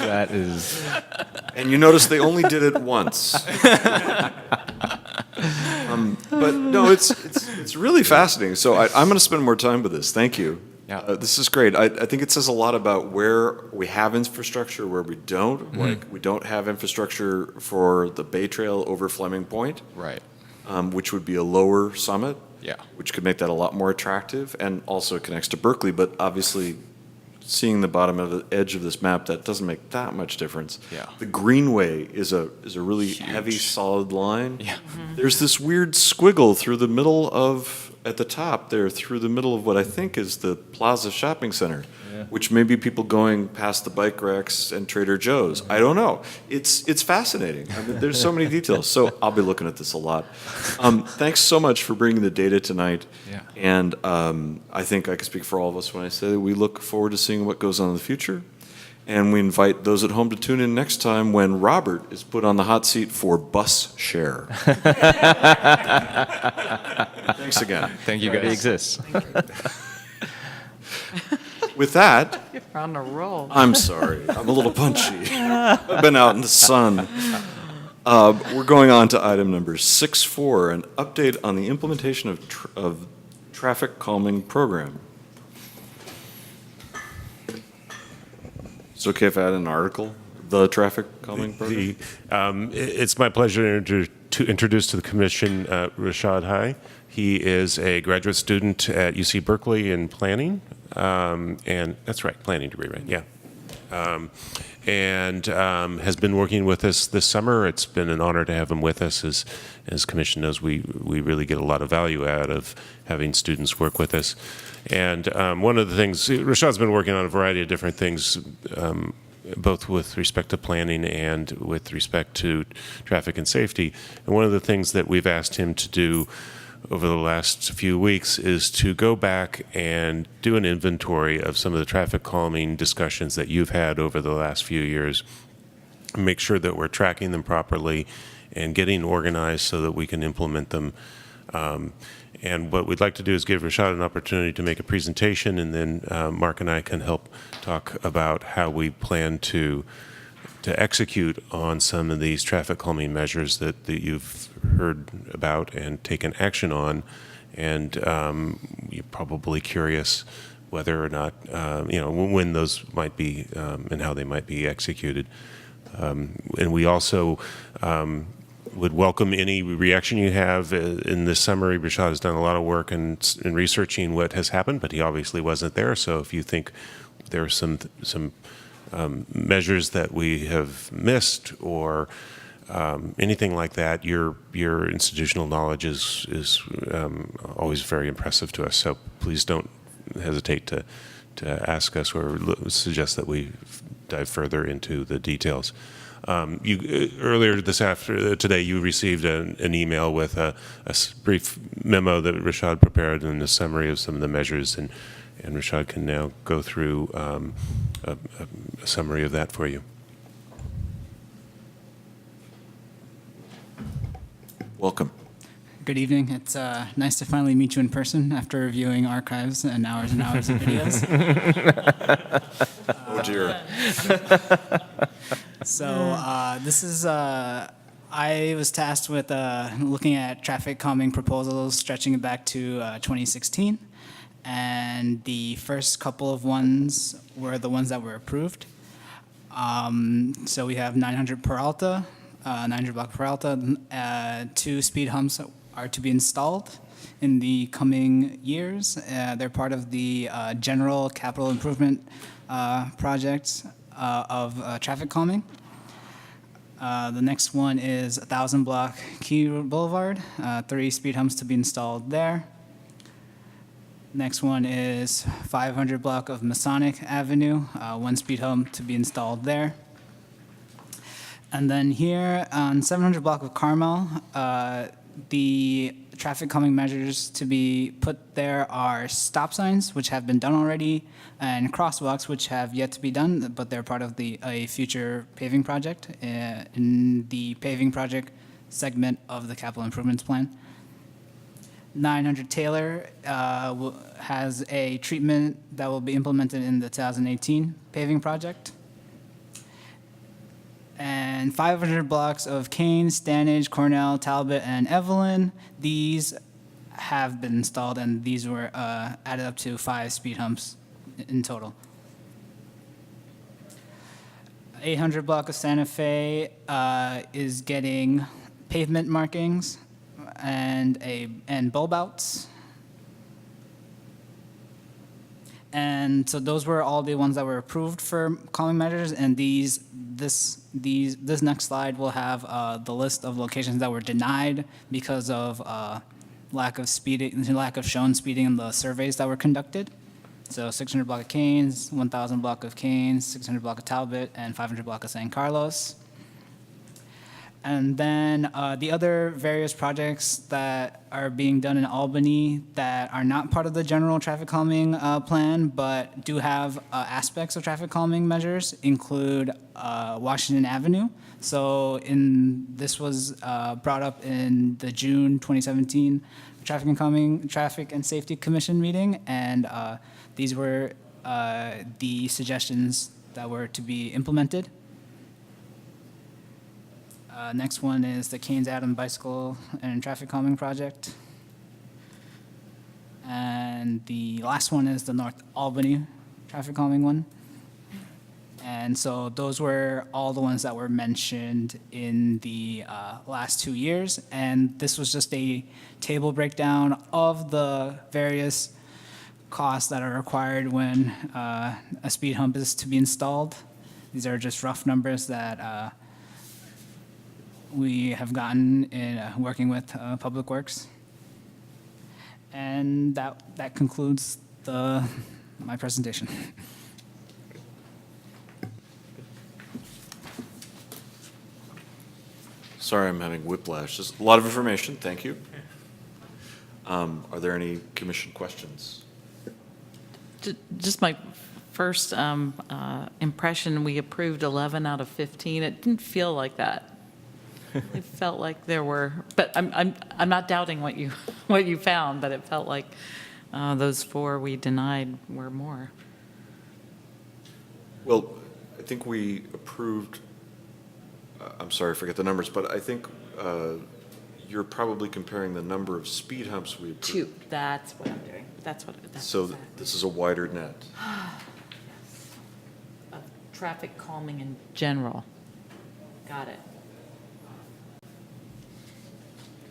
That is... And you notice they only did it once. But no, it's really fascinating. So I'm going to spend more time with this. Thank you. Yeah. This is great. I think it says a lot about where we have infrastructure, where we don't. Like, we don't have infrastructure for the Bay Trail over Fleming Point. Right. Which would be a lower summit. Yeah. Which could make that a lot more attractive, and also it connects to Berkeley. But obviously, seeing the bottom of the edge of this map, that doesn't make that much difference. Yeah. The Greenway is a really heavy, solid line. Yeah. There's this weird squiggle through the middle of at the top there through the middle of what I think is the Plaza Shopping Center, which may be people going past the bike racks and Trader Joe's. I don't know. It's fascinating. I mean, there's so many details. So I'll be looking at this a lot. Thanks so much for bringing the data tonight. Yeah. And I think I can speak for all of us when I say that we look forward to seeing what goes on in the future. And we invite those at home to tune in next time when Robert is put on the hot seat for bus share. Thanks again. Thank you, guys. It exists. With that, You're on a roll. I'm sorry. I'm a little punchy. I've been out in the sun. We're going on to item number 6.4, an update on the implementation of traffic calming program. It's okay if I add an article, the traffic calming program? It's my pleasure to introduce to the commission Rashad Hai. He is a graduate student at UC Berkeley in planning, and that's right, planning degree, right? Yeah. And has been working with us this summer. It's been an honor to have him with us. As commission knows, we really get a lot of value out of having students work with us. And one of the things, Rashad's been working on a variety of different things, both with respect to planning and with respect to traffic and safety. And one of the things that we've asked him to do over the last few weeks is to go back and do an inventory of some of the traffic calming discussions that you've had over the last few years, make sure that we're tracking them properly and getting organized so that we can implement them. And what we'd like to do is give Rashad an opportunity to make a presentation, and then Mark and I can help talk about how we plan to execute on some of these traffic calming measures that you've heard about and taken action on. And you're probably curious whether or not, when those might be and how they might be executed. And we also would welcome any reaction you have in this summary. Rashad has done a lot of work in researching what has happened, but he obviously wasn't there. So if you think there are some measures that we have missed or anything like that, your institutional knowledge is always very impressive to us. So please don't hesitate to ask us or suggest that we dive further into the details. Earlier today, you received an email with a brief memo that Rashad prepared and a summary of some of the measures, and Rashad can now go through a summary of that for you. Welcome. Good evening. It's nice to finally meet you in person after reviewing archives and hours of videos. Oh dear. So this is, I was tasked with looking at traffic calming proposals stretching it back to 2016. And the first couple of ones were the ones that were approved. So we have 900 Peralta, 900 block Peralta, 2 speed humps are to be installed in the coming years. They're part of the general capital improvement projects of traffic calming. The next one is 1,000 block Key Boulevard, 3 speed humps to be installed there. Next one is 500 block of Masonic Avenue, 1 speed hump to be installed there. And then here on 700 block of Carmel, the traffic calming measures to be put there are stop signs, which have been done already, and crosswalks, which have yet to be done, but they're part of a future paving project in the paving project segment of the capital improvements plan. 900 Taylor has a treatment that will be implemented in the 2018 paving project. And 500 blocks of Kane, Stanage, Cornell, Talbot, and Evelyn. These have been installed, and these were added up to 5 speed humps in total. 800 block of Santa Fe is getting pavement markings and bulb outs. And so those were all the ones that were approved for calming measures, and this next slide will have the list of locations that were denied because of lack of speeding, lack of shown speeding in the surveys that were conducted. So 600 block of Canes, 1,000 block of Canes, 600 block of Talbot, and 500 block of San Carlos. And then the other various projects that are being done in Albany that are not part of the general traffic calming plan, but do have aspects of traffic calming measures include Washington Avenue. So this was brought up in the June 2017 Traffic and Safety Commission meeting, and these were the suggestions that were to be implemented. Next one is the Canes Adam Bicycle and Traffic Calming Project. And the last one is the North Albany Traffic Calming one. And so those were all the ones that were mentioned in the last 2 years. And this was just a table breakdown of the various costs that are required when a speed hump is to be installed. These are just rough numbers that we have gotten in working with Public Works. And that concludes my presentation. Sorry, I'm having whiplash. Just a lot of information. Thank you. Are there any commission questions? Just my first impression, we approved 11 out of 15. It didn't feel like that. It felt like there were, but I'm not doubting what you found, but it felt like those 4 we denied were more. Well, I think we approved, I'm sorry, I forget the numbers, but I think you're probably comparing the number of speed humps we approved. 2, that's what I'm doing. That's So exactly. this is a wider net. Of traffic calming in general. Got it.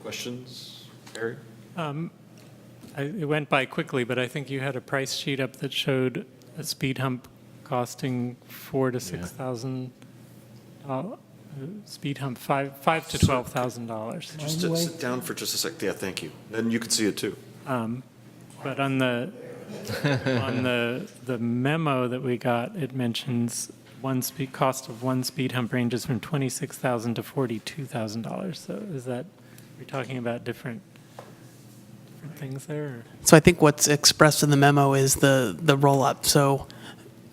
Questions, Harry? It went by quickly, but I think you had a price sheet up that showed a speed hump costing $4,000 to $6,000. Speed hump $5,000 to $12,000. Just sit down for just a sec. Yeah, thank you. Then you can see it too. But on the memo that we got, it mentions cost of one speed hump ranges from $26,000 to $42,000. So is that, we're talking about different things there? Or? So I think what's expressed in the memo is the roll-up. So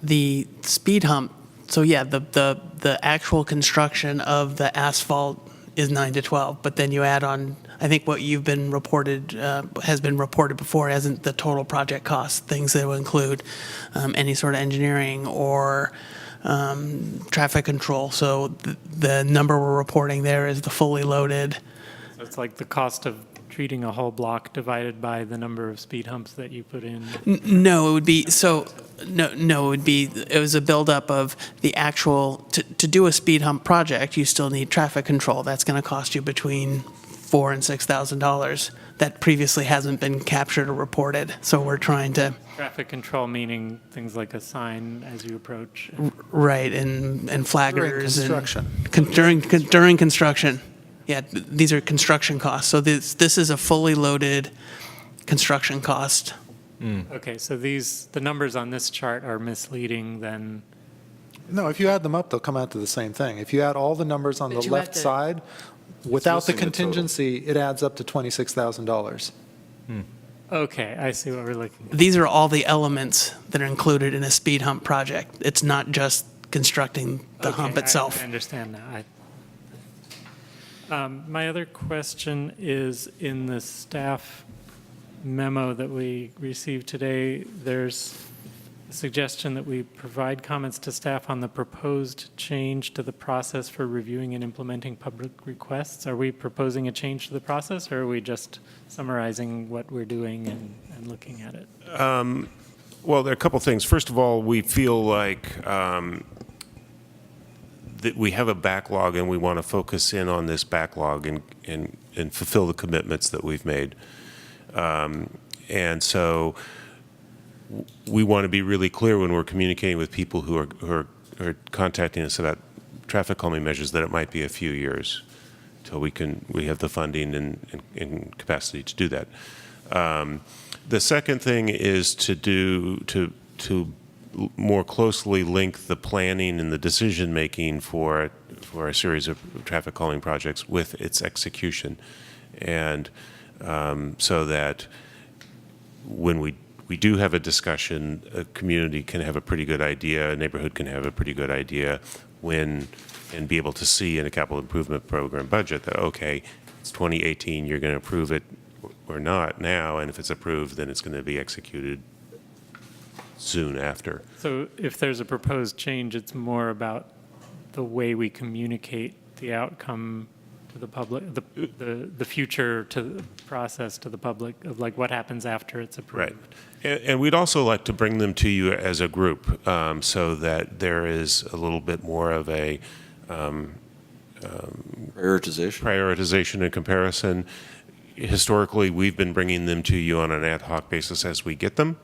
the speed hump, so yeah, the actual construction of the asphalt is 9 to 12, but then you add on, I think what you've been reported, has been reported before, hasn't the total project cost, things that will include any sort of engineering or traffic control. So the number we're reporting there is the fully loaded. So it's like the cost of treating a whole block divided by the number of speed humps that you put in? No, it would be, so, no, it was a buildup of the actual, to do a speed hump project, you still need traffic control. That's going to cost you between $4,000 and $6,000. That previously hasn't been captured or reported. So we're trying to. Traffic control meaning things like a sign as you approach. Right, and flaggers. During construction. During construction. Yeah, these are construction costs. So this is a fully loaded construction cost. Okay, so the numbers on this chart are misleading then? No, if you add them up, they'll come out to the same thing. If you add all the numbers on But the you have left to- side, without the missing the total. contingency, it adds up to $26,000. Okay, I see what we're looking at. These are all the elements that are included in a speed hump project. It's not just constructing the hump itself. I understand now. My other question is in the staff memo that we received today, there's a suggestion that we provide comments to staff on the proposed change to the process for reviewing and implementing public requests. Are we proposing a change to the process, or are we just summarizing what we're doing and looking at it? Well, there are a couple things. First of all, we feel like that we have a backlog and we want to focus in on this backlog and fulfill the commitments that we've made. And so we want to be really clear when we're communicating with people who are contacting us about traffic calming measures that it might be a few years. we have the funding and capacity to do that. The second thing is to more closely link the planning and the decision-making for a series of traffic calming projects with its execution. And so that when we do have a discussion, a community can have a pretty good idea, a neighborhood can have a pretty good idea and be able to see in a capital improvement program budget that, okay, it's 2018, you're going to approve it or not now, and if it's approved, then it's going to be executed soon after. So if there's a proposed change, it's more about the way we communicate the outcome to the public, the future to the process to the public of like what happens after it's approved. Right. And we'd also like to bring them to you as a group so that there is a little bit more of a prioritization and comparison. Historically, we've been bringing them to you on an ad hoc basis as we get them.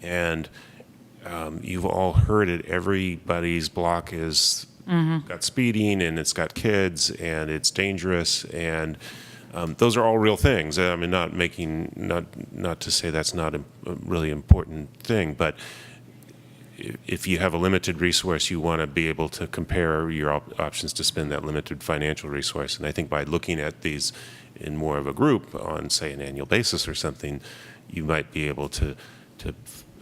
And you've all heard it. Everybody's block is got speeding, and it's got kids, and it's dangerous, and those are all real things. I mean, not to say that's not a really important thing, but if you have a limited resource, you want to be able to compare your options to spend that limited financial resource. And I think by looking at these in more of a group on, say, an annual basis or something, you might be able to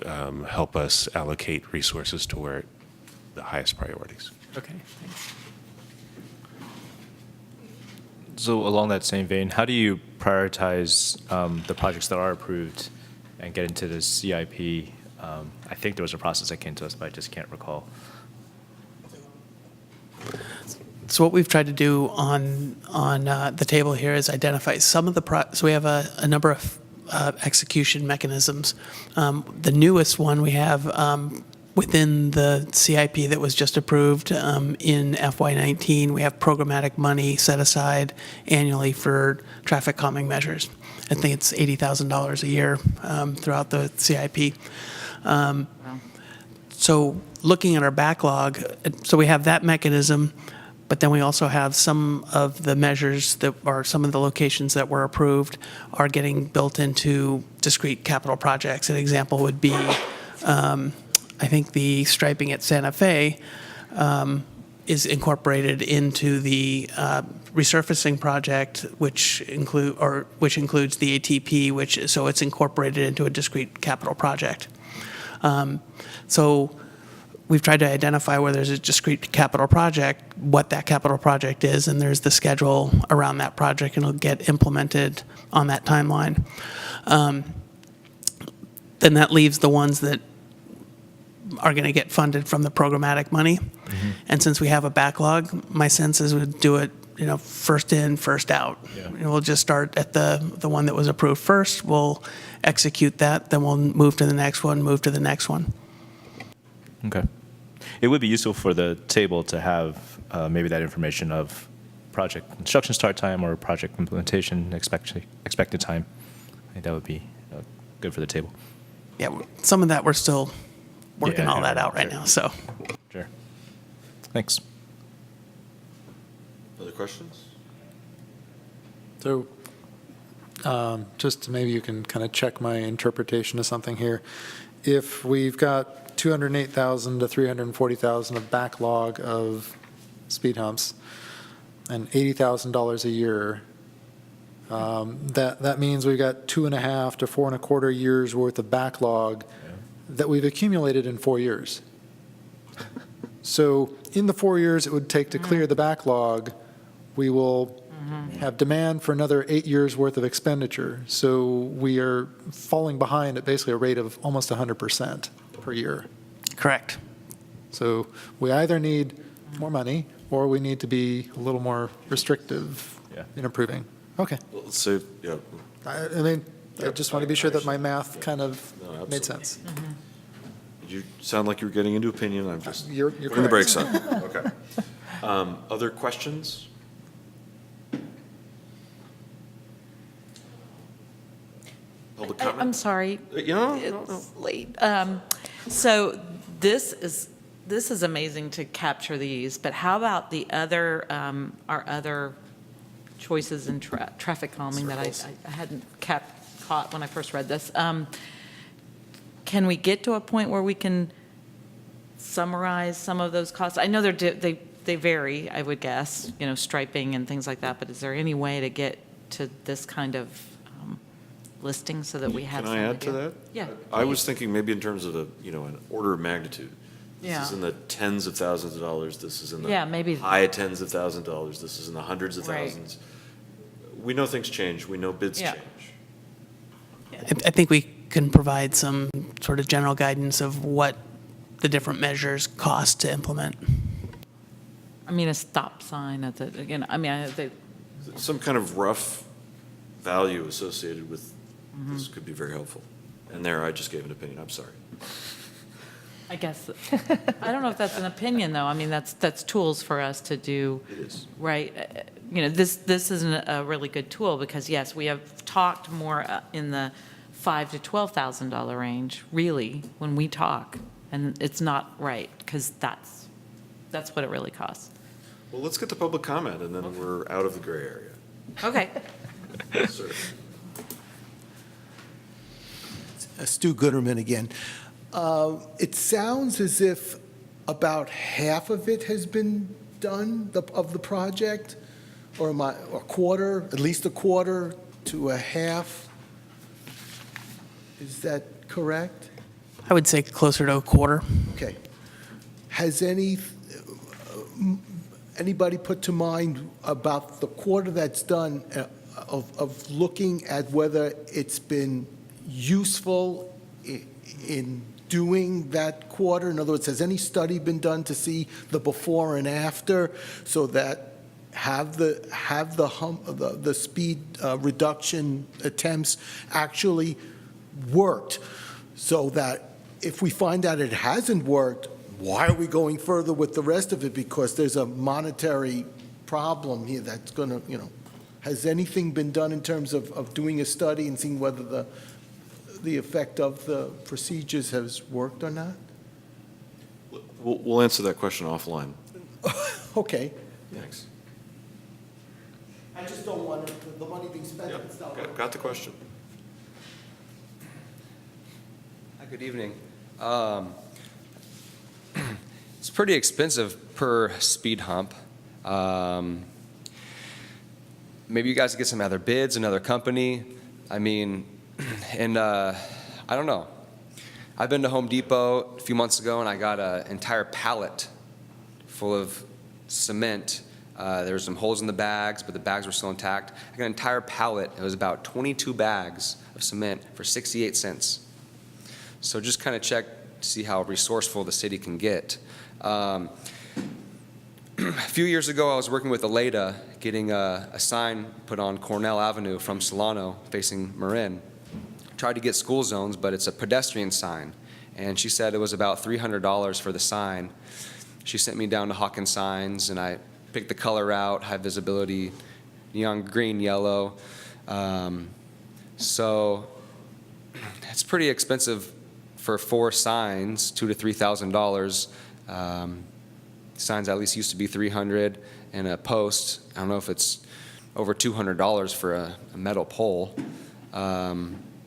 help us allocate resources to where the highest priorities. Okay, thanks. So along that same vein, how do you prioritize the projects that are approved and get into the CIP? I think there was a process that came to us, but I just can't recall. So what we've tried to do on the table here is identify some of the so we have a number of execution mechanisms. The newest one we have within the CIP that was just approved in FY19, we have programmatic money set aside annually for traffic calming measures. I think it's $80,000 a year throughout the CIP. So looking at our backlog, so we have that mechanism, but then we also have some of the measures that are some of the locations that were approved are getting built into discrete capital projects. An example would be, I think the striping at Santa Fe is incorporated into the resurfacing project, which includes the ATP, so it's incorporated into a discrete capital project. So we've tried to identify where there's a discrete capital project, what that capital project is, and there's the schedule around that project, and it'll get implemented on that timeline. Then that leaves the ones that are going to get funded from the programmatic money. Mm-hmm. And since we have a backlog, my sense is we'd do it, first in, first out. Yeah. We'll just start at the one that was approved first. We'll execute that, then we'll move to the next one, move to the next one. Okay. It would be useful for the table to have maybe that information of project construction start time or project implementation expected time. I think that would be good for the table. Yeah, some of that we're still working all that out right now. So. Sure. Thanks. Other questions? So just maybe you can kind of check my interpretation of something here. If we've got 208,000 to 340,000 of backlog of speed humps and $80,000 a year, that means we've got 2.5 to 4.25 years worth of backlog that we've accumulated in 4 years. So in the 4 years it would take to clear the backlog, we will have demand for another 8 years worth of expenditure. So we are falling behind at basically a rate of almost 100% per year. Correct. So we either need more money or we need to be a little more restrictive in approving. Okay. So, yeah. I just want to be sure that my math kind of made sense. Mm-hmm. You sound like you're getting into opinion. I'm just You're putting the correct. brakes on. Okay. Other questions? Public comment? I'm sorry. No. It's late. So this is amazing to capture these, but how about the other, our other choices in traffic calming that I hadn't caught when I first read this. Can we get to a point where we can summarize some of those costs? I know they vary, I would guess, striping and things like that, but is there any way to get to this kind of listing so that we have Can some I add to idea? that? Yeah. I was thinking maybe in terms of an order of magnitude. This Yeah. is in the tens of thousands of dollars. This is in the Yeah, maybe. high tens of thousands of dollars. This is in the hundreds of Right. thousands. We know things change. We know bids Yeah. change. I think we can provide some sort of general guidance of what the different measures cost to implement. I mean, a stop sign at the, again, I mean, Some kind of rough value associated with Mm-hmm. this could be very helpful. And there, I just gave an opinion. I'm sorry. I guess, I don't know if that's an opinion, though. I mean, that's tools for us to do. It is. Right? This isn't a really good tool because, yes, we have talked more in the $5,000 to $12,000 range, really, when we talk. And it's not right because that's what it really costs. Well, let's get to public comment, and then we're out of the gray area. Okay. Yes, sir. Stu Gooderman again. It sounds as if about half of it has been done, of the project, or a quarter, at least a quarter to a half. Is that correct? I would say closer to a quarter. Okay. Has anybody put to mind about the quarter that's done of looking at whether it's been useful in doing that quarter? In other words, has any study been done to see the before and after so that have the speed reduction attempts actually worked, so that if we find out it hasn't worked, why are we going further with the rest of it? Because there's a monetary problem here that's going to, has anything been done in terms of doing a study and seeing whether the effect of the procedures has worked or not? We'll answer that question offline. Okay. Thanks. I just don't want the money being spent. It's not Got the question. Good evening. It's pretty expensive per speed hump. Maybe you guys could get some other bids, another company. I mean, and I don't know. I've been to Home Depot a few months ago and I got an entire pallet full of cement. There were some holes in the bags, but the bags were still intact. I got an entire pallet. It was about 22 bags of cement for 68 cents. So just kind of check to see how resourceful the city can get. A few years ago, I was working with Aleda, getting a sign put on Cornell Avenue from Solano facing Marin. Tried to get school zones, but it's a pedestrian sign. And she said it was about $300 for the sign. She sent me down to Hawkins Signs, and I picked the color out, high visibility, neon green, yellow. So it's pretty expensive for 4 signs, $2,000 to $3,000. Signs at least used to be $300, and a post, I don't know if it's over $200 for a metal pole.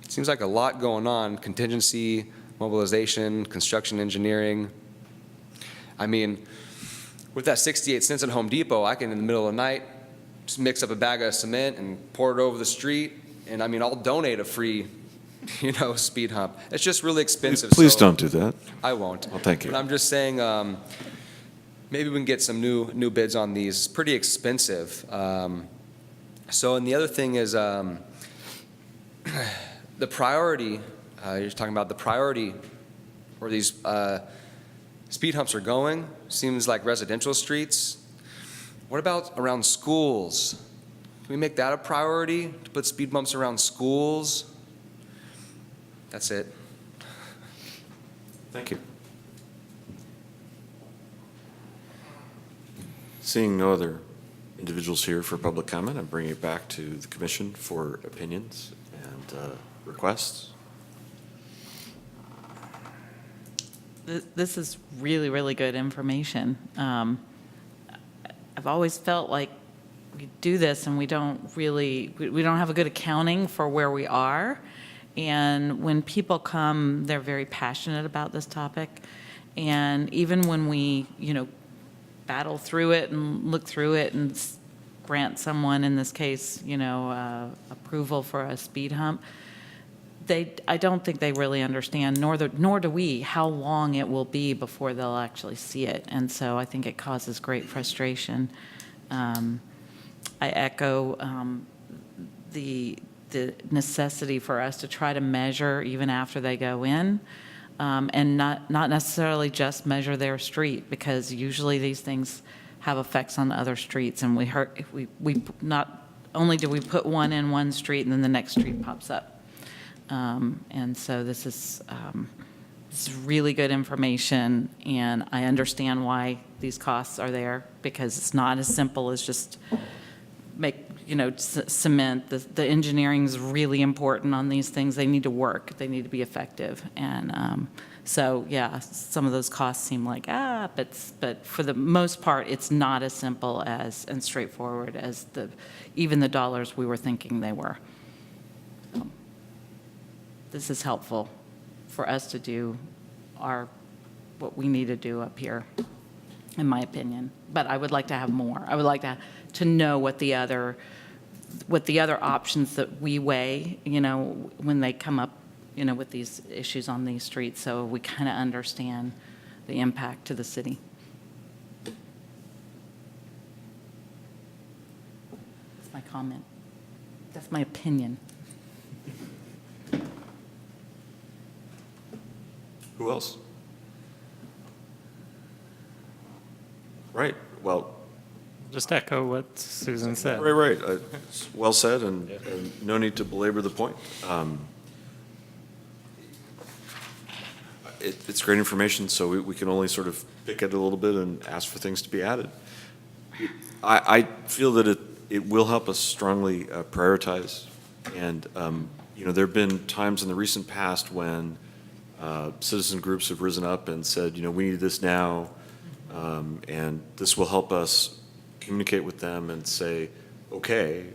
Seems like a lot going on: contingency, mobilization, construction engineering. I mean, with that 68 cents at Home Depot, I can, in the middle of the night, just mix up a bag of cement and pour it over the street, and I mean, I'll donate a free, speed hump. It's just really expensive. Please so don't do that. I won't. Well, thank you. But I'm just saying, maybe we can get some new bids on these. It's pretty expensive. And the other thing is the priority. You're talking about the priority where these speed humps are going. Seems like residential streets. What about around schools? Can we make that a priority to put speed bumps around schools? That's it. Thank you. Seeing no other individuals here for public comment, I'm bringing it back to the commission for opinions and requests. This is really, really good information. I've always felt like we do this and we don't have a good accounting for where we are. And when people come, they're very passionate about this topic. And even when we, battle through it and look through it and grant someone, in this case, approval for a speed hump, I don't think they really understand, nor do we, how long it will be before they'll actually see it. And so I think it causes great frustration. I echo the necessity for us to try to measure even after they go in, and not necessarily just measure their street, because usually these things have effects on other streets. And we not only do we put one in one street and then the next street pops up. And so this is really good information, and I understand why these costs are there, because it's not as simple as just cement. The engineering is really important on these things. They need to work. They need to be effective. And so, yeah, some of those costs seem like, but for the most part, it's not as simple as and straightforward as even the dollars we were thinking they were. This is helpful for us to do what we need to do up here, in my opinion. But I would like to have more. I would like to know what the other options that we weigh, when they come up, with these issues on these streets, so we kind of understand the impact to the city. That's my comment. That's my opinion. Who else? Right, well. Just echo what Susan said. Right. Well said, and no need to belabor the point. It's great information, so we can only sort of pick at it a little bit and ask for things to be added. I feel that it will help us strongly prioritize, and there have been times in the recent past when citizen groups have risen up and said, we need this now, and this will help us communicate with them and say, okay,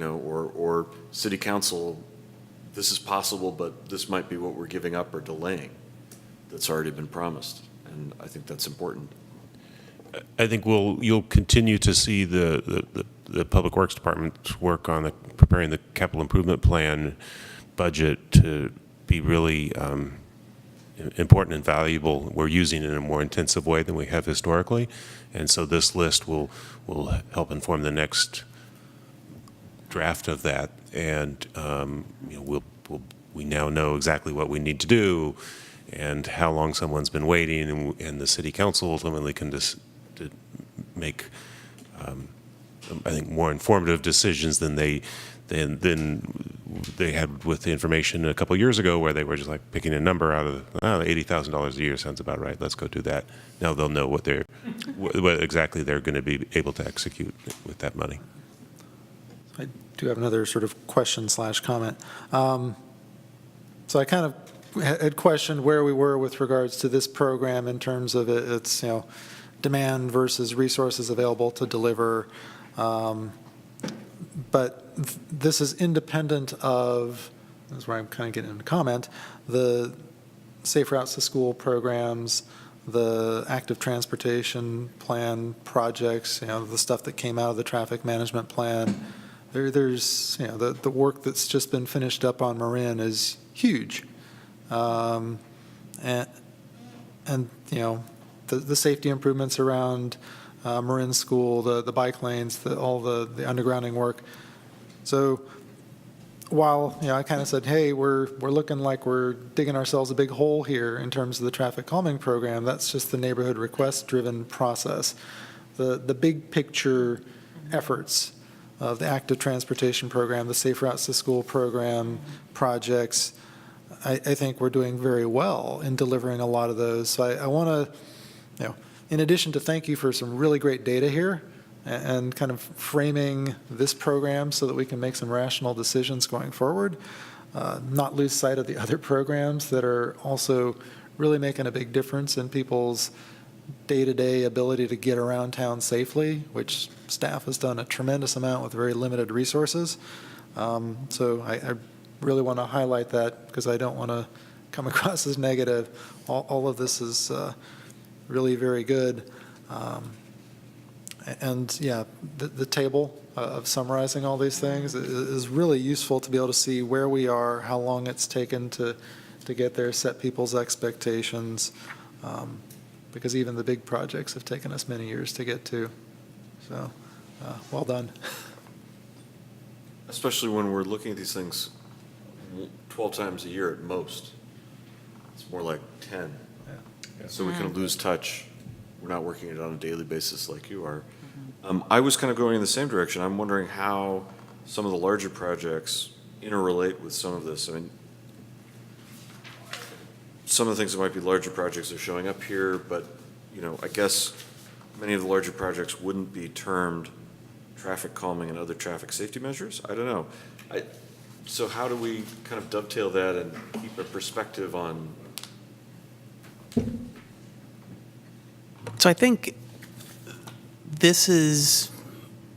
or city council, this is possible, but this might be what we're giving up or delaying that's already been promised. And I think that's important. I think you'll continue to see the Public Works Department work on preparing the capital improvement plan budget to be really important and valuable. We're using it in a more intensive way than we have historically, and so this list will help inform the next draft of that. And we now know exactly what we need to do and how long someone's been waiting, and the city council ultimately can just make I think more informative decisions than they had with the information a couple years ago, where they were just like picking a number out of $80,000 a year sounds about right. Let's go do that. Now they'll know what exactly they're going to be able to execute with that money. I do have another sort of question/comment. So I kind of had questioned where we were with regards to this program in terms of its demand versus resources available to deliver. But this is independent of, this is where I'm kind of getting into comment, the Safe Routes to School programs, the active transportation plan projects, the stuff that came out of the traffic management plan. There's the work that's just been finished up on Marin is huge. And the safety improvements around Marin School, the bike lanes, all the undergrounding work. So while I kind of said, hey, we're looking like we're digging ourselves a big hole here in terms of the traffic calming program, that's just the neighborhood request driven process. The big picture efforts of the active transportation program, the Safe Routes to School program, projects, I think we're doing very well in delivering a lot of those. So I want to, in addition to thank you for some really great data here and kind of framing this program so that we can make some rational decisions going forward, not lose sight of the other programs that are also really making a big difference in people's day-to-day ability to get around town safely, which staff has done a tremendous amount with very limited resources. So I really want to highlight that because I don't want to come across as negative. All of this is really very good. And yeah, the table of summarizing all these things is really useful to be able to see where we are, how long it's taken to get there, set people's expectations, because even the big projects have taken us many years to get to. So, well done. Especially when we're looking at these things 12 times a year at most. It's more like 10. Yeah. So we kind of lose touch. We're not working it on a daily basis like you are. I was kind of going in the same direction. I'm wondering how some of the larger projects interrelate with some of this. I mean, some of the things that might be larger projects are showing up here, but, you know, I guess many of the larger projects wouldn't be termed traffic calming and other traffic safety measures. I don't know. So how do we kind of dovetail that and keep a perspective on? So I think this is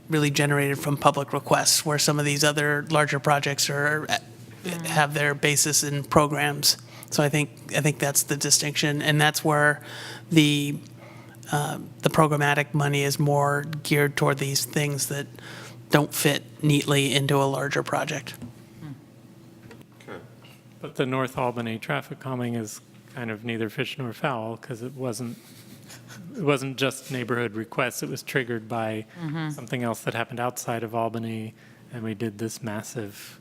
really generated from public requests where some of these other larger projects have their basis in programs. So I think that's the distinction, and that's where the programmatic money is more geared toward these things that don't fit neatly into a larger project. Okay. But the North Albany traffic calming is kind of neither fish nor fowl because it wasn't just neighborhood requests. It was triggered by something else that happened outside of Albany, and we did this massive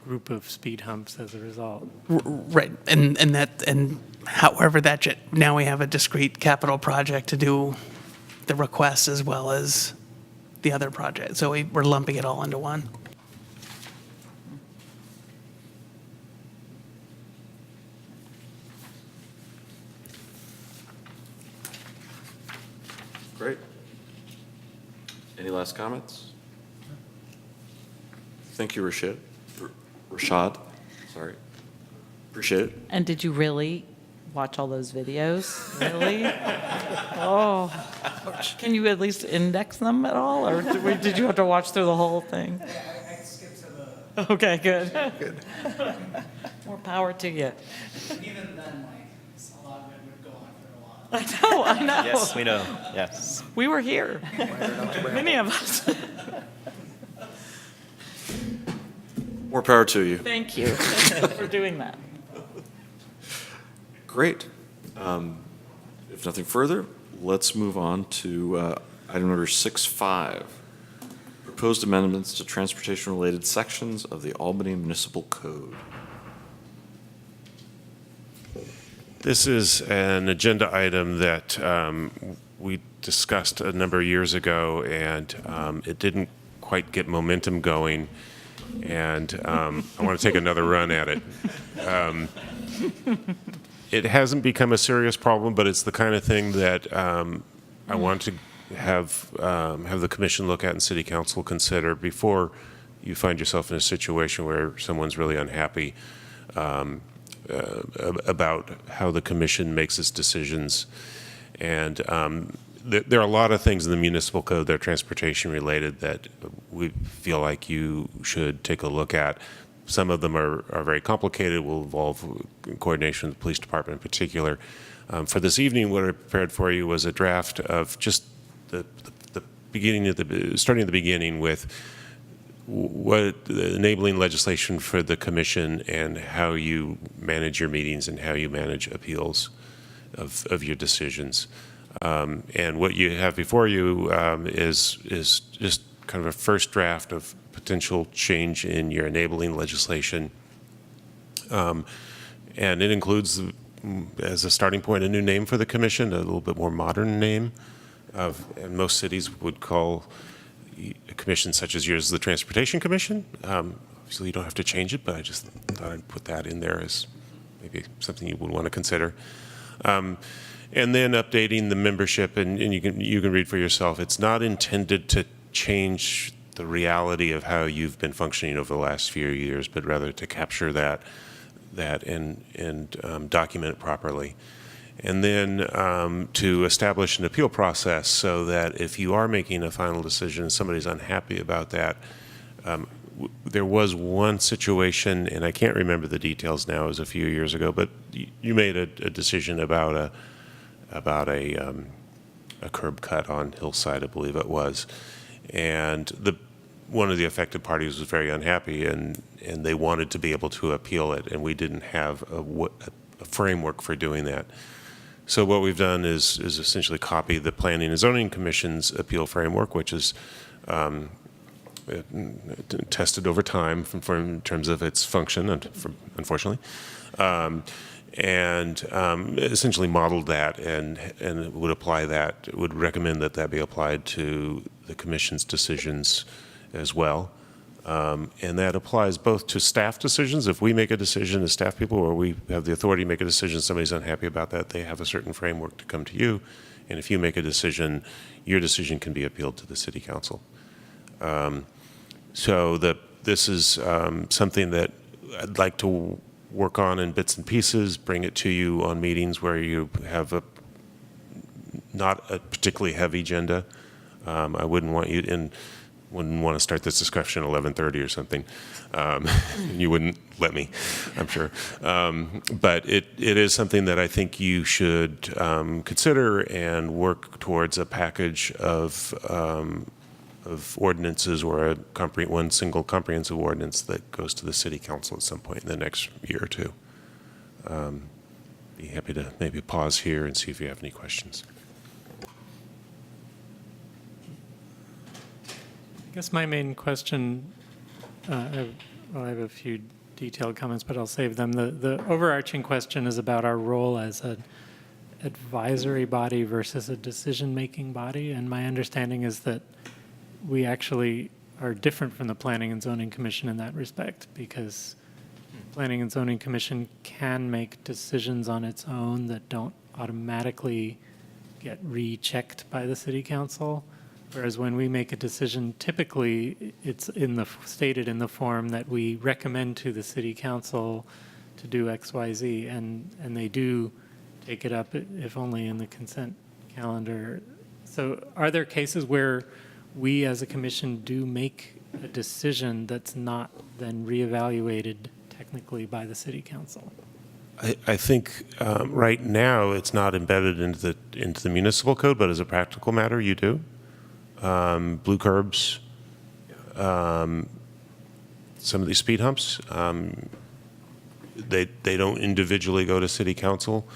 group of speed humps as a result. Right, and however now we have a discrete capital project to do the request as well as the other project. So we're lumping it all into one. Great. Any last comments? Thank you, Rashad. Sorry. Appreciate it. And did you really watch all those videos? Really? Oh. Can you at least index them at all? Or did you have to watch through the whole thing? I skipped to the... Okay, good. Good. More power to you. Even then, a lot of it would go on for a while. I know. Yes, we know. Yes. We were here. Many of us. More power to you. Thank you for doing that. Great. If nothing further, let's move on to item number 6.5. Proposed amendments to transportation-related sections of the Albany Municipal Code. This is an agenda item that we discussed a number of years ago, and it didn't quite get momentum going, and I want to take another run at it. It hasn't become a serious problem, but it's the kind of thing that I want to have the commission look at and city council consider before you find yourself in a situation where someone's really unhappy about how the commission makes its decisions. And there are a lot of things in the municipal code that are transportation related that we feel like you should take a look at. Some of them are very complicated, will involve coordination with the police department in particular. For this evening, what I prepared for you was a draft of just the beginning of starting at the beginning with what the enabling legislation for the commission and how you manage your meetings and how you manage appeals of your decisions. And what you have before you is just kind of a first draft of potential change in your enabling legislation. And it includes, as a starting point, a new name for the commission, a little bit more modern name. And most cities would call a commission such as yours the Transportation Commission. Obviously, you don't have to change it, but I just thought I'd put that in there as maybe something you would want to consider. And then updating the membership, and you can read for yourself. It's not intended to change the reality of how you've been functioning over the last few years, but rather to capture that and document it properly. And then to establish an appeal process so that if you are making a final decision and somebody's unhappy about that, there was one situation, and I can't remember the details now, it was a few years ago, but you made a decision about a curb cut on Hillside, I believe it was. And one of the affected parties was very unhappy, and they wanted to be able to appeal it, and we didn't have a framework for doing that. So what we've done is essentially copy the Planning and Zoning Commission's appeal framework, which is tested over time in terms of its function, unfortunately, and essentially modeled that and would apply that, would recommend that that be applied to the Commission's decisions as well. And that applies both to staff decisions. If we make a decision as staff people, or we have the authority to make a decision, somebody's unhappy about that, they have a certain framework to come to you. And if you make a decision, your decision can be appealed to the City Council. So this is something that I'd like to work on in bits and pieces, bring it to you on meetings where you have not a particularly heavy agenda. I wouldn't want to start this discussion at 11:30 or something. You wouldn't let me, I'm sure. But it is something that I think you should consider and work towards a package of ordinances, or one single comprehensive ordinance that goes to the City Council at some point in the next year or two. Be happy to maybe pause here and see if you have any questions. I guess my main question, I have a few detailed comments, but I'll save them. The overarching question is about our role as an advisory body versus a decision-making body, and my understanding is that we actually are different from the Planning and Zoning Commission in that respect, because Planning and Zoning Commission can make decisions on its own that don't automatically get rechecked by the City Council. Whereas when we make a decision, typically it's stated in the form that we recommend to the City Council to do X, Y, Z, and they do take it up, if only in the consent calendar. So are there cases where we as a commission do make a decision that's not then reevaluated technically by the City Council? I think right now it's not embedded into the municipal code, but as a practical matter, you do. Blue curbs, some of these speed humps, they don't individually go to City Council.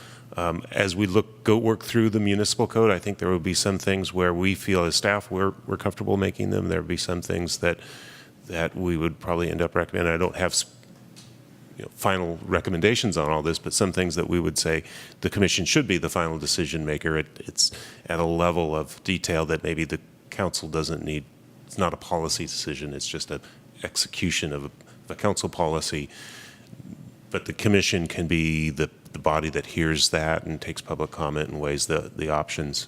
As we work through the municipal code, I think there will be some things where we feel as staff we're comfortable making them. There will be some things that we would probably end up recommending. I don't have final recommendations on all this, but some things that we would say the commission should be the final decision maker. It's at a level of detail that maybe the council doesn't need. It's not a policy decision, it's just an execution of a council policy. But the commission can be the body that hears that and takes public comment and weighs the options.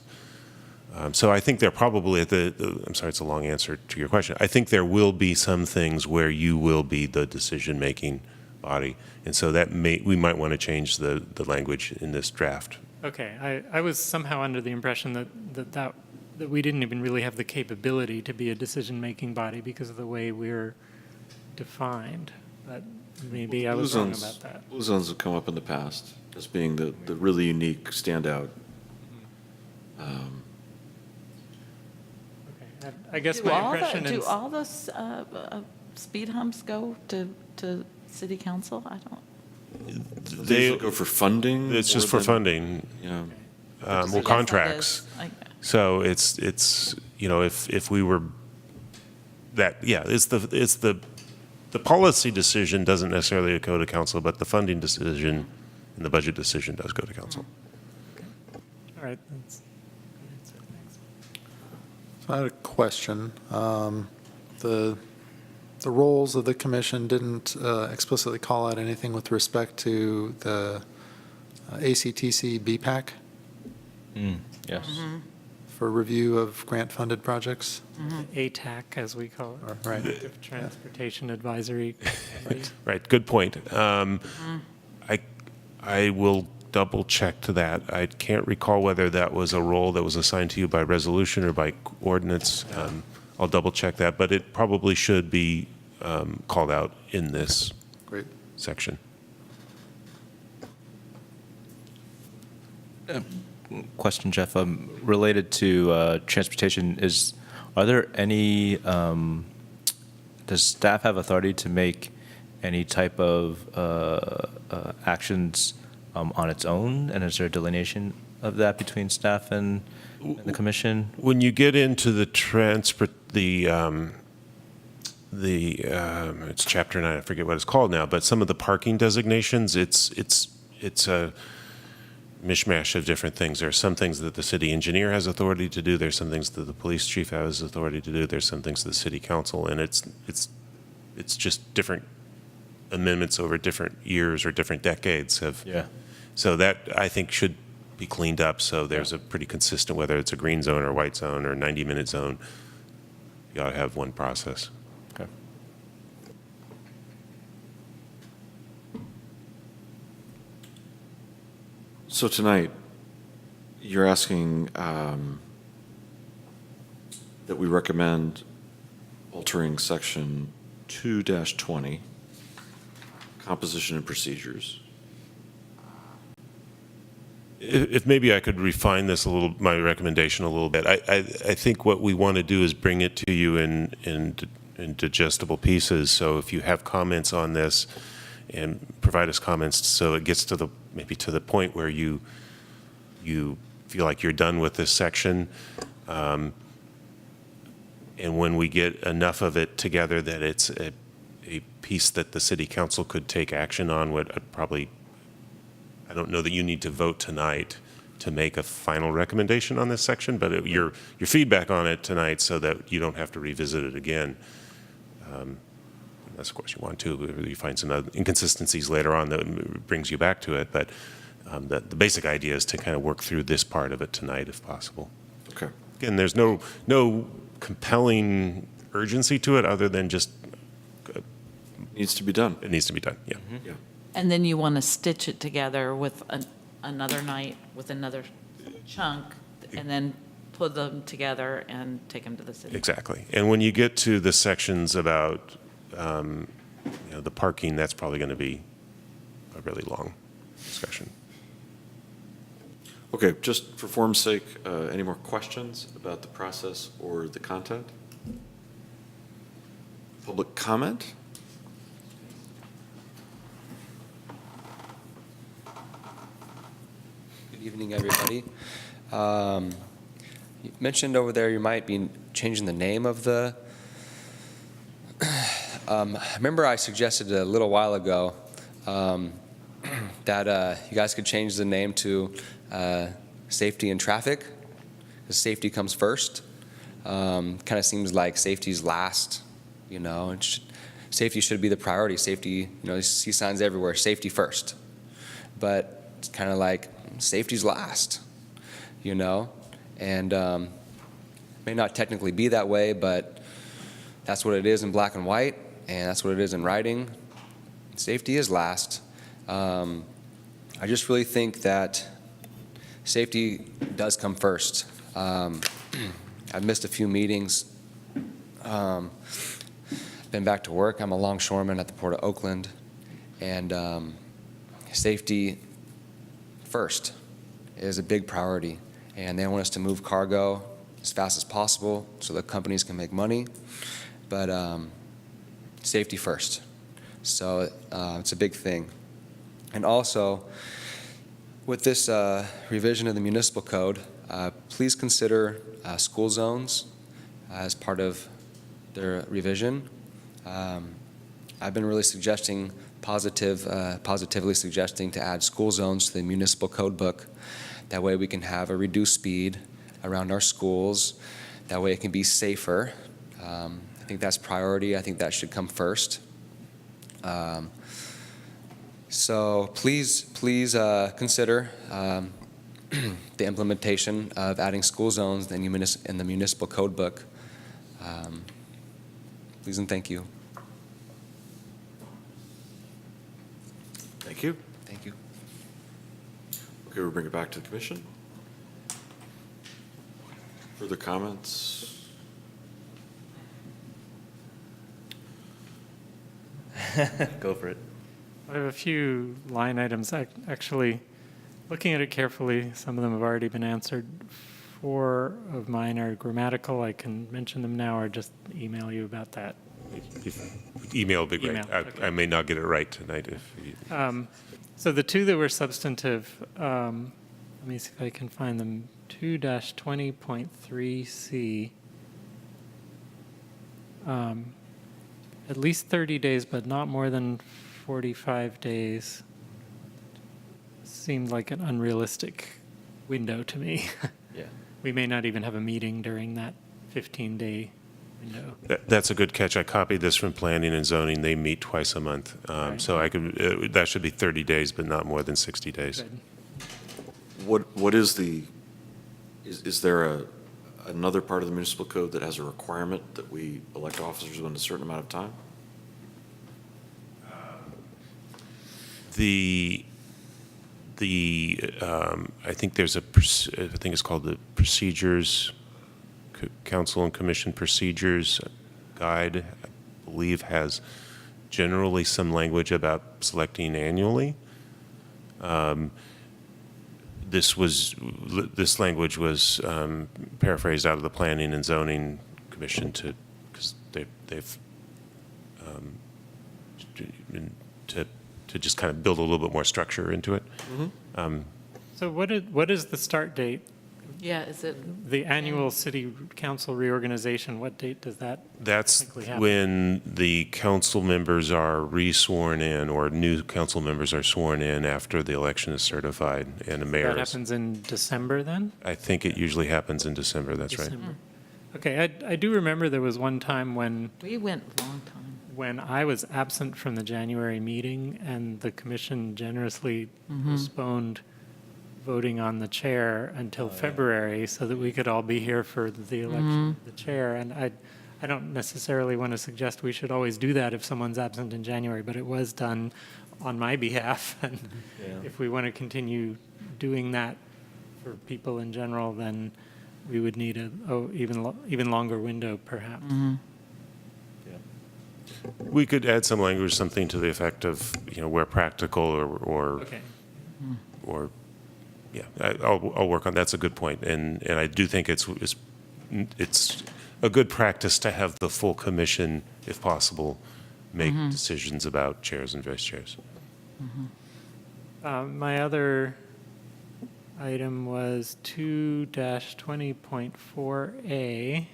So I think they're probably I'm sorry, it's a long answer to your question. I think there will be some things where you will be the decision-making body. And so we might want to change the language in this draft. Okay, I was somehow under the impression that we didn't even really have the capability to be a decision-making body because of the way we're defined. But maybe I was wrong about that. Blue zones have come up in the past as being the really unique standout. Okay, I guess my impression is... Do all the speed humps go to City Council? I don't... They go for funding? It's just for funding. Yeah. Well, contracts. So it's if we were that, it's the policy decision doesn't necessarily go to council, but the funding decision and the budget decision does go to council. Okay. All right. So I had a question. The roles of the commission didn't explicitly call out anything with respect to the ACTC BPAC Yes. Mm-hmm. for review of grant-funded projects. ATAC, as we call it. Right. Active Transportation Advisory Committee. Right. Good point. I will double check to that. I can't recall whether that was a role that was assigned to you by resolution or by ordinance. I'll double check that, but it probably should be called out in this Great. section. Question, Jeff, related to transportation, are there any, does staff have authority to make any type of actions on its own? And is there a delineation of that between staff and the commission? When you get into the it's chapter 9, I forget what it's called now, but some of the parking designations, it's a mishmash of different things. There are some things that the city engineer has authority to do. There's some things that the police chief has authority to do. There's some things the city council, and it's just different amendments over different years or different decades have. Yeah. So that I think should be cleaned up. So there's a pretty consistent, whether it's a green zone or white zone or 90-minute zone, you ought to have one process. Okay. So tonight, you're asking that we recommend altering section 2-20, composition and procedures. If maybe I could refine this a little, my recommendation a little bit. I think what we want to do is bring it to you in digestible pieces. So if you have comments on this, and provide us comments so it gets to the point where you feel like you're done with this section. And when we get enough of it together that it's a piece that the city council could take action on, I don't know that you need to vote tonight to make a final recommendation on this section, but your feedback on it tonight so that you don't have to revisit it again. Unless, of course, you want to. You find some inconsistencies later on that brings you back to it. But the basic idea is to kind of work through this part of it tonight, if possible. Okay. Again, there's no compelling urgency to it other than just needs to be done. It needs to be done. Yeah. Mm-hmm. Yeah. And then you want to stitch it together with another night with another chunk, and then put them together and take them to the city. Exactly. And when you get to the sections about the parking, that's probably going to be a really long discussion. Okay, just for form's sake, any more questions about the process or the content? Public comment? Good evening, everybody. You mentioned over there you might be changing the name of the. Remember I suggested a little while ago that you guys could change the name to Safety and Traffic, because safety comes first. Kind of seems like safety's last, safety should be the priority. Safety, you see signs everywhere, safety first. But it's kind of like safety's last, and may not technically be that way, but that's what it is in black and white, and that's what it is in writing. Safety is last. I just really think that safety does come first. I've missed a few meetings. Been back to work. I'm a longshoreman at the Port of Oakland, and safety first is a big priority. And they want us to move cargo as fast as possible so that companies can make money. But safety first. So it's a big thing. And also, with this revision of the municipal code, please consider school zones as part of their revision. I've been really suggesting, positively suggesting to add school zones to the municipal code book. That way we can have a reduced speed around our schools. That way it can be safer. I think that's priority. I think that should come first. So please consider the implementation of adding school zones in the municipal code book. Please and thank you. Thank you. Thank you. Okay, we'll bring it back to the commission. Further comments? Go for it. I have a few line items. Actually, looking at it carefully, some of them have already been answered. 4 of mine are grammatical. I can mention them now or just email you about that. Email would be great. Email, okay. I may not get it right tonight. So the 2 that were substantive, let me see if I can find them. 2-20.3C. At least 30 days, but not more than 45 days. Seemed like an unrealistic window to me. Yeah. We may not even have a meeting during that 15-day window. That's a good catch. I copied this from planning and zoning. They meet twice a month. Right. So I could, that should be 30 days, but not more than 60 days. Good. What is the, is there another part of the municipal code that has a requirement that we elect officers within a certain amount of time? I think there's I think it's called the Procedures, Council and Commission Procedures Guide, I believe has generally some language about selecting annually. This language was paraphrased out of the Planning and Zoning Commission because they've to just kind of build a little bit more structure into it. So what is the start date? Yeah, is it? The annual city council reorganization, what date does that That's technically happen? when the council members are re-sworn in, or new council members are sworn in after the election is certified, and the mayor That is. happens in December then? I think it usually happens in December, that's right. December. Okay, I do remember there was one time when We went a long time. I was absent from the January meeting and the commission generously postponed voting on the chair until February so that we could all be here for the election of the chair. And I don't necessarily want to suggest we should always do that if someone's absent in January, but it was done on my behalf. And if we want to continue doing that for people in general, then we would need a even longer window perhaps. We could add some language, something to the effect of, where practical or Okay. yeah, I'll work on, that's a good point. And I do think it's a good practice to have the full commission, if possible, make decisions about chairs and vice chairs. My other item was 2-20.4A.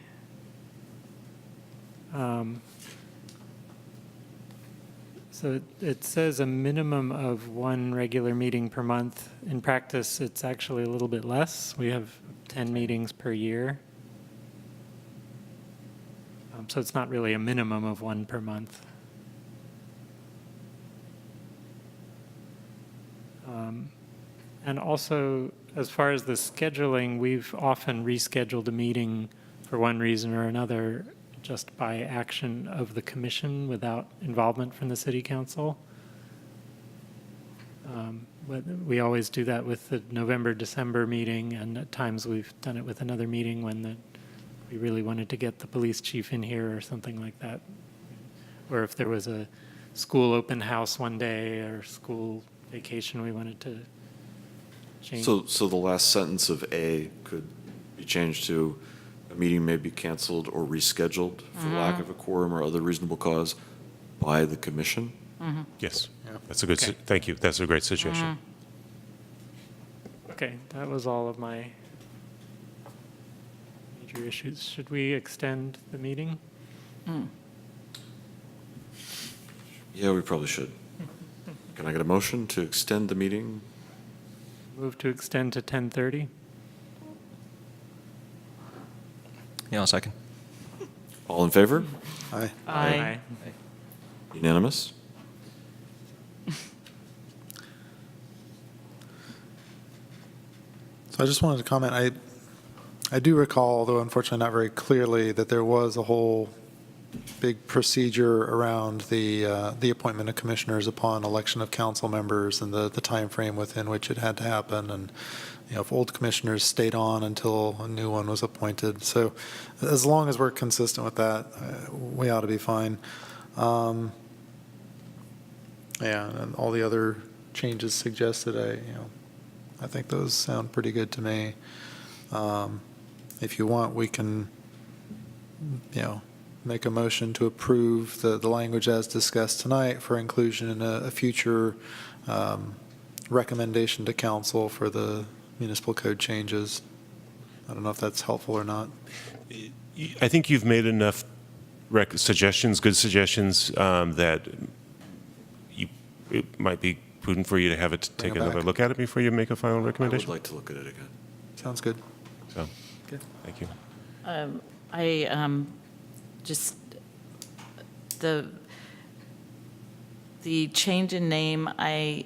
So it says a minimum of 1 regular meeting per month. In practice, it's actually a little bit less. We have 10 meetings per year. So it's not really a minimum of 1 per month. And also, as far as the scheduling, we've often rescheduled a meeting for one reason or another just by action of the commission without involvement from the city council. But we always do that with the November, December meeting, and at times we've done it with another meeting when we really wanted to get the police chief in here or something like that. Or if there was a school open house one day or school vacation we wanted to change. So the last sentence of A could be changed to, a meeting may be canceled or rescheduled for lack of a quorum or other reasonable cause by the commission? Yes, that's a good, thank you, that's a great suggestion. Okay, that was all of my major issues. Should we extend the meeting? Yeah, we probably should. Can I get a motion to extend the meeting? Move to extend to 10:30? Yeah, I'll second. All in favor? Aye. Aye. Unanimous? So I just wanted to comment, I do recall, although unfortunately not very clearly, that there was a whole big procedure around the appointment of commissioners upon election of council members and the time frame within which it had to happen, and if old commissioners stayed on until a new one was appointed. So as long as we're consistent with that, we ought to be fine. Yeah, and all the other changes suggested, I think those sound pretty good to me. If you want, we can, make a motion to approve the language as discussed tonight for inclusion in a future recommendation to council for the municipal code changes. I don't know if that's helpful or not. I think you've made enough suggestions, good suggestions, that it might be prudent for you to have it take another look at it before you make a final recommendation. I would like to look at it again. Sounds good. So, Good. thank you. I just, the change in name I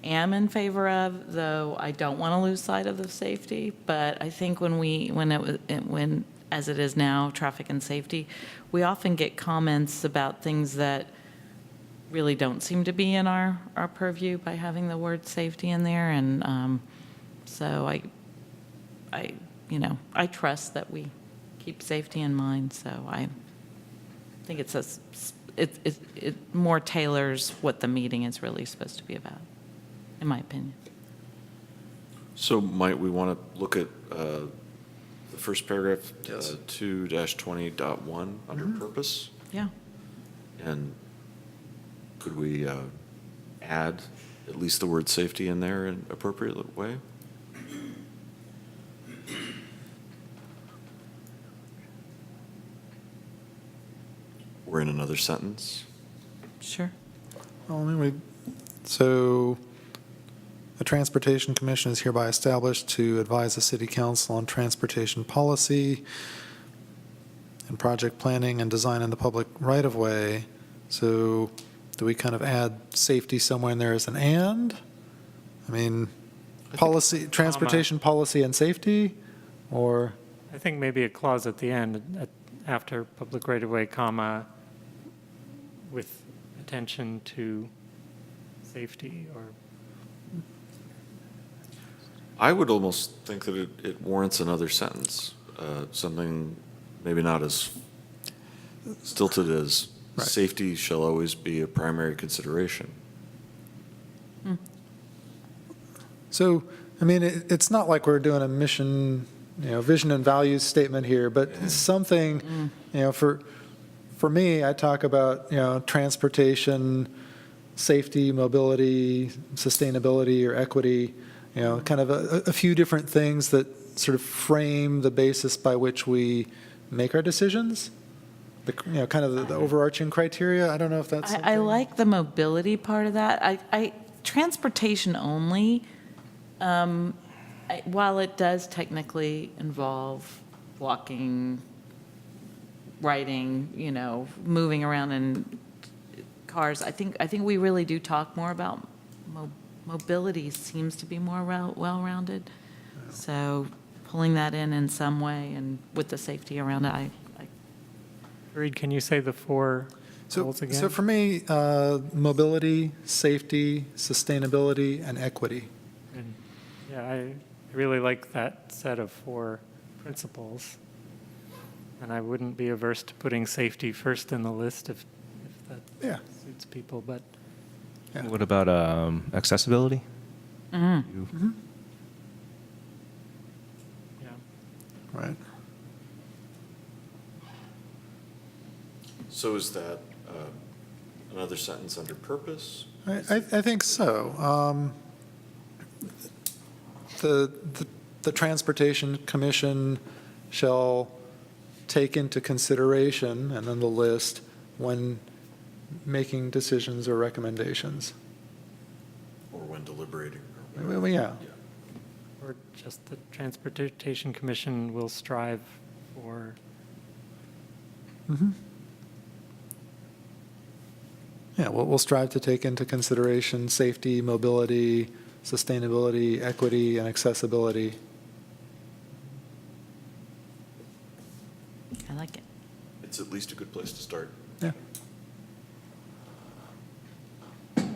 am in favor of, though I don't want to lose sight of the safety. But I think when as it is now, traffic and safety, we often get comments about things that really don't seem to be in our purview by having the word safety in there. And so I trust that we keep safety in mind. So I think it more tailors what the meeting is really supposed to be about, in my opinion. So might we want to look at the first paragraph, 2-20.1 under purpose? Yeah. And could we add at least the word safety in there in an appropriate way? Or in another sentence? Sure. Well, so the Transportation Commission is hereby established to advise the City Council on transportation policy and project planning and design in the public right-of-way. So do we kind of add safety somewhere in there as an and? I mean, policy, transportation policy and safety, or? I think maybe a clause at the end, after public right-of-way, comma, with attention to safety, or? I would almost think that it warrants another sentence, something maybe not as stilted as safety shall always be a primary consideration. So, I mean, it's not like we're doing a mission, vision and values statement here, but something, for me, I talk about, transportation, safety, mobility, sustainability, or equity, kind of a few different things that sort of frame the basis by which we make our decisions. Kind of the overarching criteria. I don't know if that's. I like the mobility part of that. Transportation only, while it does technically involve walking, riding, moving around in cars, I think we really do talk more about mobility seems to be more well-rounded. So pulling that in some way and with the safety around it, Reed, can you say the four goals again? So for me, mobility, safety, sustainability, and equity. And, yeah, I really like that set of 4 principles. And I wouldn't be averse to putting safety first in the list if that suits people. But what about accessibility? Mm-hmm. Yeah. Right. So is that another sentence under purpose? I think so. The Transportation Commission shall take into consideration, and then the list, when making decisions or recommendations. Or when deliberating? Well, yeah. Or just the Transportation Commission will strive for. Mm-hmm. Yeah, we'll strive to take into consideration safety, mobility, sustainability, equity, and accessibility. I like it. it's at least a good place to start. Yeah. Can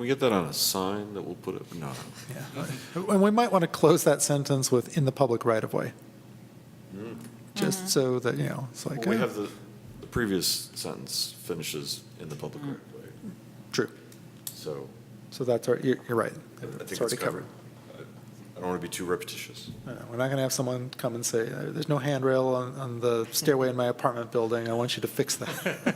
we get that on a sign that we'll put it, no. Yeah. And we might want to close that sentence with "in the public right-of-way," just so that, it's like. Well, we have the previous sentence finishes in the public right of way. True. So So that's, you're right. I think It's already covered. I don't want to be too repetitious. No, we're not going to have someone come and say, there's no handrail on the stairway in my apartment building. I want you to fix that.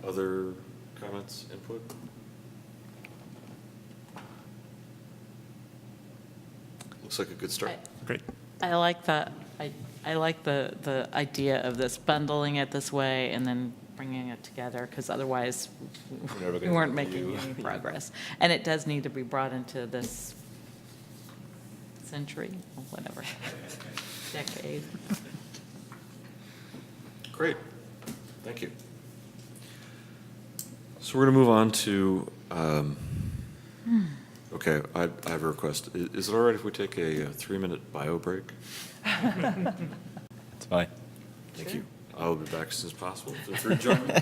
Other comments, input? Looks like a good start. Great. I like that. I like the idea of this, bundling it this way and then bringing it together, because otherwise we weren't making any progress. And it does need to be brought into this century, or whatever, decade. Great, thank you. So we're going to move on to, okay, I have a request. Is it all right if we take a 3-minute bio break? It's fine. Thank you. I will be back as soon as possible. Feel free to join me.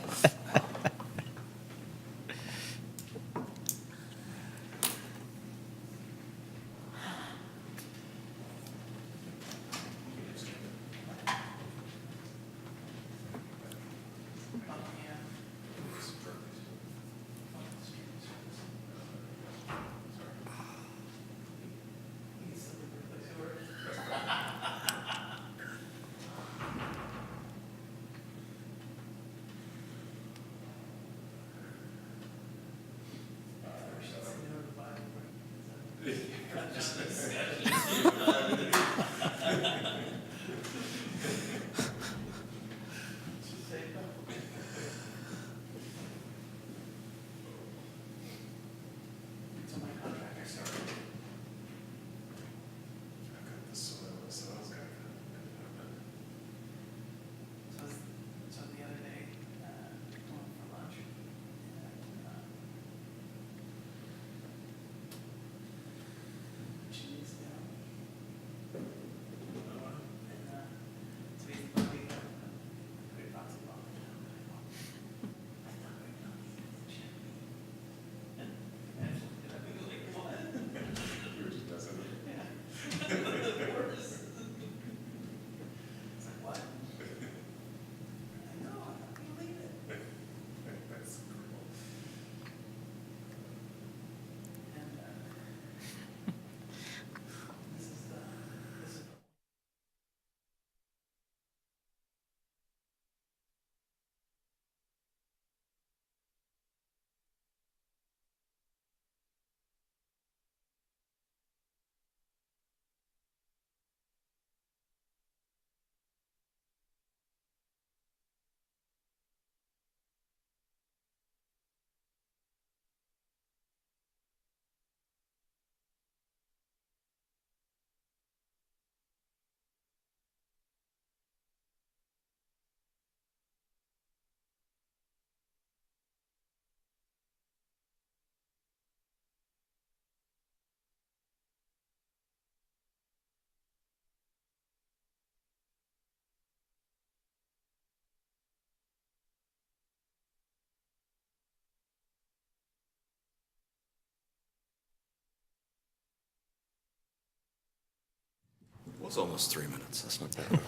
Well, it's almost 3 minutes. That's not bad.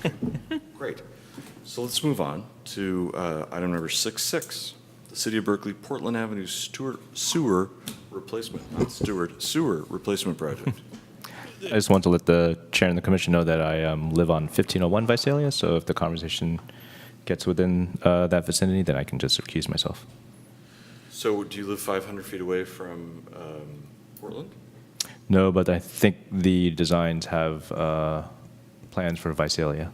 Okay. Great. So let's move on to item number 6.6, the City of Berkeley, Portland Avenue sewer replacement, not Stewart, sewer replacement project. I just want to let the chair and the commission know that I live on 1501 Visalia, so if the conversation gets within that vicinity, then I can just recuse myself. So do you live 500 feet away from Portland? No, but I think the designs have plans for Visalia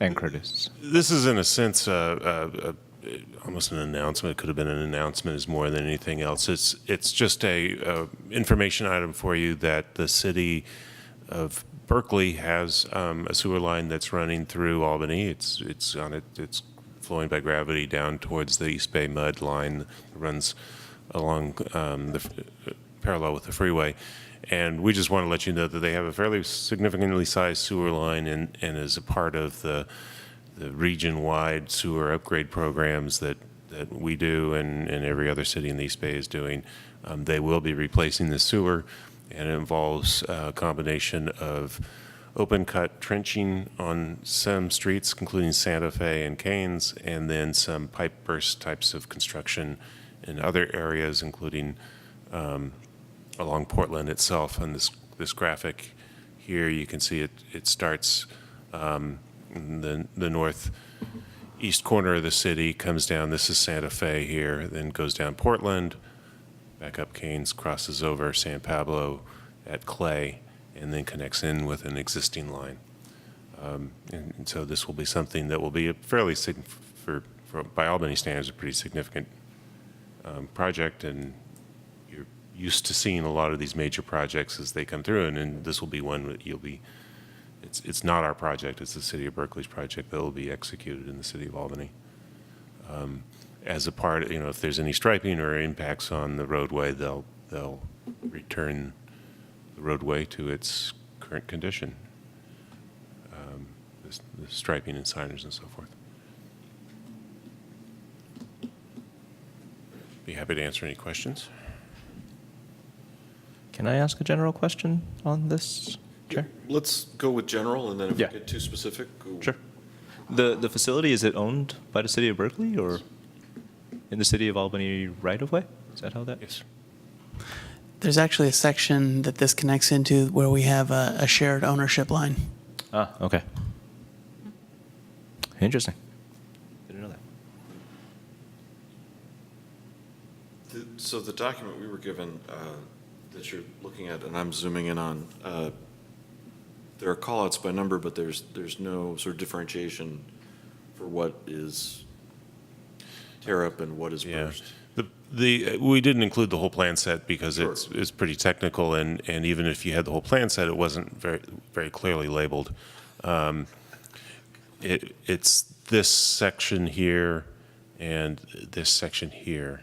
and Curtis. This is, in a sense, almost an announcement. It could have been an announcement is more than anything else. It's just a information item for you that the city of Berkeley has a sewer line that's running through Albany. It's flowing by gravity down towards the East Bay Mud line that runs along parallel with the freeway. And we just want to let you know that they have a fairly significantly sized sewer line, and as a part of the region-wide sewer upgrade programs that we do and every other city in the East Bay is doing, they will be replacing the sewer, and it involves a combination of open-cut trenching on some streets, including Santa Fe and Canes, and then some pipe burst types of construction in other areas, including along Portland itself. On this graphic here, you can see it starts in the northeast corner of the city, comes down, this is Santa Fe here, then goes down Portland, back up Canes, crosses over San Pablo at Clay, and then connects in with an existing line. And so this will be something that will be a fairly, by Albany standards, a pretty significant project, and you're used to seeing a lot of these major projects as they come through, and this will be one that it's not our project, it's the City of Berkeley's project that will be executed in the City of Albany. As a part, if there's any striping or impacts on the roadway, they'll return the roadway to its current condition, the striping and signage and so forth. Be happy to answer any questions. Can I ask a general question on this, Chair? Let's go with general, and then if Yeah. we get too specific, Sure. The facility, is it owned by the City of Berkeley or in the City of Albany right-of-way? Is that how that? Yes. There's actually a section that this connects into where we have a shared ownership line. Ah, okay. Interesting. Didn't know that. So the document we were given that you're looking at, and I'm zooming in on, there are callouts by number, but there's no sort of differentiation for what is tear up and what is burst. We didn't include the whole plan set because it's pretty technical, and even if you had the whole plan set, it wasn't very clearly labeled. It's this section here and this section here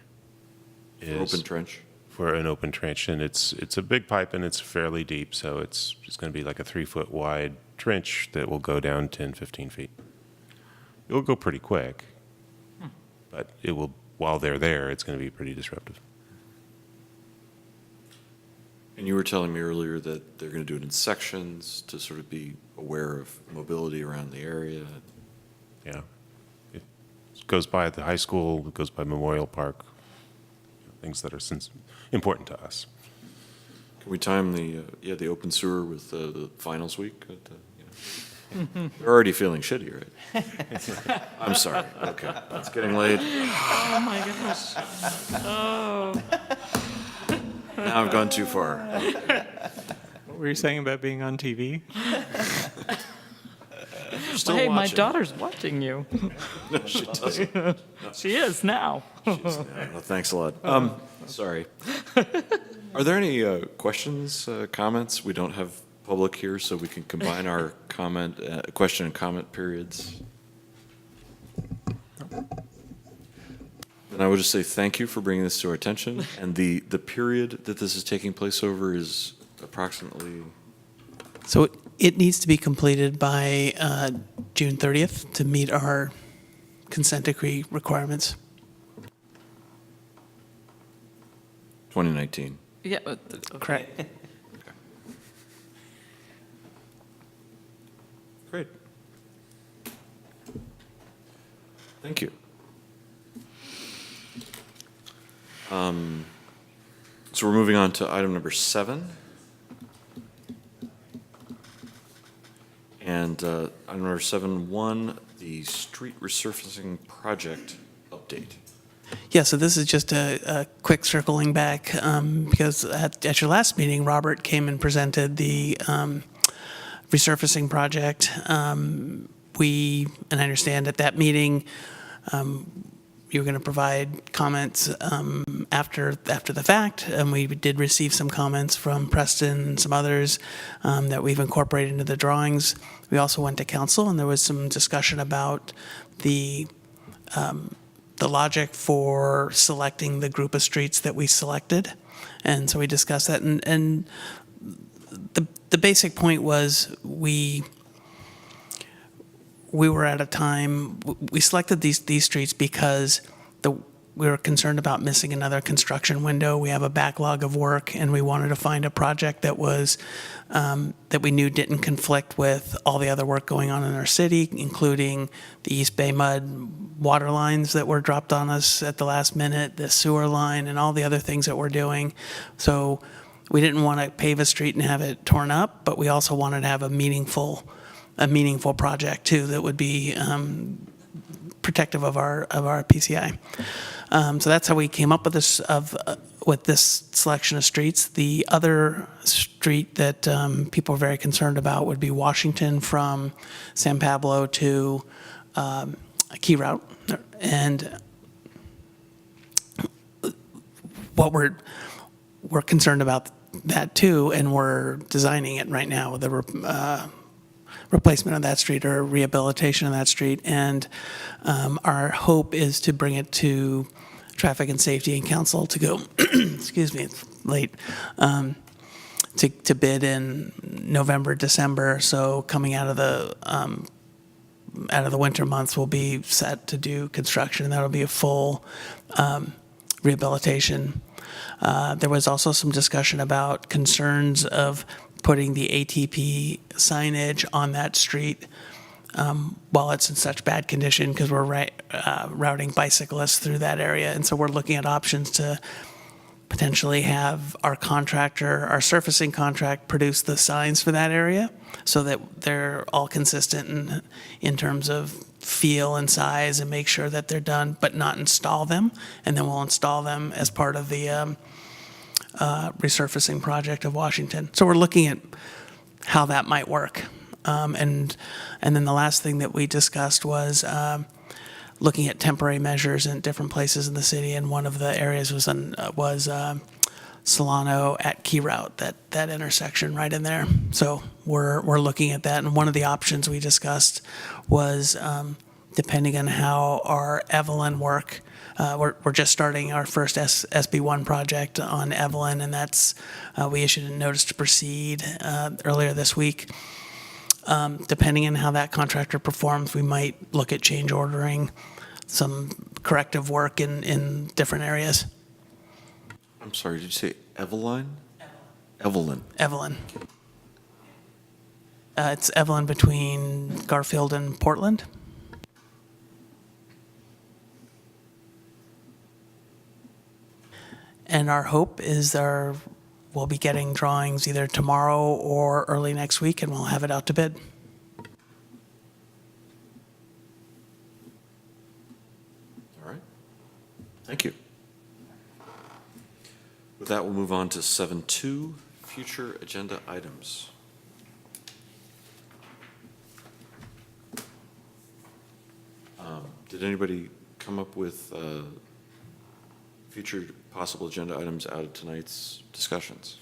is open trench. For an open trench, and it's a big pipe and it's fairly deep, so it's going to be like a 3-foot wide trench that will go down 10, 15 feet. It will go pretty quick, but it will. While they're there, it's going to be pretty disruptive. And you were telling me earlier that they're going to do it in sections to sort of be aware of mobility around the area. Yeah. It goes by the high school, it goes by Memorial Park, things that are important to us. Can we time the open sewer with the finals week? They're already feeling shitty, right? I'm sorry. Okay, it's getting late. Oh my gosh. Oh. Now I've gone too far. What were you saying about being on TV? Still hey, my watching. daughter's watching you. No, she doesn't. No. She is now. Well, thanks a lot. Sorry. Are there any questions, comments? We don't have public here, so we can combine our question and comment periods. And I would just say thank you for bringing this to our attention. And the period that this is taking place over is approximately? So it needs to be completed by June 30th to meet our consent decree requirements. 2019. Yeah. Correct. Great. Thank you. So we're moving on to item number 7. And item number 7.1, the street resurfacing project update. Yeah, so this is just a quick circling back because at your last meeting, Robert came and presented the resurfacing project. And I understand at that meeting, you were going to provide comments after the fact, and we did receive some comments from Preston and some others that we've incorporated into the drawings. We also went to council, and there was some discussion about the logic for selecting the group of streets that we selected. And so we discussed that, and the basic point was we were at a time, we selected these streets because we were concerned about missing another construction window. We have a backlog of work, and we wanted to find a project that was that we knew didn't conflict with all the other work going on in our city, including the East Bay Mud water lines that were dropped on us at the last minute, the sewer line, and all the other things that we're doing. So we didn't want to pave a street and have it torn up, but we also wanted to have a meaningful project too that would be protective of our PCI. So that's how we came up with this selection of streets. The other street that people are very concerned about would be Washington from San Pablo to Key Route. And what we're concerned about that too, and we're designing it right now with the replacement of that street or rehabilitation of that street. And our hope is to bring it to Traffic and Safety and Council to go, excuse me, it's late, to bid in November, December. So coming out of the winter months, we'll be set to do construction, and that'll be a full rehabilitation. There was also some discussion about concerns of putting the ATP signage on that street while it's in such bad condition, because we're routing bicyclists through that area. And so we're looking at options to potentially have our contractor, our surfacing contract, produce the signs for that area so that they're all consistent in terms of feel and size, and make sure that they're done, but not install them. And then we'll install them as part of the resurfacing project of Washington. So we're looking at how that might work. And then the last thing that we discussed was looking at temporary measures in different places in the city. And one of the areas was Solano at Key Route, that intersection right in there. So we're looking at that. And one of the options we discussed was depending on how our Evelyn work. We're just starting our first SB1 project on Evelyn, and that's we issued a notice to proceed earlier this week. Depending on how that contractor performs, we might look at change ordering some corrective work in different areas. I'm sorry, did you say Eveline? Evelyn. Evelyn. It's Evelyn between Garfield and Portland. And our hope is we'll be getting drawings either tomorrow or early next week, and we'll have it out to bid. All right. Thank you. With that, we'll move on to 7.2, future agenda items. Did anybody come up with future possible agenda items out of tonight's discussions?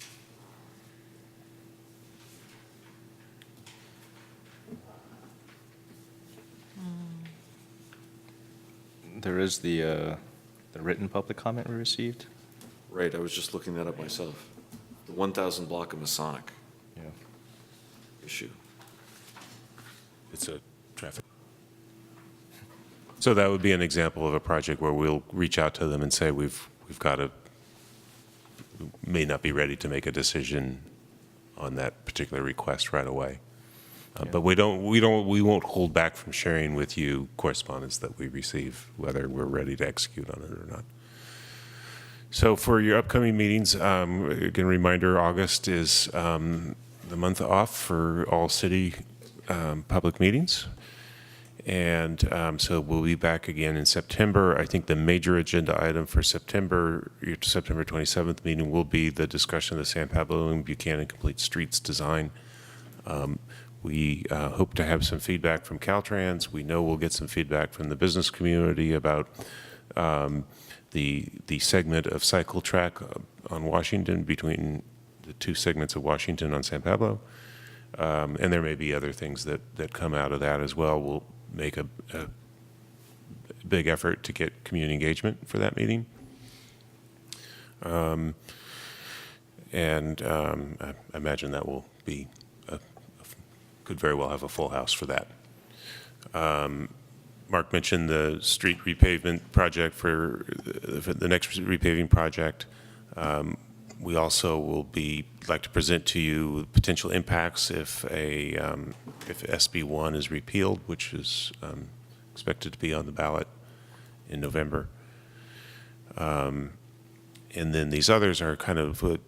There is the written public comment we received. Right, I was just looking that up myself. The 1,000 block of Masonic issue. It's a traffic. So that would be an example of a project where we'll reach out to them and say we may not be ready to make a decision on that particular request right away. But we won't hold back from sharing with you correspondence that we receive, whether we're ready to execute on it or not. So for your upcoming meetings, again, reminder, August is the month off for all city public meetings. And so we'll be back again in September. I think the major agenda item for September 27th meeting will be the discussion of the San Pablo and Buchanan Complete Streets design. We hope to have some feedback from Caltrans. We know we'll get some feedback from the business community about the segment of cycle track on Washington, between the two segments of Washington on San Pablo. And there may be other things that come out of that as well. We'll make a big effort to get community engagement for that meeting. And I imagine that will be, could very well have a full house for that. Mark mentioned the street repavement project for the next repaving project. We also will like to present to you potential impacts if SB1 is repealed, which is expected to be on the ballot in November. And then these others are kind of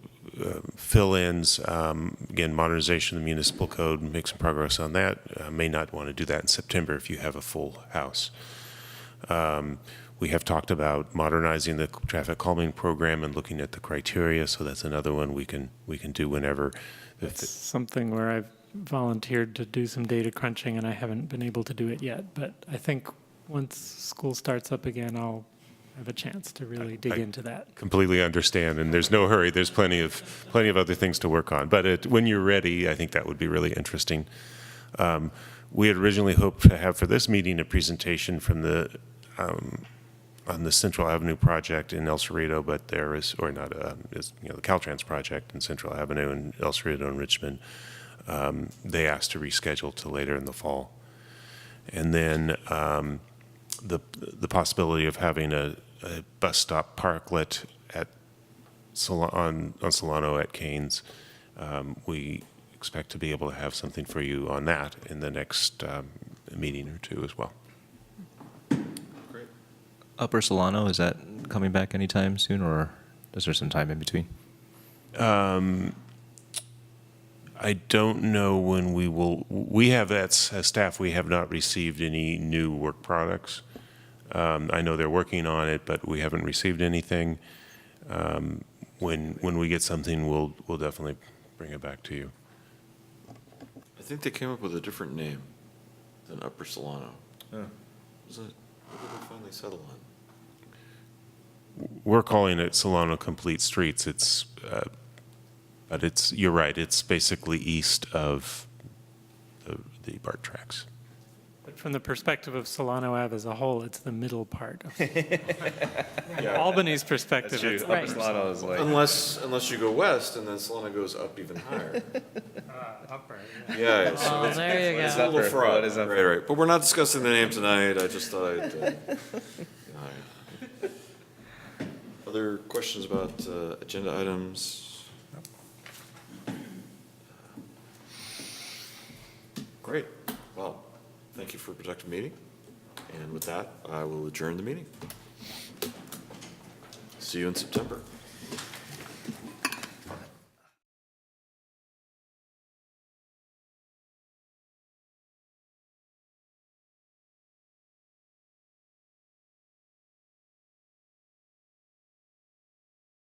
fill-ins. Again, modernization of the municipal code, make some progress on that. May not want to do that in September if you have a full house. We have talked about modernizing the traffic calming program and looking at the criteria, so that's another one we can do whenever. It's something where I've volunteered to do some data crunching, and I haven't been able to do it yet. But I think once school starts up again, I'll have a chance to really dig into that. Completely understand, and there's no hurry. There's plenty of other things to work on. But when you're ready, I think that would be really interesting. We had originally hoped to have for this meeting a presentation from on the Central Avenue project in El Cerrito, but there is, or not, the Caltrans project in Central Avenue in El Cerrito and Richmond. They asked to reschedule to later in the fall. And then the possibility of having a bus stop parklet at on Solano at Canes. We expect to be able to have something for you on that in the next meeting or two as well. Great. Upper Solano, is that coming back anytime soon, or is there some time in between? I don't know when we will. We have, as staff, we have not received any new work products. I know they're working on it, but we haven't received anything. When we get something, we'll definitely bring it back to you. I think they came up with a different name than Upper Solano. Oh. What did they finally settle on? We're calling it Solano Complete Streets. But you're right, it's basically east of the BART tracks. But from the perspective of Solano Ave as a whole, it's the middle part. Albany's perspective, it's Upper Solano is like... Unless you go west, and then Solano goes up even higher. Upper. Yeah. So Oh, there you go. it's a little fraud. Right. But we're not discussing the name tonight. I just thought I'd... Other questions about agenda items? Great. Well, thank you for a productive meeting. And with that, I will adjourn the meeting. See you in September.